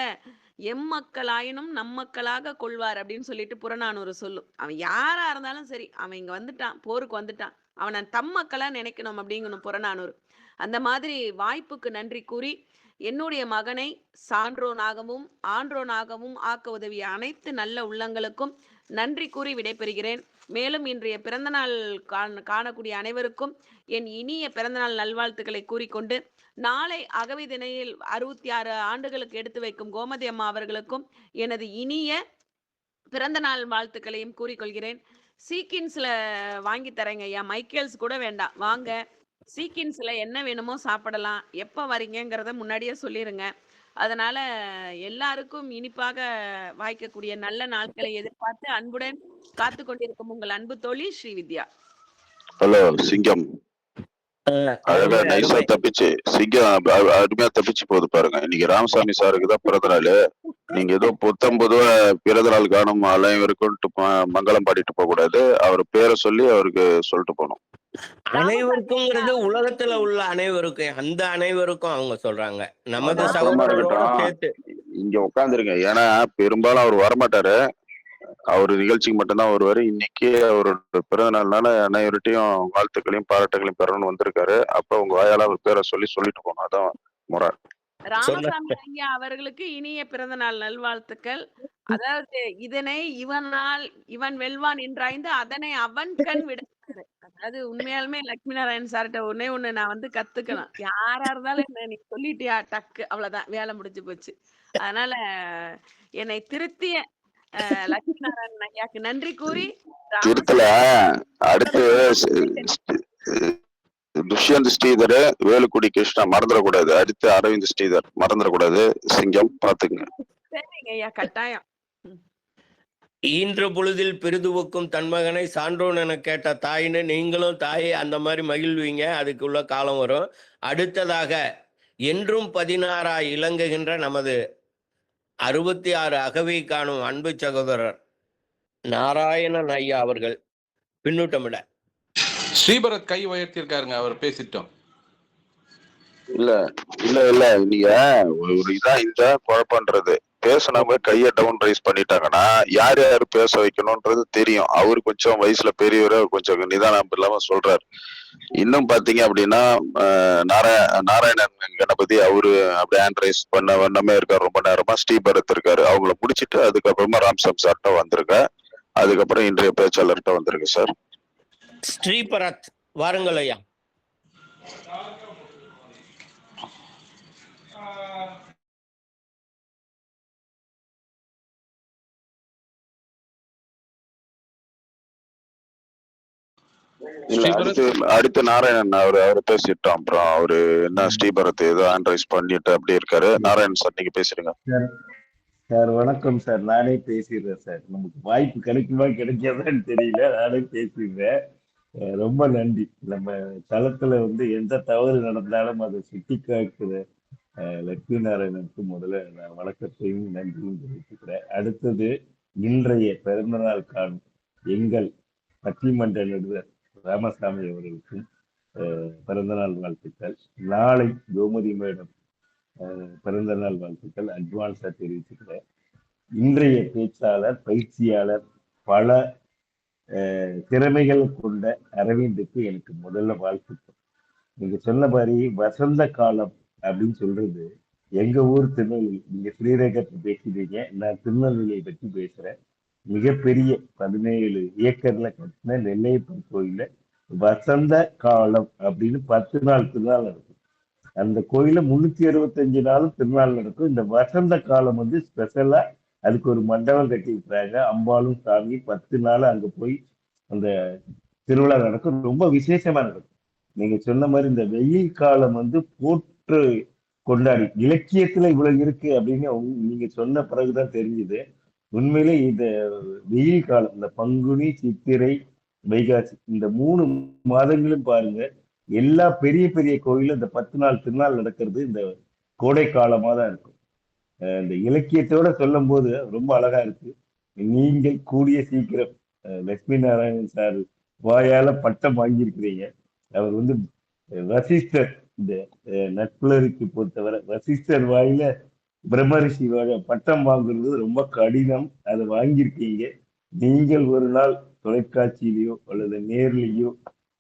எம்மக்களாயினும் நம்மக்களாக கொள்வார் அப்படின்னு சொல்லிட்டு புறநானூறு சொல்லும். அவன் யாரா இருந்தாலும் சரி, அவன் இங்க வந்துட்டான், போருக்கு வந்துட்டான், அவனை தம் மக்களா நினைக்கணும் அப்படிங்கணும் புறநானூறு. அந்த மாதிரி வாய்ப்புக்கு நன்றி கூறி, என்னுடைய மகனை சான்றோனாகவும் ஆன்றோனாகவும் ஆக்க உதவிய அனைத்து நல்ல உள்ளங்களுக்கும் நன்றி கூறி விடைபெறுகிறேன். மேலும் இன்றைய பிறந்தநாள் காணக்கூடிய அனைவருக்கும் என் இனிய பிறந்தநாள் நல்வாழ்த்துக்களை கூறிக்கொண்டு, நாளை அகவை தினையில் 66 ஆண்டுகளுக்கு எடுத்து வைக்கும் கோமதி அம்மா அவர்களுக்கும் எனது இனிய பிறந்த நாள் வாழ்த்துக்களையும் கூறிக்கொள்கிறேன். சீக்கின்ஸ்ல வாங்கி தரேங்க ஐயா, மைக்கேல்ஸ் கூட வேண்டாம், வாங்க சீக்கின்ஸ்ல என்ன வேணுமோ சாப்பிடலாம். எப்ப வரீங்கங்கிறத முன்னாடியே சொல்லிருங்க. அதனால எல்லாருக்கும் இனிப்பாக வாய்க்கக்கூடிய நல்ல நாட்களை எதிர்பார்த்து அன்புடன் காத்து கொண்டிருக்கும் உங்கள் அன்பு தோழி ஸ்ரீவித்யா. ஹலோ சிங்கம், அழகா நைஸா தப்பிச்சு சிங்கம் அருமையா தப்பிச்சு போகுது பாருங்க. இன்னைக்கு ராமசாமி சாருக்கு தான் பிறந்த நாள். நீங்க ஏதோ பொதுவா பிறந்த நாள் காணும் அனைவருக்கும் மங்களம் பாடிட்டு போக கூடாது. அவர் பேரை சொல்லி அவருக்கு சொல்லிட்டு போகணும். அனைவருக்கும்ங்கிறது உலகத்துல உள்ள அனைவருக்கும், அந்த அனைவருக்கும் அவங்க சொல்றாங்க, நமது அப்புறமா சகோதரரோட இருக்கட்டும், சேர்த்து. இங்க உட்காந்துருங்க. ஏன்னா பெரும்பாலும் அவர் வரமாட்டாரு. அவரு நிகழ்ச்சிக்கு மட்டும்தான் வருவாரு. இன்னைக்கு அவரோட பிறந்த நாள்னால அனைவர்கிட்டையும் வாழ்த்துக்களையும் பாராட்டுகளையும் பெறணும்னு வந்திருக்காரு. அப்ப உங்க வாயால அவர் பேரை சொல்லிட்டு போகணும். அதான் முறை. ராமசாமி ஐயா அவர்களுக்கு இனிய பிறந்த நாள் நல்வாழ்த்துக்கள். அதாவது இதனை இவன் வெல்வான் என்றாய்ந்து அதனை அவன் கண் விட. அதாவது உண்மையாலுமே லட்சுமி நாராயண் சார்கிட்ட ஒன்னே ஒண்ணு நான் வந்து கத்துக்கலாம். யாரா இருந்தாலும் என்ன நீ சொல்லிட்டியா டக்கு, அவ்வளவுதான், வேலை முடிஞ்சு போச்சு. அதனால என்னை திருத்திய லட்சுமி நாராயணன் ஐயாக்கு நன்றி கூறி, திருத்தல அடுத்து துஷ்யந்த் ஸ்ரீதர், வேலுக்குடி கிருஷ்ணா மறந்துடக்கூடாது. அடுத்து அரவிந்த் ஸ்ரீதர் மறந்துடக்கூடாது. சிங்கம் பாத்துங்க. சரிங்க ஐயா, கட்டாயம். ஈன்ற பொழுதில் பெரிதுவக்கும் தன் மகனை சான்றோன் என கேட்ட தாயின்னு நீங்களும் தாயை அந்த மாதிரி மகிழ்வீங்க. அதுக்குள்ள காலம் வரும். அடுத்ததாக என்றும் 16 இலங்குகின்ற நமது 66 அகவை காணும் அன்பு சகோதரர் நாராயணன் ஐயா அவர்கள் பின்னூட்டமிட. ஸ்ரீபரத் கை உயர்த்தியிருக்காருங்க, அவர் பேசிட்டோம். இல்ல நீங்க ஒரு இதா இந்த குழப்பம்ன்றது, பேசினவங்க கையை டவுன் ரைஸ் பண்ணிட்டாங்கன்னா யார் யாரு பேச வைக்கணும்ன்றது தெரியும். அவரு கொஞ்சம் வயசுல பெரியவர், கொஞ்சம் நிதானம் இல்லாம சொல்றாரு. இன்னும் பாத்தீங்க அப்படின்னா நாராயணன் கணபதி அவரு அப்படியே ஹேண்ட் ரைஸ் பண்ண வண்ணமே இருக்காரு ரொம்ப நேரமா. ஸ்ரீபரத் இருக்காரு. அவங்கள முடிச்சிட்டு அதுக்கப்புறமா ராம்சாமி சார்ட்ட வந்திருக்க, அதுக்கப்புறம் இன்றைய பேச்சாளர்கிட்ட வந்திருக்கு சார். ஸ்ரீபரத் வாருங்கள் ஐயா. இல்ல அடுத்து நாராயணன் அவரு பேசிட்டோம். அப்புறம் அவரு என்ன ஸ்ரீபரத் ஏதோ ஹேண்ட் ரைஸ் பண்ணிட்டு அப்படி இருக்காரு. நாராயணன் சார் நீங்க பேசுறீங்க சார். வணக்கம் சார், நானே பேசிடுறேன் சார். நமக்கு வாய்ப்பு கிடைக்குமா கிடைக்காதான்னு தெரியல, நானே பேசிடுறேன். ரொம்ப நன்றி. நம்ம தளத்துல எந்த தவறு நடந்தாலும் அதை சுட்டி காட்டுற லட்சுமி நாராயணனுக்கு முதல்ல நான் வணக்கத்தையும் நன்றியும் தெரிவிச்சுக்கிறேன். அடுத்தது இன்றைய பிறந்தநாள் காணும் எங்கள் பட்டிமன்ற நடுவர் ராமசாமி அவர்களுக்கும் பிறந்தநாள் வாழ்த்துக்கள். நாளை கோமதி மேடம் பிறந்தநாள் வாழ்த்துக்கள் அட்வான்ஸா தெரிவிச்சுக்கிறேன். இன்றைய பேச்சாளர் பயிற்சியாளர் பல திறமைகள் கொண்ட அரவிந்துக்கு எனக்கு முதல்ல வாழ்த்துக்கள். நீங்க சொன்ன மாதிரி வசந்த காலம் அப்படின்னு சொல்றது எங்க ஊர் திருநெல்வேலி. நீங்க ஸ்ரீரங்கத்தை பேசிட்டீங்க, நான் திருநெல்வேலியை பற்றி பேசுறேன். மிகப்பெரிய 17 ஏக்கர்ல கட்டின நெல்லையப்பர் கோயில வசந்த காலம் அப்படின்னு 10 நாள் திருநாள் நடக்கும். அந்த கோயில 365 நாளும் திருநாள் நடக்கும். இந்த வசந்த காலம் வந்து ஸ்பெஷலா அதுக்கு ஒரு மண்டபம் கட்டி இருக்கிறாங்க. அம்பாளும் சாமி 10 நாள் அங்க போய் அந்த திருவிழா நடக்கும். ரொம்ப விசேஷமா நடக்கும். நீங்க சொன்ன மாதிரி இந்த வெயில் காலம் வந்து போற்று கொண்டாடி இலக்கியத்துல இவ்வளவு இருக்கு அப்படின்னு நீங்க சொன்ன பிறகுதான் தெரிஞ்சுது. உண்மையிலே இந்த வெயில் காலம், இந்த பங்குனி, சித்திரை, வைகாசி இந்த 3 மாதங்களும் பாருங்க, எல்லா பெரிய பெரிய கோயிலும் இந்த 10 நாள் திருநாள் நடக்கிறது இந்த கோடை காலமா தான் இருக்கும். இந்த இலக்கியத்தோட சொல்லும் போது ரொம்ப அழகா இருக்கு. நீங்கள் கூடிய சீக்கிரம் லட்சுமி நாராயணன் சார் வாயால பட்டம் வாங்கியிருக்கிறீங்க. அவர் வந்து வசிஷ்டர், இந்த நட்புலருக்கு பொறுத்தவரை வசிஷ்டர் வாயில பிரம்மரிஷி பட்டம் வாங்குறது ரொம்ப கடினம். அதை வாங்கியிருக்கீங்க. நீங்கள் ஒரு நாள் தொலைக்காட்சியிலேயோ அல்லது நேர்லயோ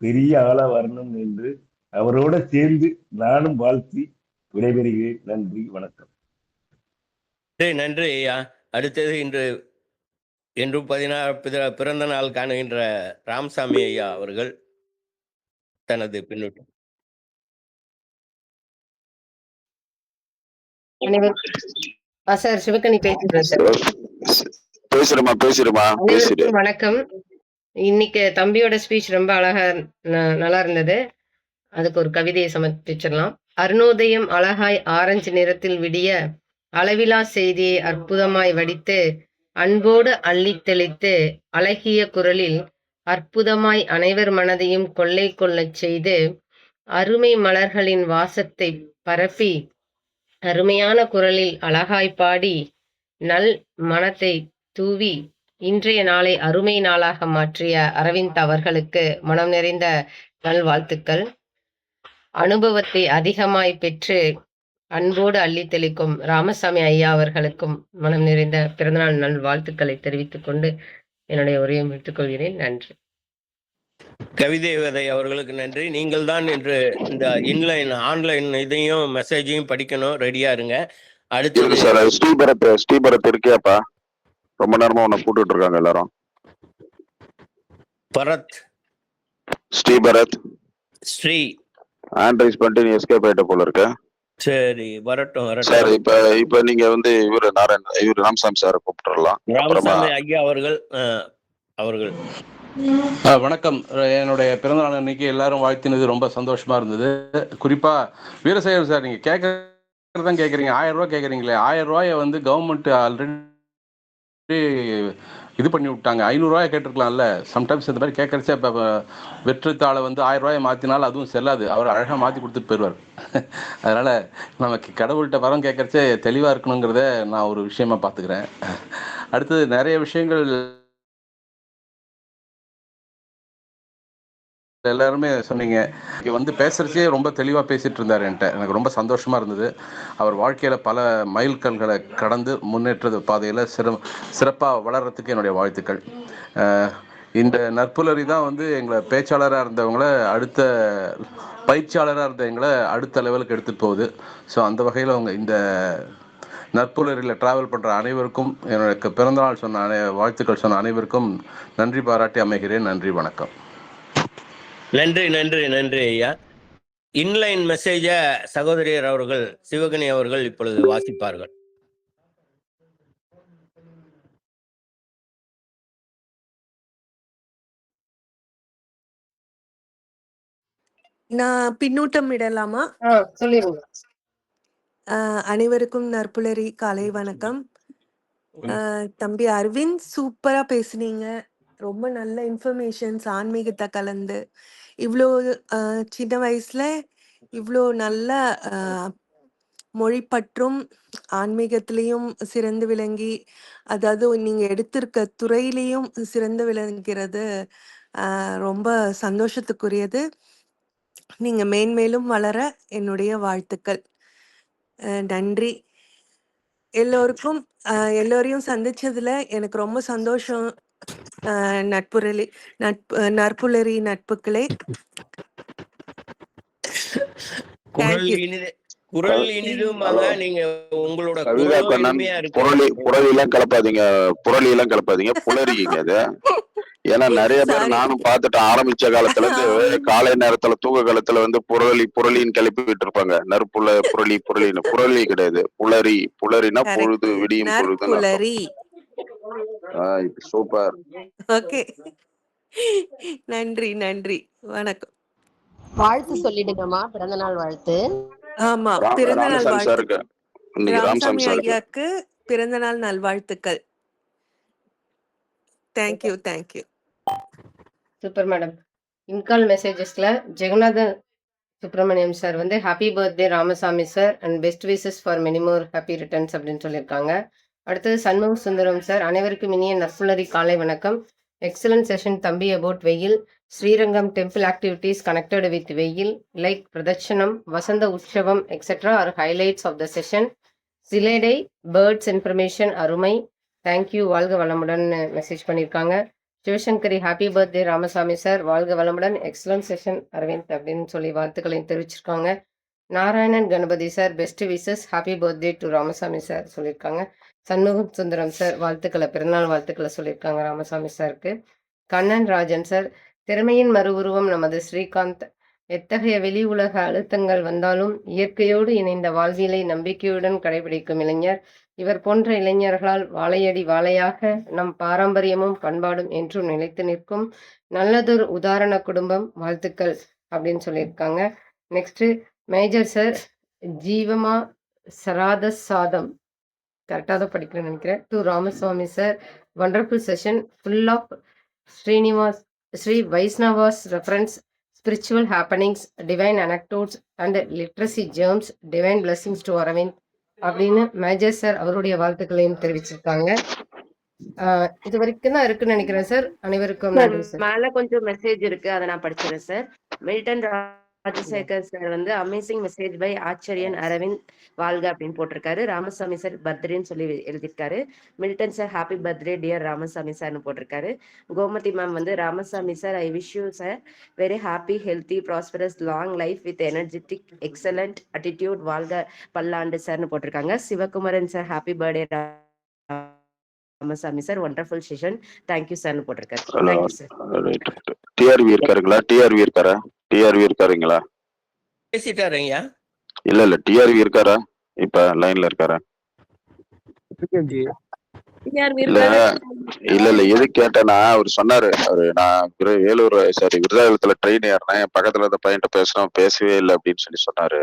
பெரிய ஆளா வரணும் என்று அவரோட சேர்ந்து நானும் வாழ்த்தி விடைபெறுகிறேன். நன்றி, வணக்கம். நன்றி ஐயா. அடுத்தது இன்று 16 பிறந்த நாள் காணுகின்ற ராமசாமி ஐயா அவர்கள் தனது பின்னூட்டம். சார் சிவகனி பேசுறேன் சார். பேசுறமா. வணக்கம். இன்னைக்கு தம்பியோட ஸ்பீச் ரொம்ப அழகா நல்லா இருந்தது. அதுக்கு ஒரு கவிதையை சமர்ப்பிச்சிடலாம். அருணோதயம் அழகாய் ஆரஞ்சு நிறத்தில் விடிய அளவிலா செய்தியை அற்புதமாய் வடித்து அன்போடு அள்ளி தெளித்து அழகிய குரலில் அற்புதமாய் அனைவர் மனதையும் கொள்ளை கொள்ளச் செய்து அருமை மலர்களின் வாசத்தை பரப்பி அருமையான குரலில் அழகாய் பாடி நல் மனத்தை தூவி இன்றைய நாளை அருமை நாளாக மாற்றிய அரவிந்த் அவர்களுக்கு மனம் நிறைந்த நல்வாழ்த்துக்கள். அனுபவத்தை அதிகமாய் பெற்று அன்போடு அள்ளி தெளிக்கும் ராமசாமி ஐயா அவர்களுக்கும் மனம் நிறைந்த பிறந்தநாள் நல்வாழ்த்துக்களை தெரிவித்துக் கொண்டு என்னுடைய உரையை முடித்துக் கொள்கிறேன். நன்றி. கவிதை அவர்களுக்கு நன்றி. நீங்கள் தான் இன்று இந்த ஆன்லைன் இதையும் மெசேஜையும் படிக்கணும். ரெடியா இருங்க. அடுத்து ஸ்ரீபரத் இருக்கியாப்பா? ரொம்ப நேரமா உன்னை கூப்பிட்டு இருக்காங்க எல்லாரும். ஸ்ரீபரத் ஸ்ரீ ஆண்ட்ரைஸ் பண்ணிட்டு நீ எஸ்கேப் ஆயிட்ட போல இருக்க. சரி, வரட்டும். சார் இப்ப நீங்க வந்து இவரு ராமசாமி சாரை கூப்பிட்டுறலாம். ராமசாமி ஐயா அவர்கள் வணக்கம். என்னுடைய பிறந்தநாள் அன்னைக்கு எல்லாரும் வாழ்த்தினது ரொம்ப சந்தோஷமா இருந்தது. குறிப்பா வீரசைவர் சார், நீங்க கேட்கறதான் கேட்குறீங்க. 1000 ரூபாய் கேட்குறீங்களே, 1000 ரூபாயை வந்து கவர்மெண்ட் ஆல்ரெடி இது பண்ணி விட்டாங்க. 500 ரூபாய் கேட்டிருக்கலாம்ல. சம்டைம்ஸ் இந்த மாதிரி கேட்கறச்சே இப்போ வெற்றுத்தாளை வந்து 1000 ரூபாயை மாற்றினாலும் அதுவும் செல்லாது. அவர் அழகாக மாற்றி கொடுத்துட்டு போயிடுவார். அதனால் நமக்கு கடவுள்கிட்ட வரம் கேட்கறச்சே தெளிவாக இருக்கணுங்கிறத நான் ஒரு விஷயமா பார்த்துக்கிறேன். அடுத்தது நிறைய விஷயங்கள் எல்லாருமே சொன்னீங்க. இங்கே வந்து பேசுறச்சே ரொம்ப தெளிவாக பேசிட்டு இருந்தார் என்கிட்ட. எனக்கு ரொம்ப சந்தோஷமா இருந்தது. அவர் வாழ்க்கையில பல மைல்கல்களை கடந்து முன்னேற்ற பாதையில சிறப்பாக வளர்றதுக்கு என்னுடைய வாழ்த்துக்கள். இந்த நற்புலரி தான் வந்து எங்களை பேச்சாளராக இருந்தவங்கள அடுத்த பயிற்சியாளராக இருந்த எங்களை அடுத்த லெவலுக்கு எடுத்துகிட்டு போகுது. ஸோ அந்த வகையில் அவங்க இந்த நற்புலரில் டிராவல் பண்ணுற அனைவருக்கும் எனக்கு பிறந்தநாள் சொன்ன வாழ்த்துக்கள் சொன்ன அனைவருக்கும் நன்றி பாராட்டி அமைகிறேன். நன்றி, வணக்கம். நன்றி ஐயா. இன்லைன் மெசேஜ சகோதரியர் அவர்கள் சிவகனி அவர்கள் இப்பொழுது வாசிப்பார்கள். நான் பின்னூட்டம் இடலாமா? சொல்லிருங்க. அனைவருக்கும் நற்புலரி காலை வணக்கம். தம்பி அரவிந்த், சூப்பரா பேசுனீங்க. ரொம்ப நல்ல இன்ஃபர்மேஷன்ஸ் ஆன்மீகத்தை கலந்து இவ்வளோ சின்ன வயசுல இவ்வளோ நல்ல மொழி பற்றும் ஆன்மீகத்திலையும் சிறந்து விளங்கி, அதாவது நீங்க எடுத்திருக்க துறையிலையும் சிறந்து விளங்குகிறது ரொம்ப சந்தோஷத்துக்குரியது. நீங்க மேன்மேலும் வளர என்னுடைய வாழ்த்துக்கள். நன்றி. எல்லோருக்கும் எல்லோரையும் சந்திச்சதுல எனக்கு ரொம்ப சந்தோஷம். நற்புலரி நட்புகளே. குரல் இனிதுமாங்க. ஹலோ நீங்க உங்களோட கவிதா குரலும் கண்ணன், இனிமையா இருக்கு. புரளியெல்லாம் கலப்பாதீங்க, புலரிங்க அது. ஏன்னா நிறைய பேர் சாரி. நானும் பார்த்துட்டேன். ஆரம்பிச்ச காலத்துல இருந்து ஆமா. காலை நேரத்துல தூக்க காலத்துல வந்து புரளின்னு கிளப்பிட்டு இருப்பாங்க. புரளின்னு. புரளி கிடையாது, புலரினா பொழுது, கரெக்ட். விடியும் பொழுதுன்னு அர்த்தம். நற்புலரி. சூப்பர். ஓகே. நன்றி, நன்றி. வணக்கம். வாழ்த்து சொல்லிடுங்கம்மா, பிறந்த நாள் வாழ்த்து. ஆமா, பிறந்த நாள் ராமசாமி வாழ்த்து. சாருக்கு இன்னைக்கு ராமசாமி சாருக்கு ஐயாக்கு பிறந்த நாள் நல்வாழ்த்துக்கள். Thank you, thank you. Super madam. In call மெசேஜஸ்ல ஜெகநாதன் சுப்பிரமணியம் சார் வந்து happy birthday Ramasamy sir and best wishes for many more happy returns அப்படின்னு சொல்லியிருக்காங்க. அடுத்தது சண்முக சுந்தரம் சார், அனைவருக்கும் இனிய நற்புலரி காலை வணக்கம். எக்ஸலன்ட் செஷன் தம்பி அபவுட் வெயில். Srirangam temple activities connected with வெயில் லைக் பிரதட்சணம், Vasantha Utsavam etcetera are highlights of the session. சிலேடை பேர்ட்ஸ் இன்ஃபர்மேஷன் அருமை. தேங்க்யூ, வாழ்க வளமுடன் மெசேஜ் பண்ணியிருக்காங்க. Sivasankari happy birthday Ramasamy sir, வாழ்க வளமுடன், எக்ஸலன்ட் செஷன் அரவிந்த் அப்படின்னு சொல்லி வாழ்த்துக்களையும் தெரிவிச்சிருக்காங்க. Narayanan Ganapathy sir, best wishes happy birthday to Ramasamy sir சொல்லியிருக்காங்க. சண்முகம் சுந்தரம் சார் வாழ்த்துக்களை, பிறந்தநாள் வாழ்த்துக்களை சொல்லியிருக்காங்க ராமசாமி சாருக்கு. கண்ணன் ராஜன் சார், திறமையின் மறு உருவம் நமது ஸ்ரீகாந்த். எத்தகைய வெளி உலக அழுத்தங்கள் வந்தாலும் இயற்கையோடு இணைந்த வாழ்வியலை நம்பிக்கையுடன் கடைபிடிக்கும் இளைஞர். இவர் போன்ற இளைஞர்களால் வாழையடி வாழையாக நம் பாரம்பரியமும் பண்பாடும் என்றும் நிலைத்து நிற்கும். நல்லதொரு உதாரண குடும்பம், வாழ்த்துக்கள் அப்படின்னு சொல்லியிருக்காங்க. நெக்ஸ்ட் மேஜர் சார், ஜீவமா சராத சாதம், கரெக்டாக தான் படிக்கிறேன்னு நினைக்கிறேன். To Ramaswamy sir, wonderful session full of Sri Vaishnavas reference, spiritual happenings, divine anecdotes and literacy germs, divine blessings to Aravind அப்படின்னு மேஜர் சார் அவருடைய வாழ்த்துக்களையும் தெரிவிச்சிருக்காங்க. இது வரைக்கும் தான் இருக்குன்னு நினைக்கிறேன் சார். அனைவருக்கும் நன்றி சார். மேல கொஞ்சம் மெசேஜ் இருக்கு, அதை நான் படிச்சிடறேன் சார். மில்டன் ராஜசேகர் சார் வந்து அமேசிங் மெசேஜ் பை ஆச்சரியன் அரவிந்த் வாழ்க அப்படின்னு போட்டிருக்காரு. ராமசாமி சார் பர்த்டேன்னு சொல்லி எழுதியிருக்காரு. Milton sir happy birthday dear Ramasamy சார்னு போட்டிருக்காரு. கோமதி மேம் வந்து Ramasamy sir I wish you sir very happy healthy prosperous long life with energetic excellent attitude வாழ்க பல்லாண்டு சார்னு போட்டிருக்காங்க. Sivakumaran sir happy birthday Ramasamy sir wonderful session thank you சார்னு போட்டிருக்காரு. Thank you sir. டிஆர்வி இருக்காருங்களா? டிஆர்வி இருக்காருங்களா? பேசிட்டாருங்கய்யா? இல்ல டிஆர்வி இருக்காரா? இப்ப லைன்ல இருக்காரா? இல்ல எது கேட்டேன்னா அவர் சொன்னாரு, நான் வேலூர் விருதாச்சலத்துல ட்ரெயின் ஏறினேன், பக்கத்துல இருந்த பையன்கிட்ட பேசவே இல்லை அப்படின்னு சொல்லி சொன்னாரு.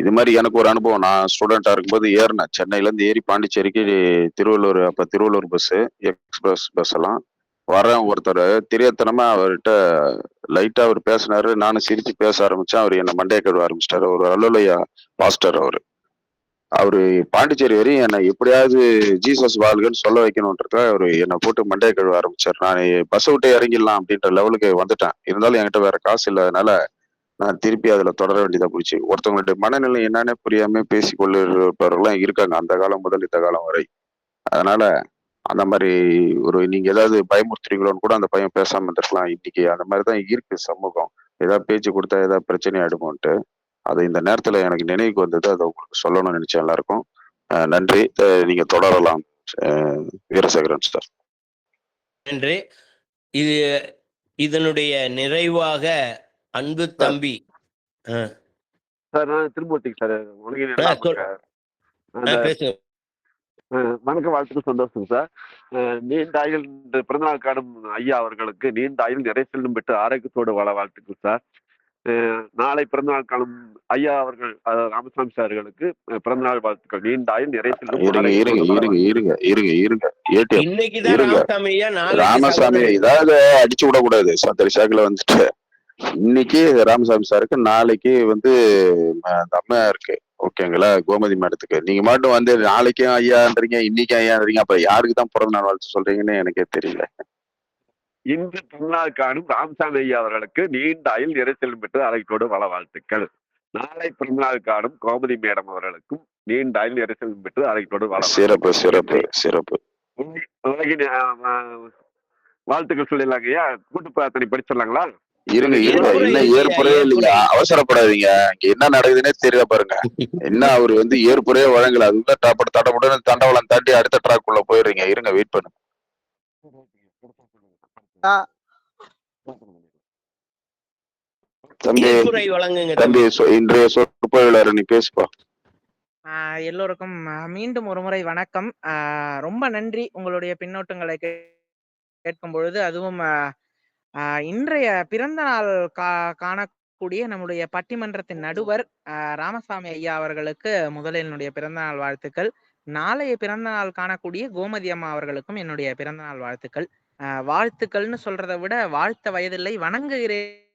இது மாதிரி எனக்கு ஒரு அனுபவம். நான் ஸ்டூடெண்டா இருக்கும்போது ஏறினேன், சென்னையில இருந்து ஏறி பாண்டிச்சேரிக்கு திருவள்ளூர் பஸ், எக்ஸ்பிரஸ் பஸ் எல்லாம் வரேன். ஒருத்தர் தெரியாதனமா அவர்கிட்ட லைட்டா அவர் பேசினாரு. நானும் சிரிச்சு பேச ஆரம்பிச்சேன். அவர் என்ன மண்டைய கழுவ ஆரம்பிச்சிட்டாரு. ஒரு அல்லலையா பாஸ்டர் அவரு பாண்டிச்சேரி வரையும் என்னை எப்படியாவது ஜீசஸ் வாழ்கன்னு சொல்ல வைக்கணும்ன்றத அவரு என்னை போட்டு மண்டைய கழுவ ஆரம்பிச்சாரு. நான் பஸ் விட்டு இறங்கிடலாம் அப்படின்ற லெவலுக்கு வந்துட்டேன். இருந்தாலும் என்கிட்ட வேற காசு இல்லாதனால நான் திருப்பி அதுல தொடர வேண்டியதா போச்சு. ஒருத்தவங்களுடைய மனநிலை என்னன்னு புரியாம பேசி கொள்ளுறவர்கள்லாம் இருக்காங்க, அந்த காலம் முதல் இந்த காலம் வரை. அதனால அந்த மாதிரி நீங்க ஏதாவது பயமுறுத்துறீங்களோன்னு கூட அந்த பையன் பேசாம இருந்திருக்கலாம். இன்னைக்கு அந்த மாதிரிதான் இருக்கு சமூகம். ஏதாவது பேச்சு கொடுத்தா ஏதாவது பிரச்சனை ஆயிடுமோன்ட்டு அது இந்த நேரத்துல எனக்கு நினைவுக்கு வந்தது. அதை உங்களுக்கு சொல்லணும்னு நினைச்சேன். எல்லாருக்கும் நன்றி. நீங்க தொடரலாம் வீரசேகரன் சார். நன்றி. இதனுடைய நிறைவாக அன்பு தம்பி சார், நான் திருமூர்த்தி சார். வணக்கம், வாழ்த்துக்கு சந்தோஷம் சார். நீண்ட ஆயுள் பிறந்தநாள் காணும் ஐயா அவர்களுக்கு நீண்ட ஆயுள் நிறை செல்லும் பெற்று ஆரோக்கியத்தோடு வாழ வாழ்த்துக்கள் சார். நாளை பிறந்தநாள் காணும் ஐயா அவர்கள் ராமசாமி சார்களுக்கு பிறந்தநாள் வாழ்த்துக்கள். நீண்ட ஆயுள் நிறை செல்லும். ராமசாமி ஏதாவது அடிச்சு விடக்கூடாது. சந்தரி சாக்கில வந்துட்டு இன்னைக்கு ராமசாமி சாருக்கு, நாளைக்கு வந்து அந்த அம்மா இருக்கு, ஓகேங்களா, கோமதி மேடத்துக்கு. நீங்க மட்டும் வந்து நாளைக்கும் ஐயான்றீங்க, இன்னைக்கும் ஐயான்றீங்க. அப்ப யாருக்கு தான் பிறந்த நாள் வாழ்த்து சொல்றீங்கன்னு எனக்கே தெரியல. இன்று பிறந்தநாள் காணும் ராமசாமி ஐயா அவர்களுக்கு நீண்ட ஆயுள் நிறை செல்லும் பெற்று ஆரோக்கியத்தோடு வாழ வாழ்த்துக்கள். நாளை பிறந்தநாள் காணும் கோமதி மேடம் அவர்களுக்கும் நீண்ட ஆயுள் நிறை செல்லும் பெற்று ஆரோக்கியத்தோடு வாழ. சிறப்பு சிறப்பு சிறப்பு. வாழ்த்துக்கள் சொல்லிடலாங்க ஐயா. கூட்டு பிரார்த்தனை படிச்சிடலாங்களா? இருங்க ஒரு இருங்க ஏற்புரை இன்னும் இருக்கு ஏற்புரையே இல்லைங்க, ஏற்புரை. அவசரப்படாதீங்க. இங்க என்ன நடக்குதுன்னே தெரியல பாருங்க. என்ன அவரு வந்து ஏற்புரையே வழங்கல, அதுக்குள்ள தடப்படன்னு தண்டவாளம் தாண்டி அடுத்த ட்ராக் உள்ள போயிடுறீங்க. இருங்க வெயிட் பண்ணுங்க. தம்பி ஏற்புரை வழங்குங்க தம்பி இன்றைய சொற்பொழிவாளர் நீ பேசுப்பா. எல்லோருக்கும் மீண்டும் ஒரு முறை வணக்கம். ரொம்ப நன்றி உங்களுடைய பின்னோட்டங்களை கேட்கும் பொழுது. அதுவும் இன்றைய பிறந்த நாள் காணக்கூடிய நம்முடைய பட்டிமன்றத்தின் நடுவர் ராமசாமி ஐயா அவர்களுக்கு முதலில் என்னுடைய பிறந்த நாள் வாழ்த்துக்கள். நாளைய பிறந்த நாள் காணக்கூடிய கோமதி அம்மா அவர்களுக்கும் என்னுடைய பிறந்த நாள் வாழ்த்துக்கள். வாழ்த்துக்கள்னு சொல்றதை விட வாழ்த்த வயதில்லை, வணங்குகிறேன்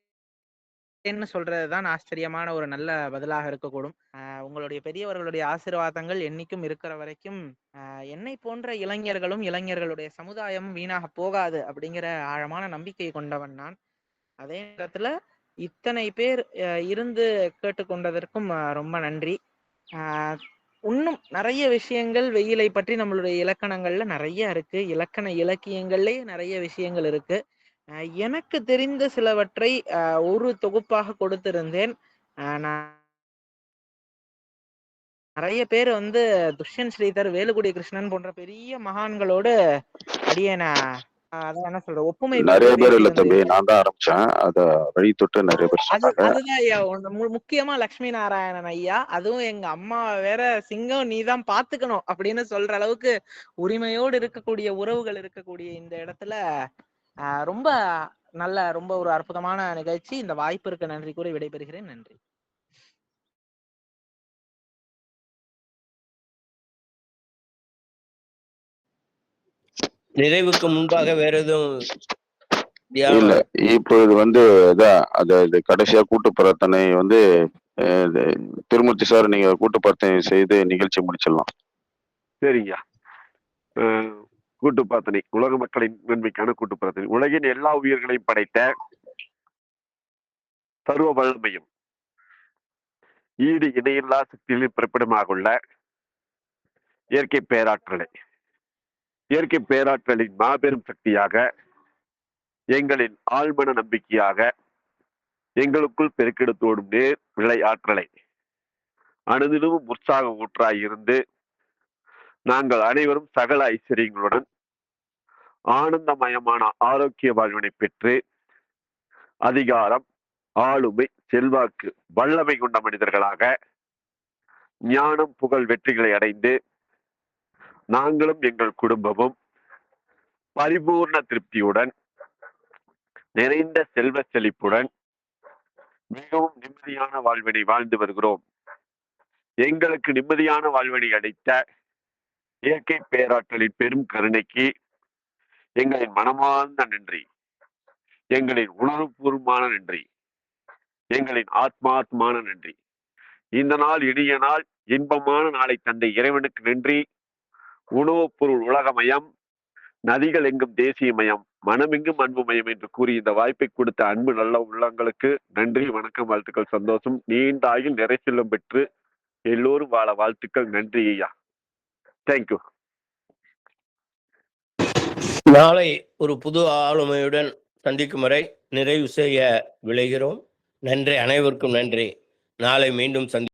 சொல்றதுதான் ஆச்சரியமான ஒரு நல்ல பதிலாக இருக்கக்கூடும். உங்களுடைய பெரியவர்களுடைய ஆசீர்வாதங்கள் என்னைக்கும் இருக்கிற வரைக்கும் என்னை போன்ற இளைஞர்களும் இளைஞர்களுடைய சமுதாயமும் வீணாக போகாது அப்படிங்கிற ஆழமான நம்பிக்கை கொண்டவன் நான். அதே நேரத்துல இத்தனை பேர் இருந்து கேட்டுக்கொண்டதற்கும் ரொம்ப நன்றி. இன்னும் நிறைய விஷயங்கள் வெயிலை பற்றி நம்மளுடைய இலக்கணங்கள்ல நிறைய இருக்கு, இலக்கண இலக்கியங்கள்லயே நிறைய விஷயங்கள் இருக்கு. எனக்கு தெரிந்த சிலவற்றை ஒரு தொகுப்பாக கொடுத்திருந்தேன். நிறைய பேர் வந்து துஷ்யந்த் ஸ்ரீதர், வேலுக்குடி கிருஷ்ணன் போன்ற பெரிய மகான்களோடு அடியேன அதான் என்ன சொல்ற ஒப்புமை நிறைய பேர் இல்ல தம்பி, நான் தான் ஆரம்பிச்சேன். அத வழி தொட்டு நிறைய பேர் சொன்னாங்க. அதுதான் ஐயா, முக்கியமா லட்சுமி நாராயணன் ஐயா, அதுவும் எங்க அம்மா வேற சிங்கம் நீதான் பாத்துக்கணும் அப்படின்னு சொல்ற அளவுக்கு உரிமையோடு இருக்கக்கூடிய உறவுகள் இருக்கக்கூடிய இந்த இடத்துல ரொம்ப நல்ல ரொம்ப ஒரு அற்புதமான நிகழ்ச்சி. இந்த வாய்ப்பிற்கு நன்றி கூறி விடைபெறுகிறேன். நன்றி. நிறைவுக்கு முன்பாக வேற எதுவும் இல்ல, இப்பொழுது வந்து அது கடைசியா கூட்டு பிரார்த்தனை வந்து திருமூர்த்தி சார் நீங்க கூட்டு பிரார்த்தனை செய்து நிகழ்ச்சி முடிச்சிடலாம். சரிங்க. கூட்டு பிரார்த்தனை, உலக மக்களின் நன்மைக்கான கூட்டு பிரார்த்தனை. உலகின் எல்லா உயிர்களையும் படைத்த சர்வ வல்லமையும் ஈடு இணையில்லா சக்திகளின் பிறப்பிடமாக உள்ள இயற்கை பேராற்றலின் மாபெரும் சக்தியாக, எங்களின் ஆழ்மன நம்பிக்கையாக, எங்களுக்குள் பெருக்கெடுத்தோடும் நேர் விளை ஆற்றலை அணுதினமும் உற்சாக ஊற்றாய் இருந்து நாங்கள் அனைவரும் சகல ஐஸ்வர்யங்களுடன் ஆனந்தமயமான ஆரோக்கிய வாழ்வினை பெற்று அதிகாரம், ஆளுமை, செல்வாக்கு, வல்லமை கொண்ட மனிதர்களாக ஞானம், புகழ், வெற்றிகளை அடைந்து நாங்களும் எங்கள் குடும்பமும் பரிபூர்ண திருப்தியுடன் நிறைந்த செல்வ செழிப்புடன் மிகவும் நிம்மதியான வாழ்வினை வாழ்ந்து வருகிறோம். எங்களுக்கு நிம்மதியான வாழ்வினை அளித்த இயற்கை பேராற்றலின் பெரும் கருணைக்கு எங்களின் மனமார்ந்த நன்றி, எங்களின் உணர்வுபூர்வமான நன்றி, எங்களின் ஆத்மாத்மான நன்றி. இந்த நாள் இனிய நாள், இன்பமான நாளை தந்தை இறைவனுக்கு நன்றி. உணவுப் பொருள் உலகமயம், நதிகள் எங்கும் தேசியமயம், மனமெங்கும் அன்புமயம் என்று கூறி இந்த வாய்ப்பை கொடுத்த அன்பு நல்ல உள்ளங்களுக்கு நன்றி, வணக்கம், வாழ்த்துக்கள், சந்தோஷம். நீண்ட ஆயுள் நிறை செல்லும் பெற்று எல்லோரும் வாழ வாழ்த்துக்கள். நன்றி ஐயா. தேங்க்யூ. நாளை ஒரு புது ஆளுமையுடன் சந்திக்கும் வரை நிறைவு செய்ய விளைகிறோம். நன்றி, அனைவருக்கும் நன்றி. நாளை மீண்டும்